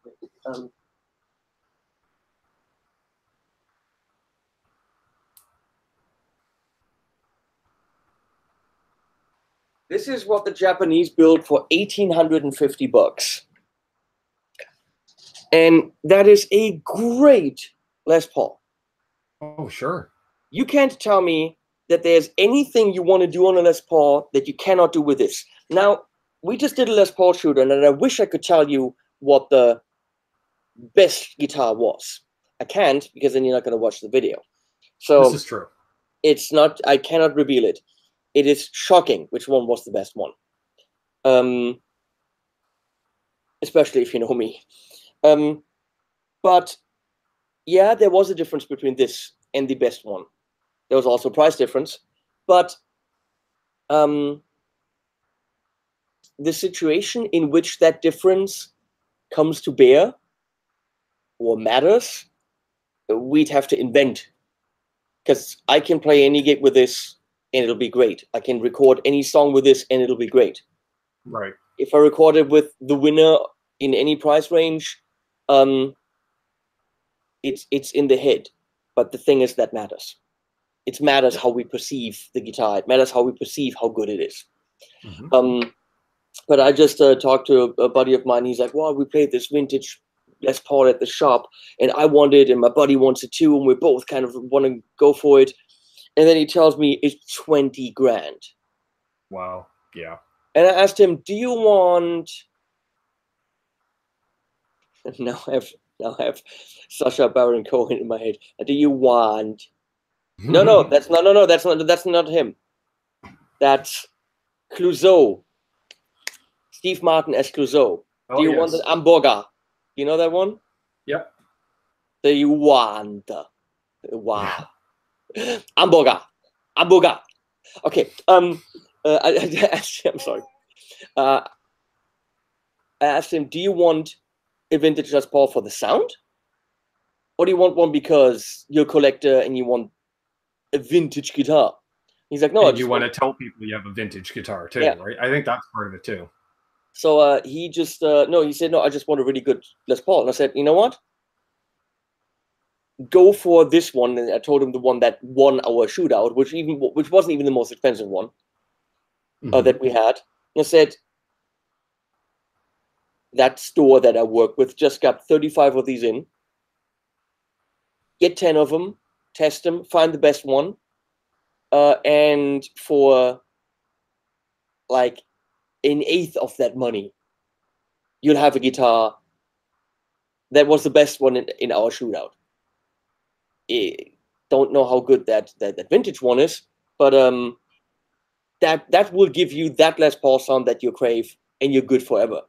S2: This is what the Japanese built for $1,850, and that is a great Les Paul.
S1: Oh, sure.
S2: You can't tell me that there's anything you want to do on a Les Paul that you cannot do with this. Now, we just did a Les Paul shooter, and I wish I could tell you what the best guitar was. I can't, because then you're not going to watch the video. So
S1: this is true.
S2: It's not. I cannot reveal it. It is shocking which one was the best one. Especially if you know me. But yeah, there was a difference between this and the best one. There was also a price difference. But the situation in which that difference comes to bear or matters, we'd have to invent. Because I can play any gig with this and it'll be great. I can record any song with this and it'll be great.
S1: Right.
S2: If I recorded with the winner in any price range, it's in the head. But the thing is, that matters. It matters how we perceive the guitar. It matters how we perceive how good it is. But I just talked to a buddy of mine. He's like, well, we played this vintage Les Paul at the shop, and I want it, and my buddy wants it too, and we both kind of want to go for it. And then he tells me it's 20 grand.
S1: Wow. Yeah.
S2: And I asked him, do you want... Now I have Sacha Baron Cohen in my head. Do you want... No, that's not him. That's Clouseau. Steve Martin as Clouseau. Do you want an hamburger? You know that one?
S1: Yep.
S2: Do you want... Wow. Hamburger. Okay. I'm sorry. I asked him, do you want a vintage Les Paul for the sound? Or do you want one because you're a collector and you want a vintage guitar? He's like, no.
S1: And you want to tell people you have a vintage guitar too, right? I think that's part of it too.
S2: So he just, he said, no, I just want a really good Les Paul. And I said, you know what? Go for this one. And I told him the one that won our shootout, which wasn't even the most expensive one that we had. And I said, that store that I work with just got 35 of these in. Get 10 of them, test them, find the best one. And for like an eighth of that money, you'll have a guitar that was the best one in our shootout. Don't know how good that vintage one is, but that will give you that Les Paul sound that you crave, and you're good forever.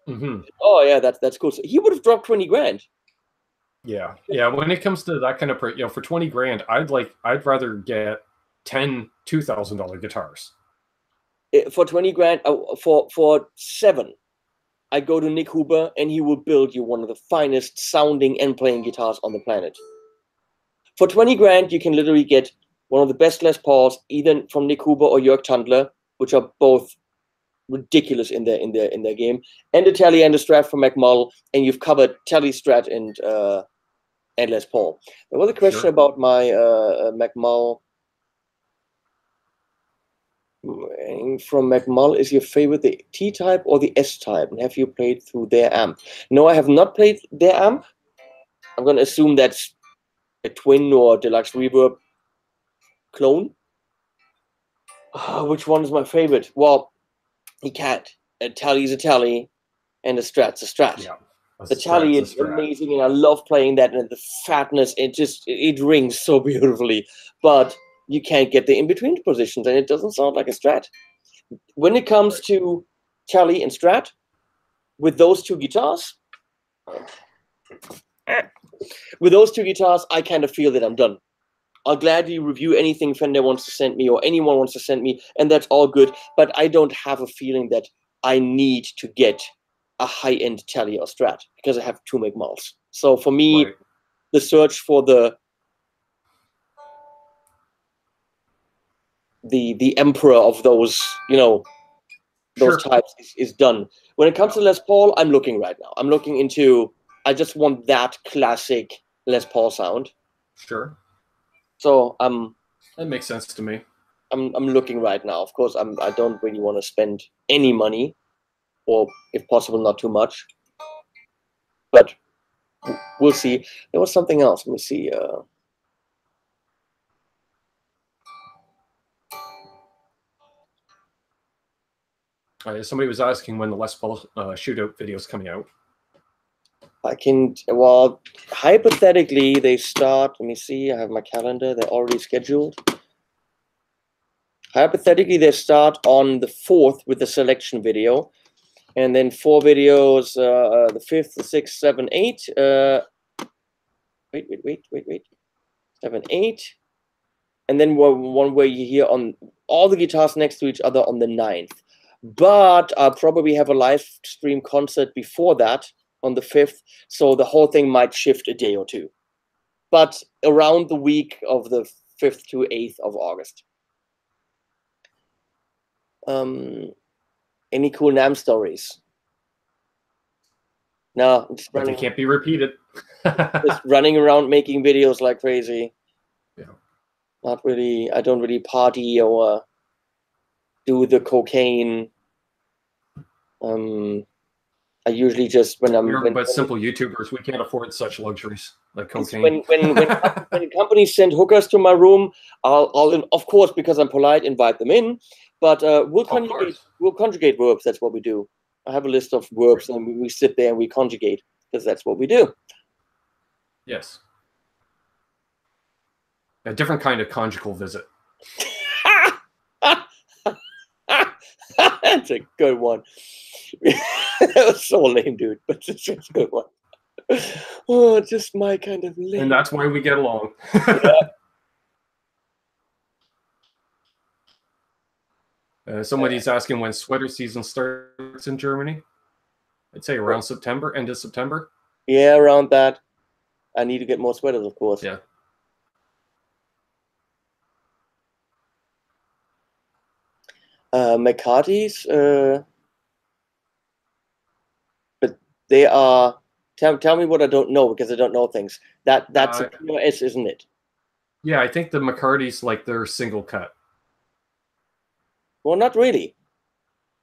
S2: Oh yeah, that's cool. So he would have dropped 20 grand.
S1: Yeah. When it comes to that kind of, for 20 grand, I'd rather get 10 $2,000 guitars.
S2: For 20 grand, for 7, I go to Nick Huber, and he will build you one of the finest sounding and playing guitars on the planet. For 20 grand, you can literally get one of the best Les Pauls, either from Nick Huber or Jörg Tandler, which are both ridiculous in their game, and a Tele and a Strat from McMull, and you've covered Tele, Strat, and Les Paul. There was a question about my McMull. From McMull, is your favorite the T-type or the S-type? And have you played through their amp? No, I have not played their amp. I'm going to assume that's a twin or deluxe reverb clone. Which one is my favorite? Well, you can't. A Tele is a Tele, and a Strat's a Strat.
S1: Yeah.
S2: The Tele is amazing, and I love playing that. And the fatness, it rings so beautifully. But you can't get the in-between positions, and it doesn't sound like a Strat. When it comes to Tele and Strat, with those two guitars, I kind of feel that I'm done. I'll gladly review anything Fender wants to send me or anyone wants to send me, and that's all good. But I don't have a feeling that I need to get a high-end Tele or Strat because I have to make mouths. So for me, the search for the emperor of those, those types is done. When it comes to Les Paul, I'm looking right now. I'm looking into. I just want that classic Les Paul sound.
S1: Sure.
S2: So
S1: that makes sense to me.
S2: I'm looking right now. Of course, I don't really want to spend any money, or if possible, not too much. But we'll see. There was something else. Let me see.
S1: Somebody was asking when the Les Paul shootout video is coming out.
S2: Well, hypothetically, they start, let me see, I have my calendar, they're already scheduled. Hypothetically, they start on the 4th with the selection video, and then 4 videos, the 5th, the 6th, 7, 8. Wait. 7, 8. And then one where you hear on all the guitars next to each other on the 9th. But I'll probably have a live stream concert before that, on the 5th, so the whole thing might shift a day or two. But around the week of the 5th to 8th of August. Any cool NAMM stories? No,
S1: but they can't be repeated.
S2: Just running around making videos like crazy.
S1: Yeah.
S2: Not really. I don't really party or do the cocaine. I usually just
S1: but simple YouTubers, we can't afford such luxuries like cocaine.
S2: When companies send hookers to my room, I'll of course, because I'm polite, invite them in. But we'll conjugate verbs. That's what we do. I have a list of verbs, and we sit there and we conjugate because that's what we do.
S1: Yes. A different kind of conjugal visit.
S2: That's a good one. That was so lame, dude, but it's a good one. Oh, just my kind of lame.
S1: And that's why we get along. Somebody's asking when sweater season starts in Germany. I'd say around September, end of September.
S2: Yeah, around that. I need to get more sweaters, of course.
S1: Yeah.
S2: McCarthy's, but they are. Tell me what I don't know, because I don't know things. That's a POS, isn't it?
S1: Yeah, I think the McCarthy's like their single cut.
S2: Well, not really.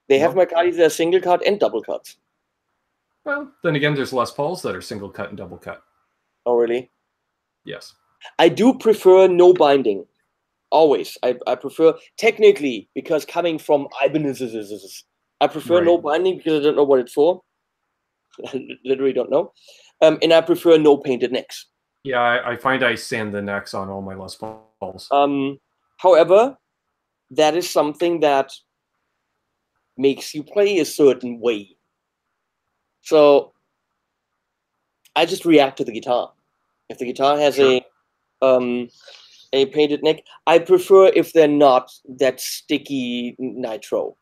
S2: They have McCarthy's that are single cut and double cuts.
S1: Well, then again, there's Les Pauls that are single cut and double cut.
S2: Oh, really?
S1: Yes.
S2: I do prefer no binding. Always. I prefer, technically, because coming from Ibanez, I prefer no binding because I don't know what it's for. I literally don't know. And I prefer no painted necks.
S1: Yeah, I find I sand the necks on all my Les Pauls.
S2: However, that is something that makes you play a certain way. So I just react to the guitar. If the guitar has a painted neck, I prefer if they're not that sticky nitro.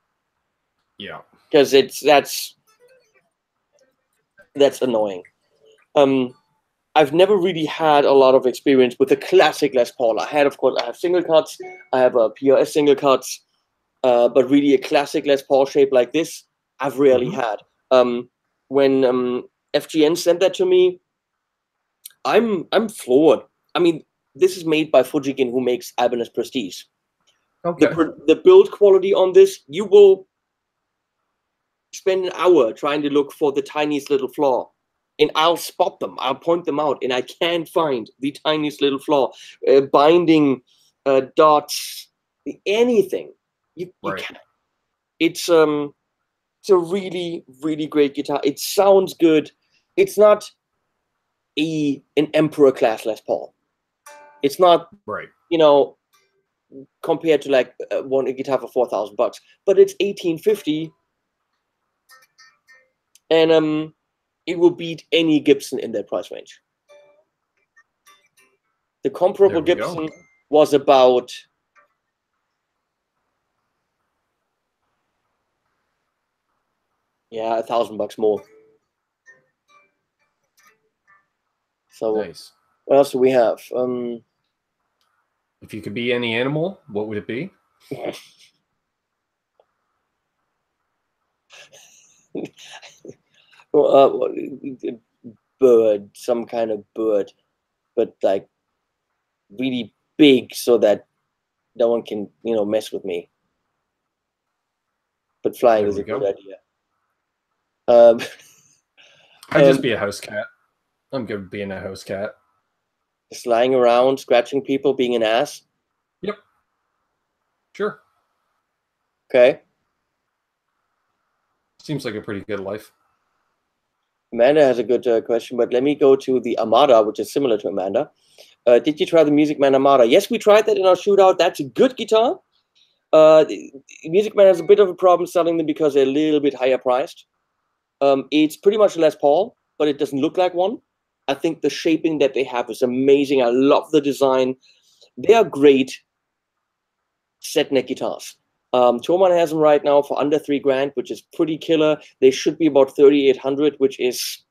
S1: Yeah.
S2: Because that's annoying. I've never really had a lot of experience with the classic Les Paul. I have single cuts, I have a POS single cuts, but really a classic Les Paul shape like this, I've rarely had. When FGN sent that to me, I'm floored. I mean, this is made by Fujigin, who makes Ibanez Prestige. Okay. The build quality on this, you will spend an hour trying to look for the tiniest little flaw. and I'll spot them. I'll point them out, and I can't find the tiniest little flaw, binding, dots, anything. You can't. It's a really, really great guitar. It sounds good. It's not an Emperor class Les Paul. It's not, you know, compared to like a guitar for $4,000, but it's 1850, and it will beat any Gibson in that price range. The comparable Gibson was about $1,000 more. So
S1: nice.
S2: What else do we have?
S1: If you could be any animal, what would it be?
S2: Bird, some kind of bird, but like really big so that no one can, you know, mess with me. But flying is a good idea.
S1: I'd just be a house cat. I'm good with being a house cat.
S2: Just lying around, scratching people, being an ass?
S1: Yep. Sure.
S2: Okay.
S1: Seems like a pretty good life.
S2: Amanda has a good question, but let me go to the Armada, which is similar to Amanda. Did you try the Music Man Armada? Yes, we tried that in our shootout. That's a good guitar. Music Man has a bit of a problem selling them because they're a little bit higher priced. It's pretty much a Les Paul, but it doesn't look like one. I think the shaping that they have is amazing. I love the design. They are great set neck guitars. Thomann has them right now for under $3,000, which is pretty killer. They should be about 3,800, which is,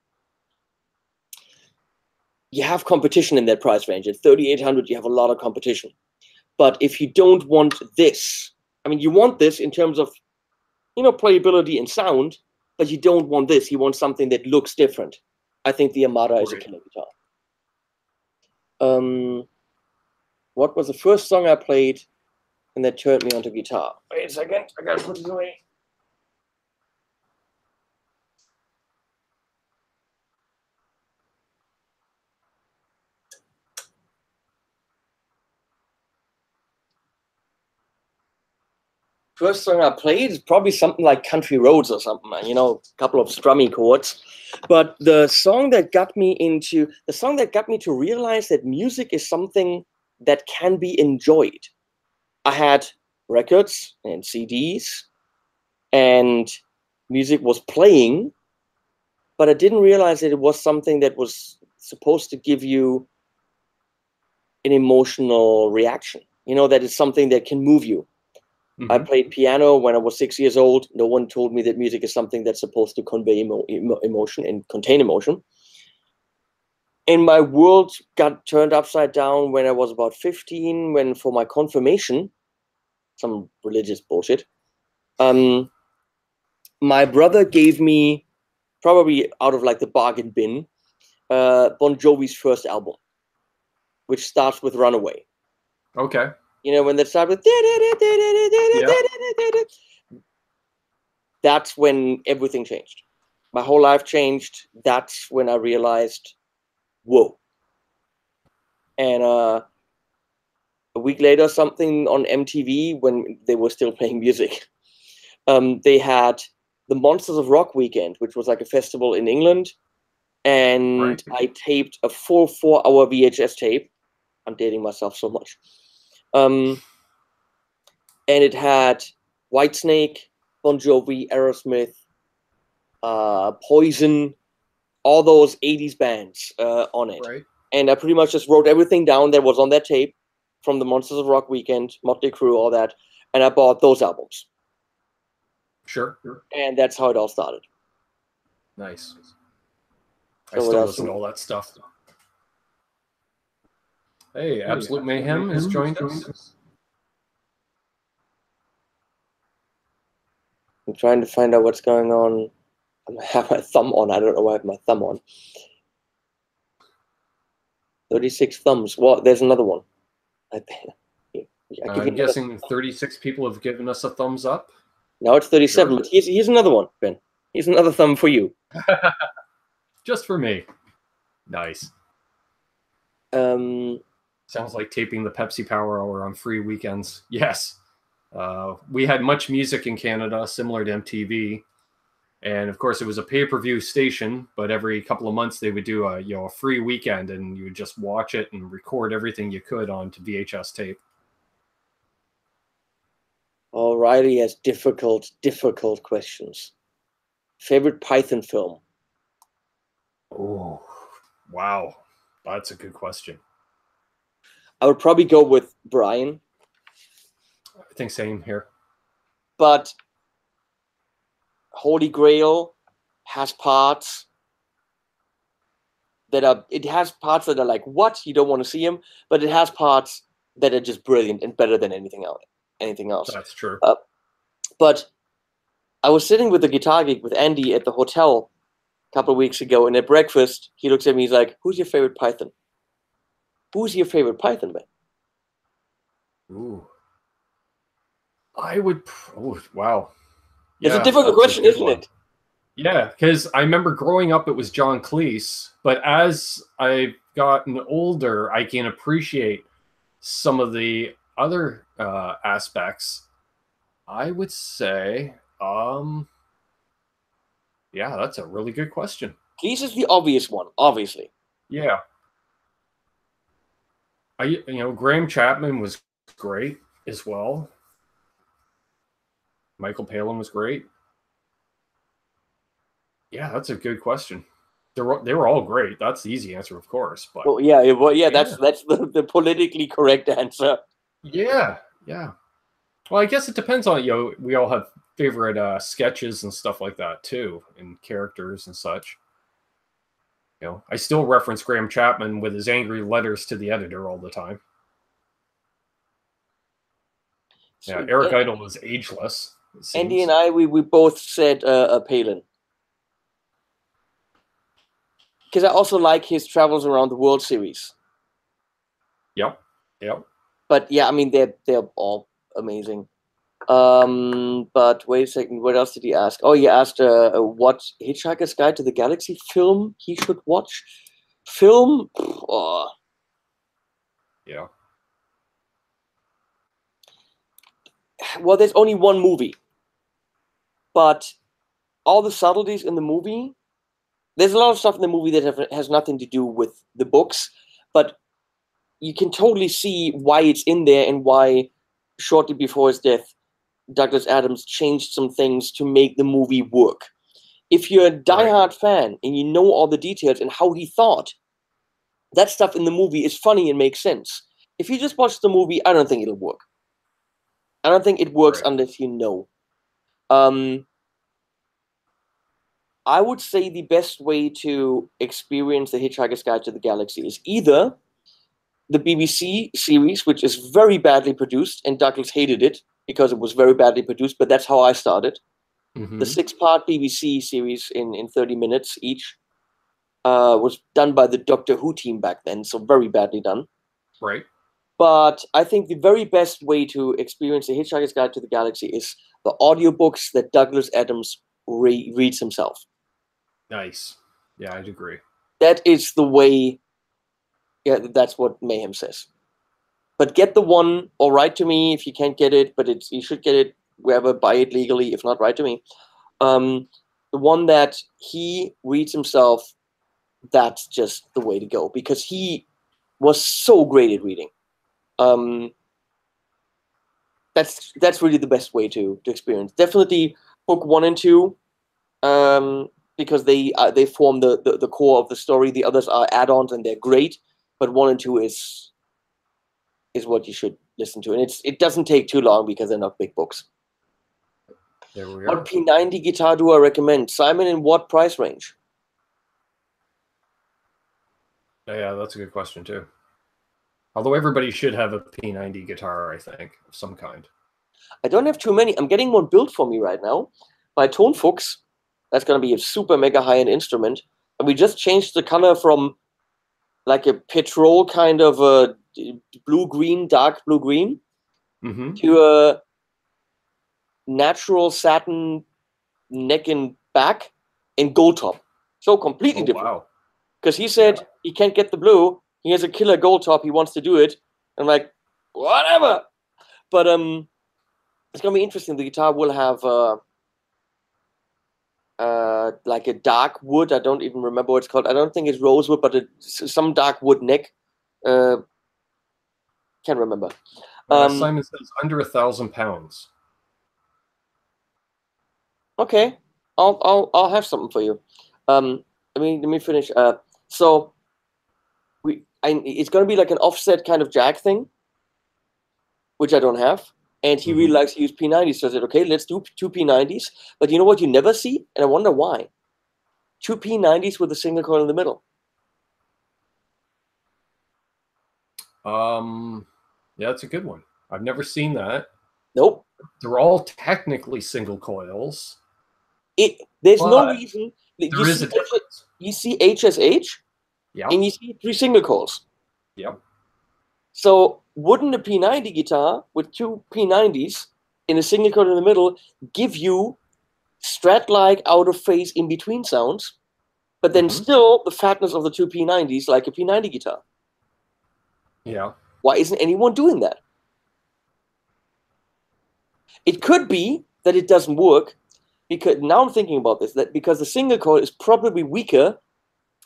S2: you have competition in that price range. At 3,800, you have a lot of competition. But if you don't want this, I mean, you want this in terms of, you know, playability and sound, but you don't want this. You want something that looks different. I think the Armada is a killer guitar. What was the first song I played and that turned me onto guitar? Wait a second, I gotta put it away. First song I played is probably something like Country Roads or something, you know, a couple of strummy chords. But the song that got me to realize that music is something that can be enjoyed. I had records and CDs and music was playing, but I didn't realize that it was something that was supposed to give you an emotional reaction. You know, that is something that can move you. Mm-hmm. I played piano when I was 6 years old. No one told me that music is something that's supposed to convey emotion and contain emotion. And my world got turned upside down when I was about 15, when for my confirmation, some religious bullshit, my brother gave me, probably out of like the bargain bin, Bon Jovi's first album, which starts with Runaway.
S1: Okay.
S2: You know, when they start with, that's when everything changed. My whole life changed. That's when I realized, whoa. And a week later, something on MTV, when they were still playing music, they had the Monsters of Rock weekend, which was like a festival in England. And I taped a full 4-hour VHS tape. I'm dating myself so much. And it had Whitesnake, Bon Jovi, Aerosmith, Poison, all those 80s bands on it. Right. And I pretty much just wrote everything down that was on that tape from the Monsters of Rock weekend, Motley Crue, all that. And I bought those albums.
S1: Sure.
S2: And that's how it all started.
S1: Nice. So I still listen to all that stuff. Hey, Absolute Mayhem has joined us.
S2: I'm trying to find out what's going on. I have my thumb on. I don't know why I have my thumb on. 36 thumbs. Well, there's another one.
S1: I'm guessing 36 people have given us a thumbs up.
S2: Now it's 37. Sure. But here's another one, Ben. Here's another thumb for you.
S1: Just for me. Nice. Sounds like taping the Pepsi Power Hour on free weekends. Yes. We had Much Music in Canada, similar to MTV. And of course, it was a pay-per-view station, but every couple of months they would do a free weekend, and you would just watch it and record everything you could onto VHS tape.
S2: All righty, has difficult questions. Favorite Python film?
S1: Oh, wow. That's a good question.
S2: I would probably go with Brian.
S1: I think same here.
S2: But Holy Grail has parts that are, like, what? You don't want to see them, but it has parts that are just brilliant and better than anything else.
S1: That's true.
S2: But I was sitting with a guitar gig with Andy at the hotel a couple of weeks ago, and at breakfast, he looks at me, he's like, who's your favorite Python? Who's your favorite Python, man?
S1: Ooh. I would... Oh, wow.
S2: It's a difficult question, isn't it?
S1: Yeah, because I remember growing up, it was John Cleese. But as I've gotten older, I can appreciate some of the other aspects. I would say... yeah, that's a really good question.
S2: Cleese is the obvious one, obviously.
S1: Yeah. Graham Chapman was great as well. Michael Palin was great. Yeah, that's a good question. They were all great. That's the easy answer, of course. But
S2: that's the politically correct answer.
S1: Yeah. Well, I guess it depends on we all have favorite sketches and stuff like that too, and characters and such. I still reference Graham Chapman with his angry letters to the editor all the time. Yeah, Eric Idle was ageless.
S2: Andy and I, we both said Palin. Because I also like his Travels Around the World series.
S1: Yep.
S2: But yeah, I mean, they're all amazing. But wait a second, what else did he ask? Oh, he asked what Hitchhiker's Guide to the Galaxy film he should watch. Film? Oh.
S1: Yeah.
S2: Well, there's only one movie. But all the subtleties in the movie, there's a lot of stuff in the movie that has nothing to do with the books, but you can totally see why it's in there and why shortly before his death, Douglas Adams changed some things to make the movie work. If you're a diehard fan and you know all the details and how he thought, that stuff in the movie is funny and makes sense. If you just watch the movie, I don't think it'll work. I don't think it works unless you know. I would say the best way to experience The Hitchhiker's Guide to the Galaxy is either the BBC series, which is very badly produced, and Douglas hated it because it was very badly produced, but that's how I started. Mm-hmm. The 6-part BBC series in 30 minutes each was done by the Doctor Who team back then, so very badly done.
S1: Right.
S2: But I think the very best way to experience The Hitchhiker's Guide to the Galaxy is the audiobooks that Douglas Adams reads himself.
S1: Nice. Yeah, I'd agree.
S2: That is the way. Yeah, that's what Mayhem says. But get the one, or write to me if you can't get it, but you should get it wherever, buy it legally. If not, write to me. The one that he reads himself, that's just the way to go, because he was so great at reading. That's really the best way to experience. Definitely book 1 and 2, because they form the core of the story. The others are add-ons and they're great, but 1 and 2 is what you should listen to, and it doesn't take too long because they're not big books.
S1: There we
S2: are. What P90 guitar do I recommend? Simon, in what price range?
S1: Yeah, that's a good question too. Although everybody should have a P90 guitar, I think, of some kind.
S2: I don't have too many. I'm getting one built for me right now by Tone Fuchs. That's going to be a super mega high-end instrument. And we just changed the color from like a petrol kind of a blue-green, dark blue-green, to a natural satin neck and back and gold top. So completely different.
S1: Wow.
S2: Because he said he can't get the blue. He has a killer gold top. He wants to do it. I'm like, whatever. But it's gonna be interesting. The guitar will have like a dark wood. I don't even remember what it's called. I don't think it's rosewood, but it's some dark wood neck. Can't remember.
S1: Simon says under 1,000 pounds.
S2: Okay, I'll have something for you. Let me finish. So it's gonna be like an offset kind of jack thing, which I don't have. And he really likes to use P90s. So I said, okay, let's do 2 P90s. But you know what you never see? And I wonder why. 2 P90s with a single coil in the middle.
S1: Yeah, that's a good one. I've never seen that.
S2: Nope.
S1: They're all technically single coils.
S2: There's no reason.
S1: There is a difference.
S2: You see HSH, and you see 3 single coils.
S1: Yep.
S2: So wouldn't a P90 guitar with 2 P90s in a single coil in the middle give you Strat-like out-of-phase in-between sounds, but then still the fatness of the 2 P90s like a P90 guitar?
S1: Yeah.
S2: Why isn't anyone doing that? It could be that it doesn't work, because now I'm thinking about this, that because the single coil is probably weaker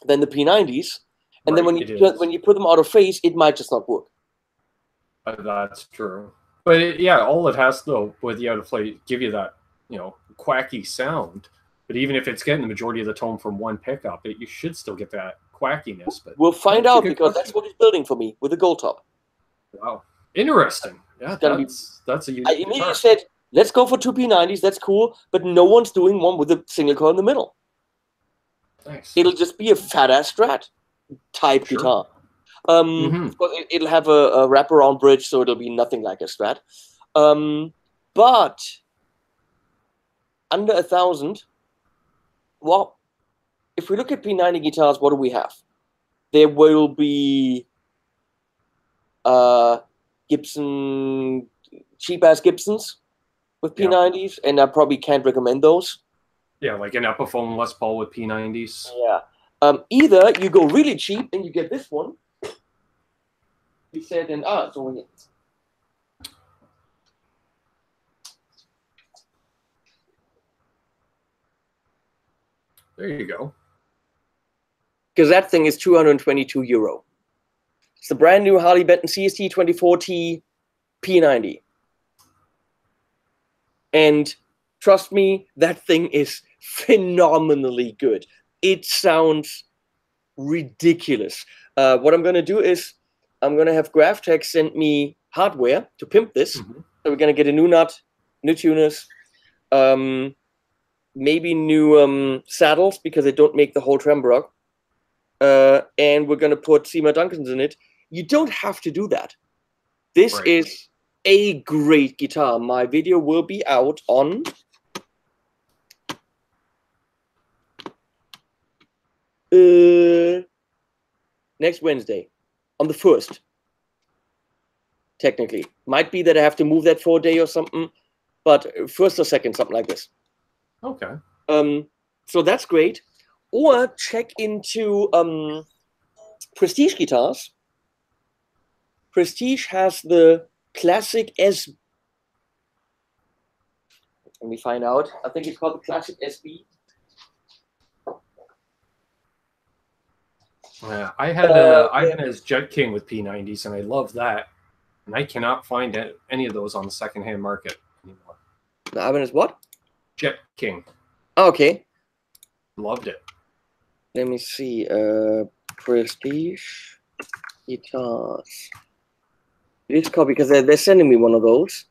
S2: than the P90s, and then when you put them out of phase, it might just not work.
S1: That's true. But all it has though with the out of phase give you that, quacky sound. But even if it's getting the majority of the tone from one pickup, you should still get that quackiness. But
S2: we'll find out, because that's what he's building for me with a gold top.
S1: Wow, interesting. Yeah, that's a unique
S2: I immediately said, let's go for 2 P90s. That's cool, but no one's doing one with a single coil in the middle.
S1: Nice.
S2: It'll just be a fat ass Strat type guitar. Of course, it'll have a wraparound bridge, so it'll be nothing like a Strat. But under 1,000, well, if we look at P90 guitars, what do we have? There will be Gibson, cheap-ass Gibsons with P90s, and I probably can't recommend those.
S1: Yeah, like an Epiphone Les Paul with P90s.
S2: Yeah. Either you go really cheap and you get this one. He said, and it's over here.
S1: There you go.
S2: Because that thing is €222. It's the brand new Harley Benton CST 24T P90. And trust me, that thing is phenomenally good. It sounds ridiculous. What I'm going to do is I'm going to have GraphTech send me hardware to pimp this. So we're going to get a new nut, new tuners, maybe new saddles, because they don't make the whole Trembrock. And we're going to put Seymour Duncans in it. You don't have to do that. This is a great guitar. My video will be out on next Wednesday, on the 1st. Technically, might be that I have to move that for a day or something, but 1st or 2nd, something like this.
S1: Okay.
S2: So that's great. Or check into Prestige guitars. Prestige has the classic S. Let me find out. I think it's called the classic SB.
S1: Yeah, I had a Jet King with P90s, and I love that. And I cannot find any of those on the secondhand market anymore.
S2: The Ibanez what?
S1: Jet King.
S2: Oh, okay.
S1: Loved it.
S2: Let me see. Prestige guitars. It is called, because they're sending me one of those.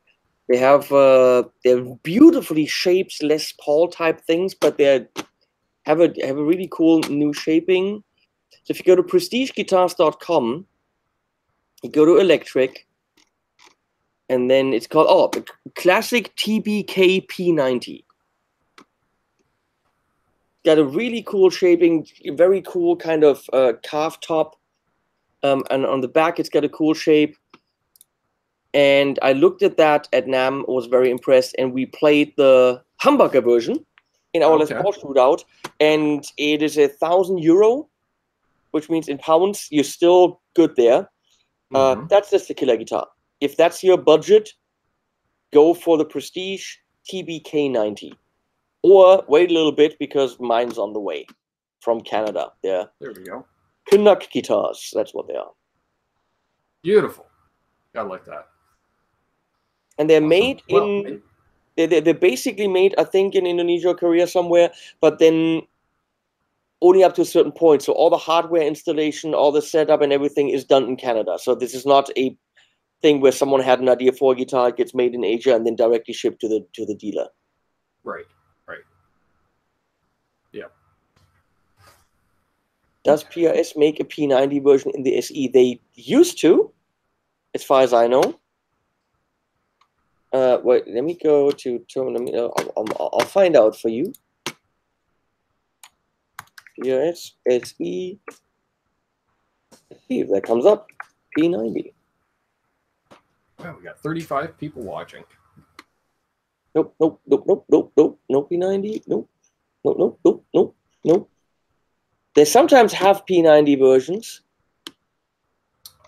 S2: They have they're beautifully shaped Les Paul type things, but they have a really cool new shaping. So if you go to prestigeguitars.com, you go to electric, and then it's called the classic TBK P90. Got a really cool shaping, very cool kind of calf top, and on the back it's got a cool shape. And I looked at that at NAMM, was very impressed, and we played the humbucker version, in our Les Paul shootout, and it is €1,000, which means in pounds you're still good there. That's just a killer guitar. If that's your budget, go for the Prestige TBK90, or wait a little bit because mine's on the way from Canada. There
S1: we go.
S2: Canuck guitars. That's what they are.
S1: Beautiful. I like that.
S2: And they're made in. They're basically made, I think, in Indonesia or Korea somewhere, but then only up to a certain point. So all the hardware installation, all the setup and everything is done in Canada. So this is not a thing where someone had an idea for a guitar, it gets made in Asia and then directly shipped to the dealer.
S1: Right. Yeah.
S2: Does PRS make a P90 version in the SE? They used to, as far as I know. Wait, let me go to I'll find out for you. PRS SE. Let's see if that comes up. P90.
S1: Wow, we got 35 people watching.
S2: Nope. No P90. Nope. They sometimes have P90 versions.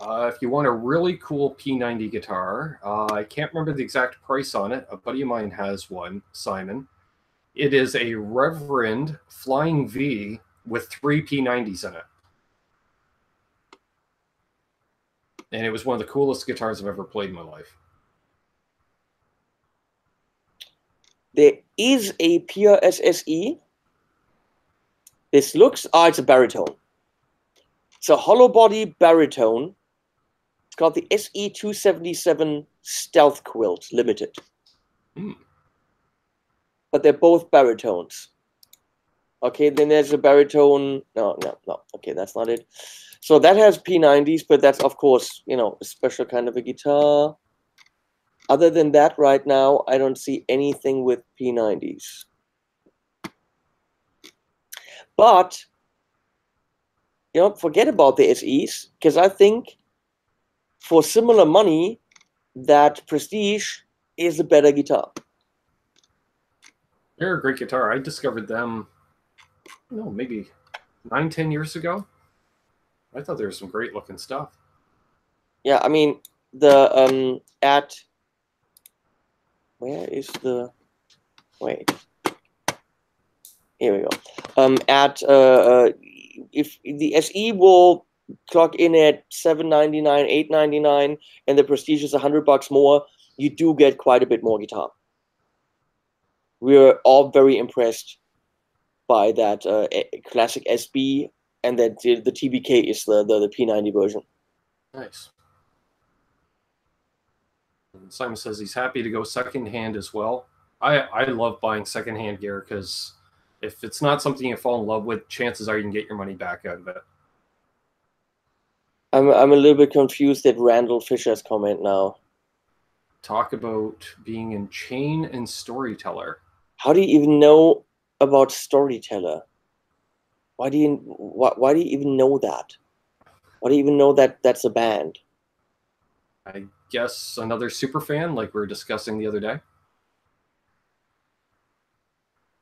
S1: If you want a really cool P90 guitar, I can't remember the exact price on it. A buddy of mine has one, Simon. It is a Reverend Flying V with 3 P90s in it. And it was one of the coolest guitars I've ever played in my life.
S2: There is a PRS SE. This looks, it's a baritone. It's a hollow body baritone. It's called the SE277 Stealth Quilt Limited. But they're both baritones. Okay, then there's a baritone. No. Okay, that's not it. So that has P90s, but that's, of course, a special kind of a guitar. Other than that, right now, I don't see anything with P90s. But, forget about the SEs, because I think for similar money, that Prestige is a better guitar.
S1: They're a great guitar. I discovered them, maybe 9-10 years ago. I thought there was some great looking stuff.
S2: Yeah, I mean, the where is the, wait, here we go. If the SE will clock in at $799, $899, and the Prestige is $100 more, you do get quite a bit more guitar. We're all very impressed by that classic SB, and that the TBK is the P90 version.
S1: Nice. And Simon says he's happy to go secondhand as well. I love buying secondhand gear because if it's not something you fall in love with, chances are you can get your money back out of it.
S2: I'm a little bit confused at Randall Fisher's comment now.
S1: Talk about being in Chain and Storyteller.
S2: How do you even know about Storyteller? Why do you even know that? Why do you even know that that's a band?
S1: I guess another super fan like we were discussing the other day.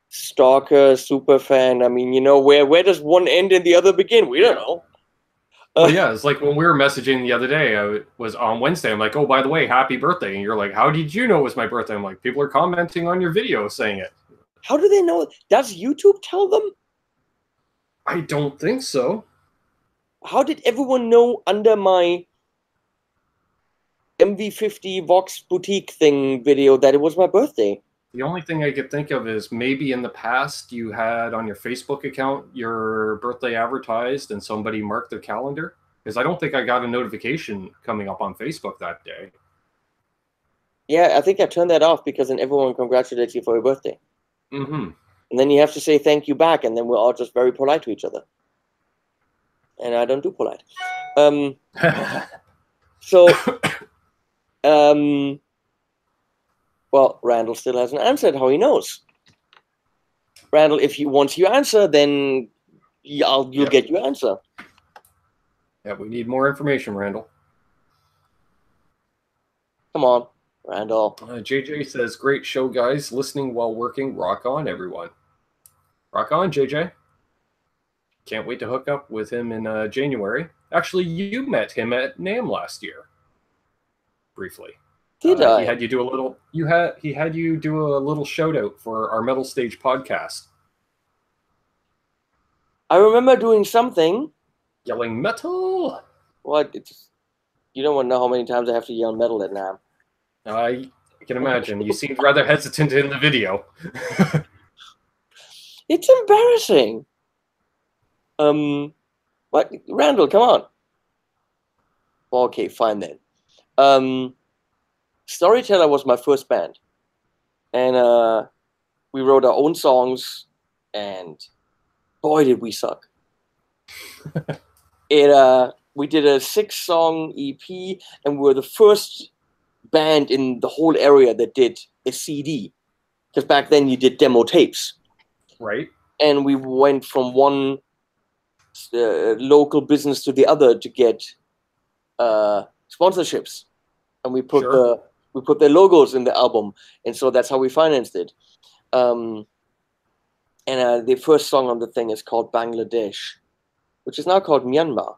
S2: Stalker, super fan. I mean, where does one end and the other begin? We don't know.
S1: Well, yeah, it's like when we were messaging the other day, I was on Wednesday. I'm like, oh, by the way, happy birthday. And you're like, how did you know it was my birthday? I'm like, people are commenting on your video saying it.
S2: How do they know? Does YouTube tell them?
S1: I don't think so.
S2: How did everyone know under my MV50 Vox Boutique thing video that it was my birthday?
S1: The only thing I could think of is maybe in the past you had on your Facebook account your birthday advertised and somebody marked their calendar. Because I don't think I got a notification coming up on Facebook that day.
S2: Yeah, I think I turned that off because then everyone congratulates you for your birthday.
S1: Mm-hmm.
S2: And then you have to say thank you back, and then we're all just very polite to each other. And I don't do polite. Well, Randall still hasn't answered how he knows. Randall, once you answer, then you'll get your answer.
S1: Yeah, we need more information, Randall.
S2: Come on, Randall.
S1: JJ says, great show, guys. Listening while working. Rock on, everyone. Rock on, JJ. Can't wait to hook up with him in January. Actually, you met him at NAMM last year, briefly.
S2: Did I?
S1: He had you do a little. He had you do a little shout out for our Metal Stage podcast.
S2: I remember doing something.
S1: Yelling metal.
S2: What? You don't want to know how many times I have to yell metal at NAMM.
S1: I can imagine. You seemed rather hesitant in the video.
S2: It's embarrassing. What? Randall, come on. Okay, fine then. Storyteller was my first band. And we wrote our own songs, and boy, did we suck. We did a 6-song EP, and we were the first band in the whole area that did a CD. Because back then you did demo tapes.
S1: Right.
S2: And we went from one local business to the other to get sponsorships. And we put their logos in the album. And so that's how we financed it. And the first song on the thing is called Bangladesh, which is now called Myanmar.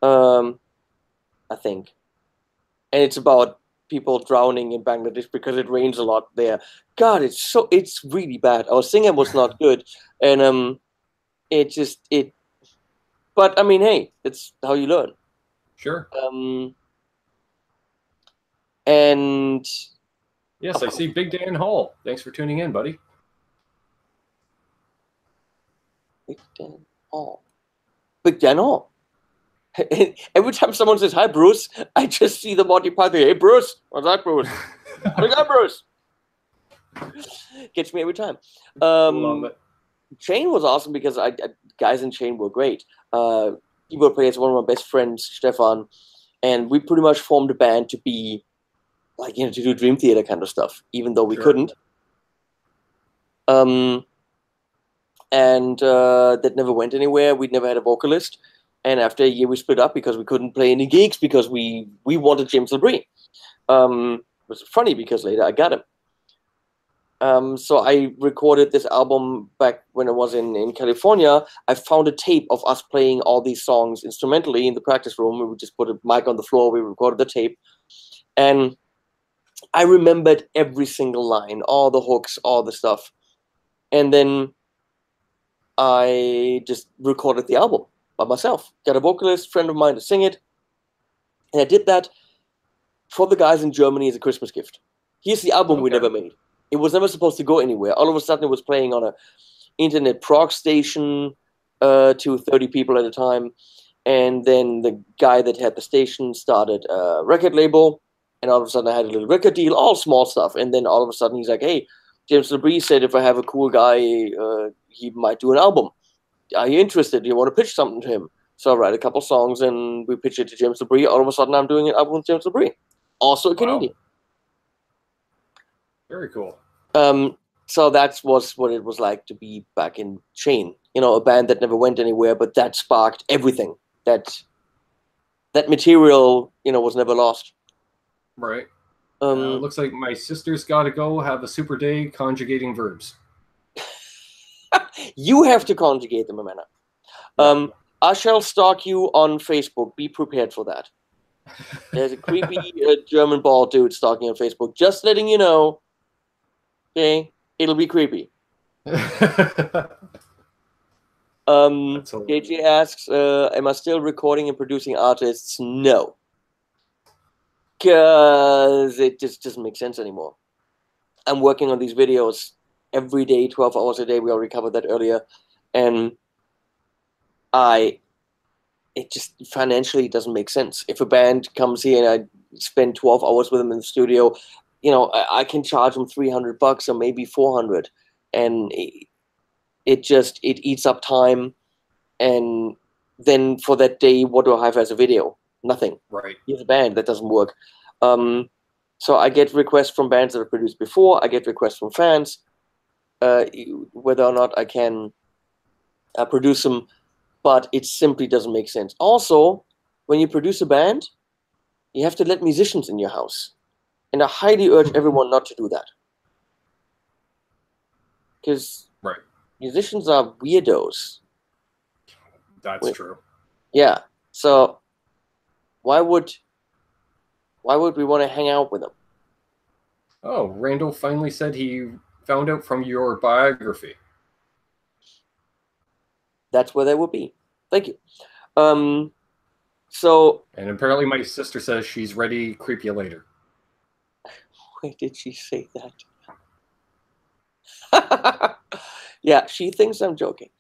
S2: I think. And it's about people drowning in Bangladesh because it rains a lot there. God, it's really bad. Our singer was not good. And but I mean, hey, it's how you learn.
S1: Sure.
S2: And
S1: yes, I see Big Dan Hall. Thanks for tuning in, buddy.
S2: Big Dan Hall. Big Dan Hall. Every time someone says, hi, Bruce, I just see the Monty Python. Hey, Bruce. What's up, Bruce? What you got, Bruce? Gets me every time.
S1: Love it.
S2: Chain was awesome because guys in Chain were great. Keyboard player is one of my best friends, Stefan, and we pretty much formed a band to be like, to do Dream Theater kind of stuff, even though we couldn't. And that never went anywhere. We'd never had a vocalist. And after a year, we split up because we couldn't play any gigs because we wanted James LeBrie. It was funny because later I got him. So I recorded this album back when I was in California. I found a tape of us playing all these songs instrumentally in the practice room. We would just put a mic on the floor. We recorded the tape. And I remembered every single line, all the hooks, all the stuff. And then I just recorded the album by myself. Got a vocalist, friend of mine, to sing it. And I did that for the guys in Germany as a Christmas gift. Here's the album we never made. It was never supposed to go anywhere. All of a sudden, it was playing on an internet prog station to 30 people at a time. And then the guy that had the station started a record label. And all of a sudden, I had a little record deal, all small stuff. And then all of a sudden, he's like, hey, James LeBrie said if I have a cool guy, he might do an album. Are you interested? Do you want to pitch something to him? So I write a couple songs and we pitch it to James LeBrie. All of a sudden, I'm doing an album with James LeBrie. Also a Canadian.
S1: Very cool.
S2: So that was what it was like to be back in Chain. A band that never went anywhere, but that sparked everything. That material, was never lost.
S1: Right. Looks like my sister's got to go have a super day conjugating verbs.
S2: You have to conjugate them, Amanda. I shall stalk you on Facebook. Be prepared for that. There's a creepy German bald dude stalking on Facebook. Just letting you know. Okay? It'll be creepy. KJ asks, am I still recording and producing artists? No. Because it just doesn't make sense anymore. I'm working on these videos every day, 12 hours a day. We already covered that earlier. And it just financially doesn't make sense. If a band comes here and I spend 12 hours with them in the studio, I can charge them $300 or maybe $400. And it eats up time. And then for that day, what do I have as a video? Nothing.
S1: Right.
S2: Here's a band that doesn't work. So I get requests from bands that I've produced before. I get requests from fans. Whether or not I can produce them, but it simply doesn't make sense. Also, when you produce a band, you have to let musicians in your house. And I highly urge everyone not to do that. Because musicians are weirdos.
S1: That's true.
S2: Yeah. So why would we want to hang out with them?
S1: Oh, Randall finally said he found out from your biography.
S2: That's where they would be. Thank you. So.
S1: And apparently my sister says she's ready, creep you later.
S2: Wait, did she say that? Yeah, she thinks I'm joking.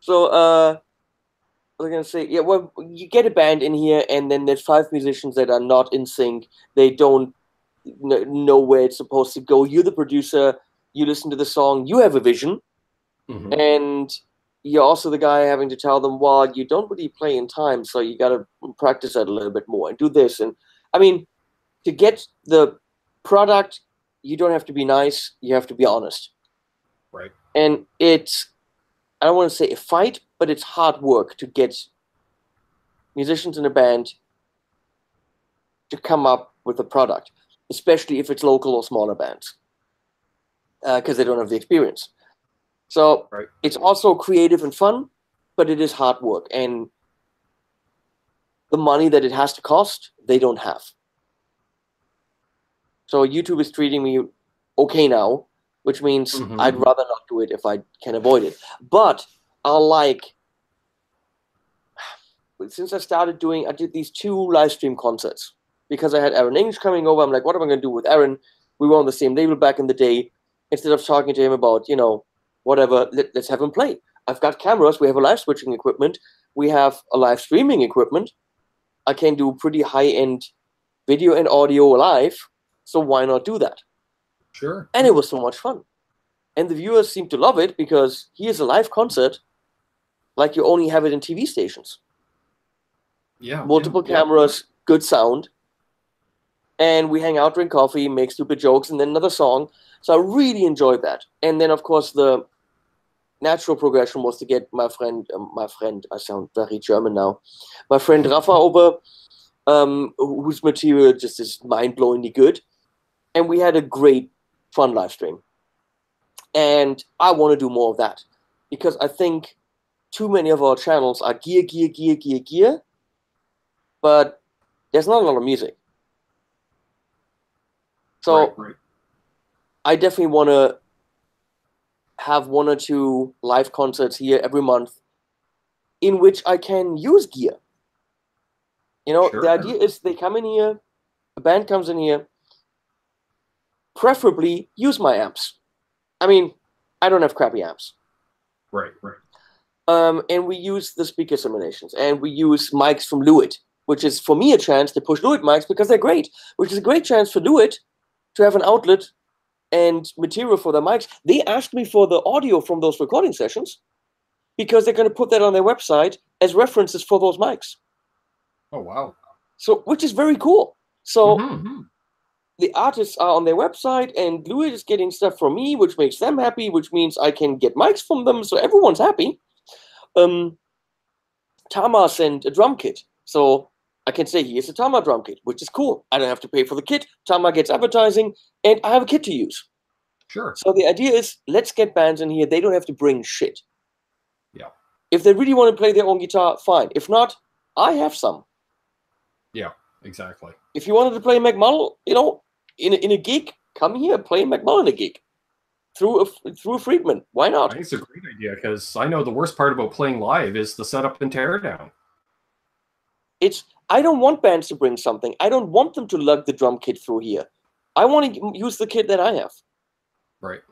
S2: So, I was gonna say, yeah, well, you get a band in here, and then there's 5 musicians that are not in sync. They don't know where it's supposed to go. You're the producer. You listen to the song. You have a vision, and you're also the guy having to tell them, well, you don't really play in time, so you got to practice that a little bit more and do this. And I mean, to get the product, you don't have to be nice. You have to be honest.
S1: Right.
S2: And it's, I don't want to say a fight, but it's hard work to get musicians in a band to come up with a product, especially if it's local or smaller bands, because they don't have the experience. So It's also creative and fun, but it is hard work. And the money that it has to cost, they don't have. So YouTube is treating me okay now, which means I'd rather not do it if I can avoid it. But since I did these 2 live stream concerts because I had Aaron English coming over. I'm like, what am I going to do with Aaron? We were on the same label back in the day. Instead of talking to him about, whatever, let's have him play. I've got cameras. We have a live switching equipment. We have a live streaming equipment. I can do pretty high-end video and audio live. So why not do that?
S1: Sure.
S2: And it was so much fun. And the viewers seem to love it because here's a live concert like you only have it in TV stations.
S1: Yeah.
S2: Multiple cameras, good sound. And we hang out, drink coffee, make stupid jokes, and then another song. So I really enjoyed that. And then, of course, the natural progression was to get my friend, I sound very German now, my friend Rafa over, whose material just is mind-blowingly good. And we had a great, fun live stream. And I want to do more of that because I think too many of our channels are gear, but there's not a lot of music. So I definitely want to have 1 or 2 live concerts here every month in which I can use gear. The idea is they come in here, the band comes in here, preferably use my amps. I mean, I don't have crappy amps.
S1: Right.
S2: And we use the speaker simulations, and we use mics from Lewitt, which is, for me, a chance to push Lewitt mics because they're great, which is a great chance for Lewitt to have an outlet and material for their mics. They asked me for the audio from those recording sessions because they're going to put that on their website as references for those mics.
S1: Oh, wow.
S2: So, which is very cool. So the artists are on their website, and Lewitt is getting stuff from me, which makes them happy, which means I can get mics from them, so everyone's happy. Tama sent a drum kit, so I can say, here's a Tama drum kit, which is cool. I don't have to pay for the kit. Tama gets advertising, and I have a kit to use.
S1: Sure.
S2: So the idea is, let's get bands in here. They don't have to bring shit.
S1: Yeah.
S2: If they really want to play their own guitar, fine. If not, I have some.
S1: Yeah, exactly.
S2: If you wanted to play McMull, in a gig, come here, play McMull in a gig. Through a Friedman. Why not?
S1: I think it's a great idea because I know the worst part about playing live is the setup and tear down.
S2: I don't want bands to bring something. I don't want them to lug the drum kit through here. I want to use the kit that I have.
S1: Right.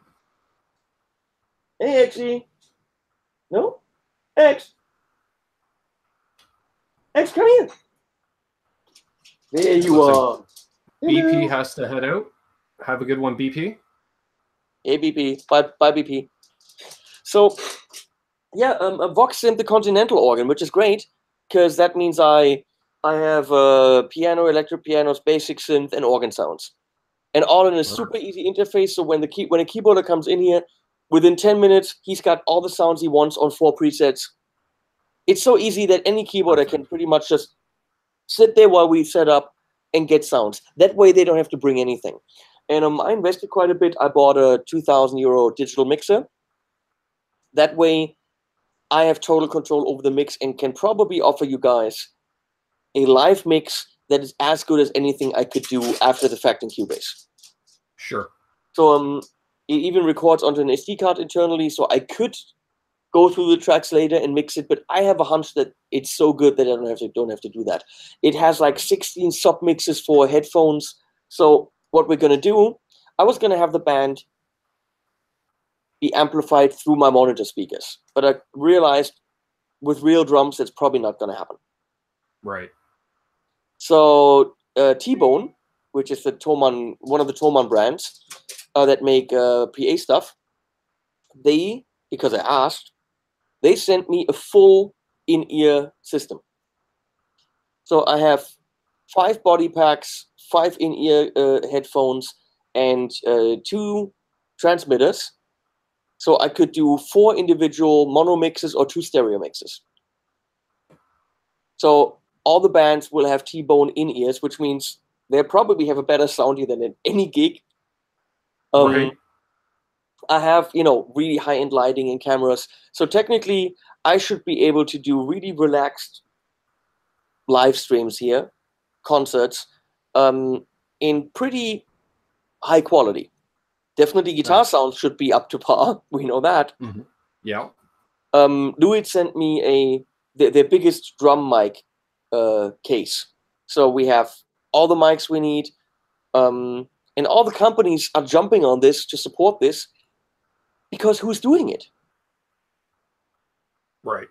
S2: Hey, Xy. No? X, come here. There you are.
S1: BP has to head out. Have a good one, BP.
S2: Hey, BP. Bye, BP. So, yeah, Vox sent the Continental organ, which is great, because that means I have piano, electric pianos, basic synth, and organ sounds. And all in a super easy interface, so when a keyboarder comes in here, within 10 minutes, he's got all the sounds he wants on 4 presets. It's so easy that any keyboarder can pretty much just sit there while we set up and get sounds. That way they don't have to bring anything. And I invested quite a bit. I bought a €2,000 digital mixer That way, I have total control over the mix and can probably offer you guys a live mix that is as good as anything I could do after the fact in Cubase.
S1: Sure.
S2: So it even records onto an SD card internally, so I could go through the tracks later and mix it, but I have a hunch that it's so good that I don't have to do that. It has like 16 sub mixes for headphones. So what we're gonna do, I was gonna have the band be amplified through my monitor speakers, but I realized with real drums that's probably not gonna happen.
S1: Right.
S2: So T-Bone, which is the Thomann, one of the Thomann brands that make PA stuff, they, because I asked, they sent me a full in-ear system. So I have 5 body packs, 5 in-ear headphones, and 2 transmitters. So I could do 4 individual mono mixes or 2 stereo mixes. So all the bands will have T-Bone in-ears, which means they probably have a better sound here than in any gig.
S1: Right.
S2: I have, you know, really high-end lighting and cameras. So technically, I should be able to do really relaxed live streams here, concerts, in pretty high quality. Definitely guitar sound should be up to par. We know that.
S1: Mm-hmm. Yeah.
S2: Louis sent me their biggest drum mic case. So we have all the mics we need. And all the companies are jumping on this to support this because who's doing it?
S1: Right.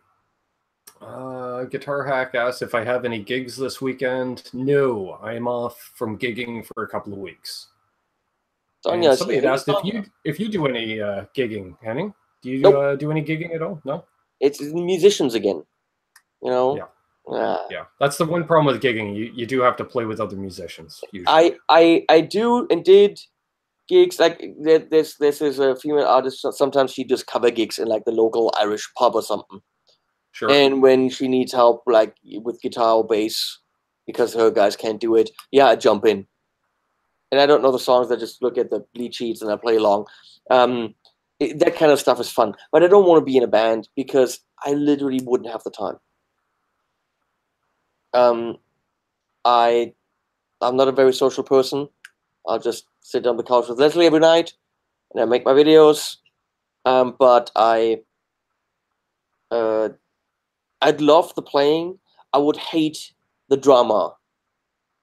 S1: Guitar Hack asks if I have any gigs this weekend. No, I am off from gigging for a couple of weeks. And somebody had asked if you do any gigging, Henning. Do you do any gigging at all? No.
S2: It's musicians again. You know.
S1: Yeah. Yeah. That's the one problem with gigging. You do have to play with other musicians. Usually.
S2: I do and did gigs like this is a female artist. Sometimes she does cover gigs in like the local Irish pub or something.
S1: Sure.
S2: And when she needs help, like with guitar or bass, because her guys can't do it, yeah, I jump in. And I don't know the songs. I just look at the lead sheets and I play along. That kind of stuff is fun. But I don't want to be in a band because I literally wouldn't have the time. I'm not a very social person. I'll just sit on the couch with Leslie every night and I make my videos. But I'd love the playing. I would hate the drama,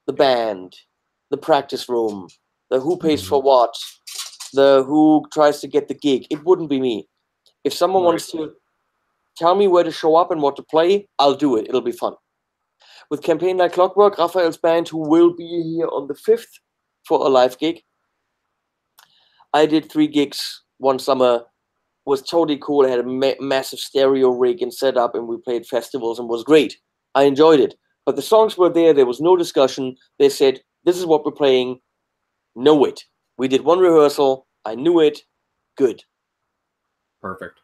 S2: the band, the practice room, the who pays for what, the who tries to get the gig. It wouldn't be me. If someone wants to tell me where to show up and what to play, I'll do it. It'll be fun. With Campaign Like Clockwork, Raphael's band, who will be here on the 5th for a live gig. I did 3 gigs one summer. Was totally cool. I had a massive stereo rig and setup, and we played festivals and was great. I enjoyed it. But the songs were there. There was no discussion. They said, this is what we're playing. Know it. We did 1 rehearsal. I knew it. Good.
S1: Perfect.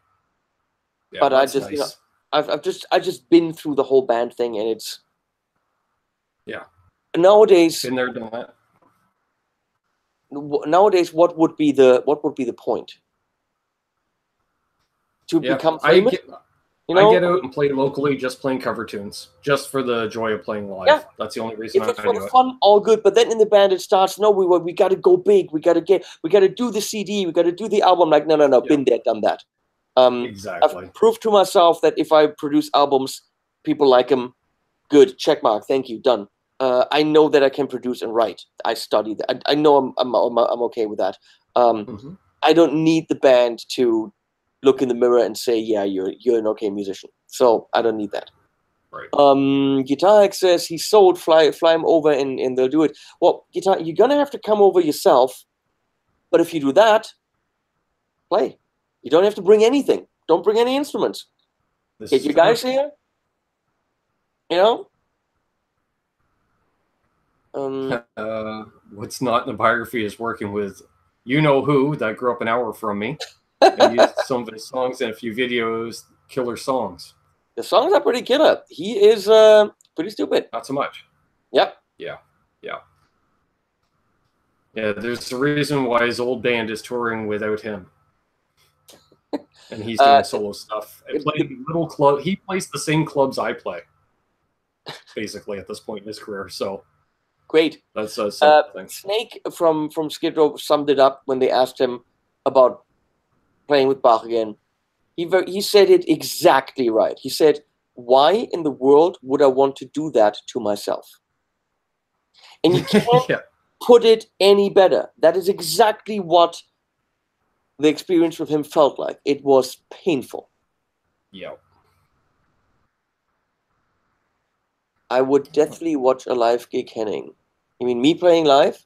S1: Yeah,
S2: but I just, nice. You know, I've just been through the whole band thing, and it's nowadays.
S1: Been there, done that.
S2: Nowadays, what would be the point? To become famous? You know?
S1: I get out and play locally, just playing cover tunes, just for the joy of playing live. Yeah. That's the only reason I do it. If it's for
S2: fun, all good. But then in the band, it starts. No, we got to go big. We got to do the CD. We got to do the album. Like no. Yeah. Been there, done that.
S1: Exactly.
S2: I've proved to myself that if I produce albums, people like them. Good, check mark. Thank you, done. I know that I can produce and write. I studied that. I know I'm okay with that. I don't need the band to look in the mirror and say, yeah, you're an okay musician. So I don't need that.
S1: Right.
S2: Guitar Hack says he's sold, fly him over and they'll do it. Well, Guitar, you're gonna have to come over yourself, but if you do that, play. You don't have to bring anything. Don't bring any instruments. Get you guys here. You
S1: know? What's not in the biography is working with you-know-who that grew up an hour from me. And used some of his songs and a few videos, killer songs.
S2: The songs are pretty killer. He is pretty stupid.
S1: Not so much.
S2: Yep.
S1: Yeah. There's a reason why his old band is touring without him. and he's doing solo stuff. He plays the same clubs I play, basically at this point in his career. So
S2: great.
S1: That's something.
S2: Snake from Skid Row summed it up when they asked him about playing with Bach again. He said it exactly right. He said, "Why in the world would I want to do that to myself?" And you can't put it any better. That is exactly what the experience with him felt like. It was painful.
S1: Yeah.
S2: I would definitely watch a live gig, Henning. You mean me playing live?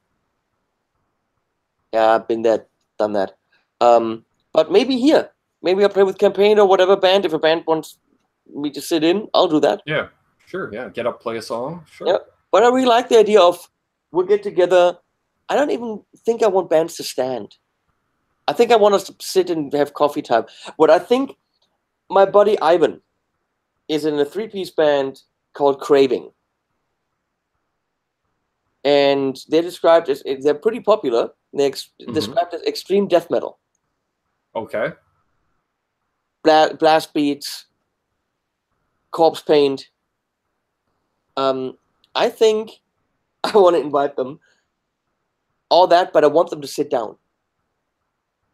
S2: Yeah, I've been there, done that. But maybe here. Maybe I'll play with Campaign or whatever band. If a band wants me to sit in, I'll do that.
S1: Yeah, sure. Yeah, get up, play a song. Sure.
S2: Yeah, but I really like the idea of we'll get together. I don't even think I want bands to stand. I think I want us to sit and have coffee time. What I think, my buddy Ivan is in a 3-piece band called Craving. And they're described as, they're pretty popular. They're described as extreme death metal.
S1: Okay.
S2: Blast beats, corpse paint. I think I want to invite them. All that, but I want them to sit down.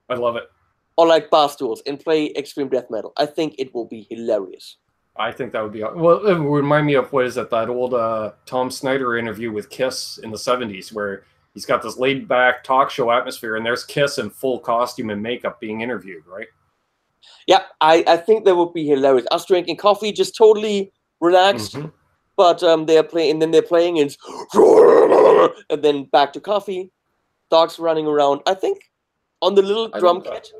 S1: I love it.
S2: Or like bar stools and play extreme death metal. I think it will be hilarious.
S1: I think that would be... Well, it would remind me of, what is it, that old Tom Snyder interview with Kiss in the 70s, where he's got this laid-back talk show atmosphere, and there's Kiss in full costume and makeup being interviewed, right?
S2: Yeah, I think that would be hilarious. Us drinking coffee, just totally relaxed. But they're playing, and then they're playing, and then back to coffee. Dogs running around. I think on the little drum kit.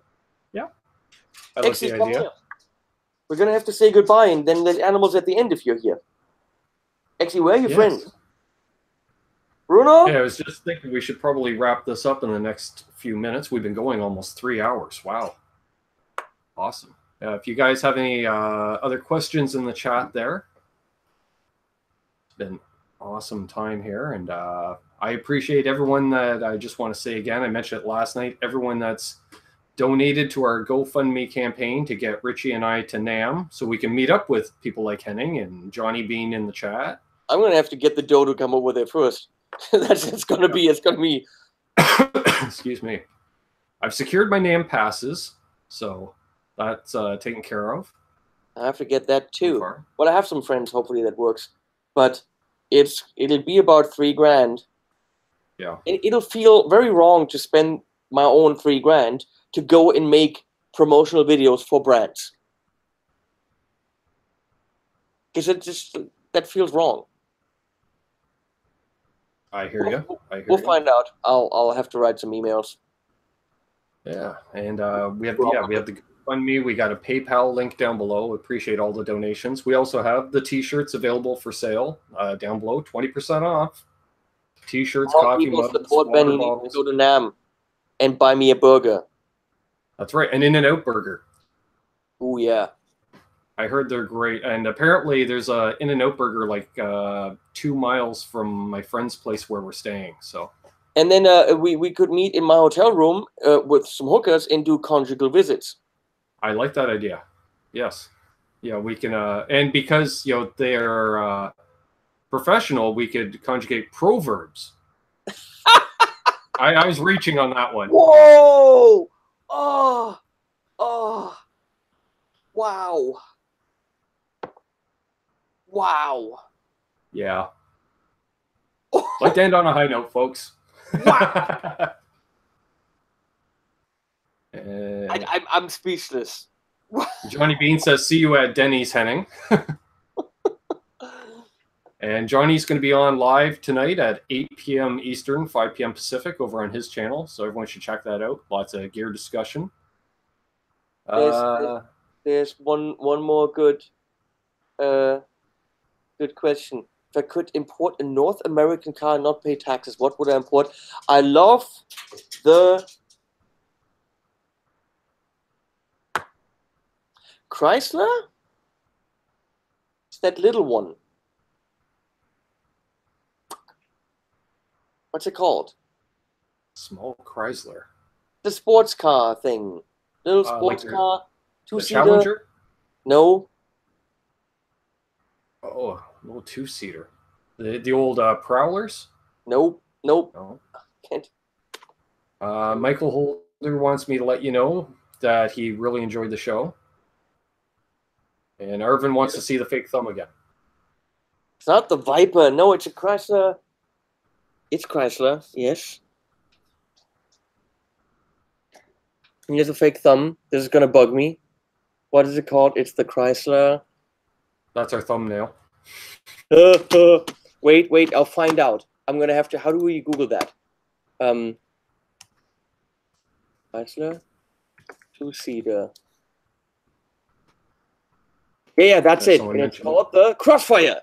S1: Yeah, I like the idea.
S2: We're gonna have to say goodbye, and then there's animals at the end if you're here. Actually, where are your friends? Bruno?
S1: Yeah, I was just thinking we should probably wrap this up in the next few minutes. We've been going almost 3 hours. Wow. Awesome. If you guys have any other questions in the chat there, it's been an awesome time here. And I appreciate everyone that, I just want to say again, I mentioned it last night, everyone that's donated to our GoFundMe campaign to get Richie and I to NAMM so we can meet up with people like Henning and Johnny Beane in the chat.
S2: I'm going to have to get the dough to come over there first. It's going to be.
S1: Excuse me. I've secured my NAMM passes, so that's taken care of.
S2: I have to get that too. Well, I have some friends, hopefully that works. But it'll be about $3,000.
S1: Yeah.
S2: It'll feel very wrong to spend my own $3,000 to go and make promotional videos for brands. Because that feels wrong.
S1: I hear you.
S2: We'll find out. I'll have to write some emails.
S1: Yeah, and we have the GoFundMe. We got a PayPal link down below. Appreciate all the donations. We also have the T-shirts available for sale down below, 20% off. T-shirts, coffee mugs,
S2: support Benny. Go to NAMM and buy me a burger.
S1: That's right, an In-N-Out burger.
S2: Oh yeah.
S1: I heard they're great, and apparently there's a In-N-Out burger like 2 miles from my friend's place where we're staying. So.
S2: And then we could meet in my hotel room with some hookers and do conjugal visits.
S1: I like that idea. Yes. Yeah, we can. And because they're professional, we could conjugate proverbs. I was reaching on that one.
S2: Whoa! Oh! Wow! Wow!
S1: Yeah. Like to end on a high note, folks.
S2: Wow! I'm speechless.
S1: Johnny Beane says, "See you at Denny's, Henning." And Johnny's going to be on live tonight at 8 p.m. Eastern, 5 p.m. Pacific over on his channel. So everyone should check that out. Lots of gear discussion.
S2: There's one more good question. If I could import a North American car and not pay taxes, what would I import? I love the Chrysler? It's that little one. What's it called?
S1: Small Chrysler.
S2: The sports car thing. Little sports car. Two-seater.
S1: Challenger?
S2: No.
S1: Oh, a little two-seater. The old Prowlers?
S2: Nope. Nope.
S1: No.
S2: Can't.
S1: Michael Holder wants me to let you know that he really enjoyed the show. And Arvin wants to see the fake thumb again.
S2: It's not the Viper. No, it's a Chrysler. It's Chrysler, yes. Here's a fake thumb. This is going to bug me. What is it called? It's the Chrysler.
S1: That's our thumbnail.
S2: Wait, I'll find out. I'm going to have to... How do we Google that? Chrysler? Two-seater. Yeah, that's it. And it's called the Crossfire.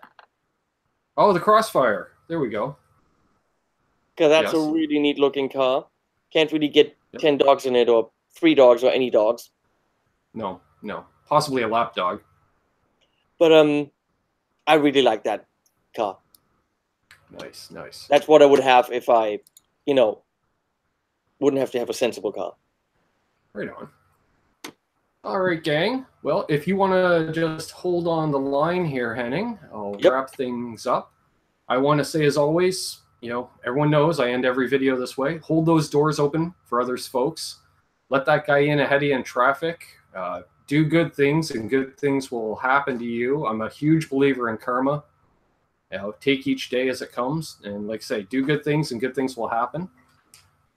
S1: Oh, the Crossfire. There we go.
S2: Because that's a really neat-looking car. Can't really get 10 dogs in it, or 3 dogs, or any dogs.
S1: No. Possibly a lap dog.
S2: But I really like that car.
S1: Nice.
S2: That's what I would have if I, wouldn't have to have a sensible car.
S1: Right on. All right, gang. Well, if you want to just hold on the line here, Henning, I'll wrap things up. I want to say, as always, everyone knows I end every video this way. Hold those doors open for others, folks. Let that guy in ahead of you in traffic. Do good things, and good things will happen to you. I'm a huge believer in karma. Take each day as it comes, and like I say, do good things, and good things will happen.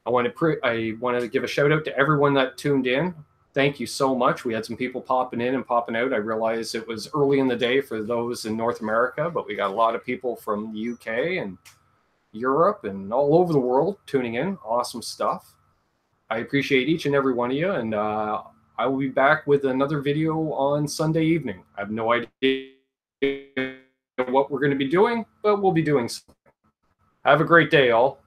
S1: I want to give a shout out to everyone that tuned in. Thank you so much. We had some people popping in and popping out. I realized it was early in the day for those in North America, but we got a lot of people from the UK and Europe and all over the world tuning in. Awesome stuff. I appreciate each and every one of you, and I will be back with another video on Sunday evening. I have no idea what we're going to be doing, but we'll be doing something. Have a great day, all.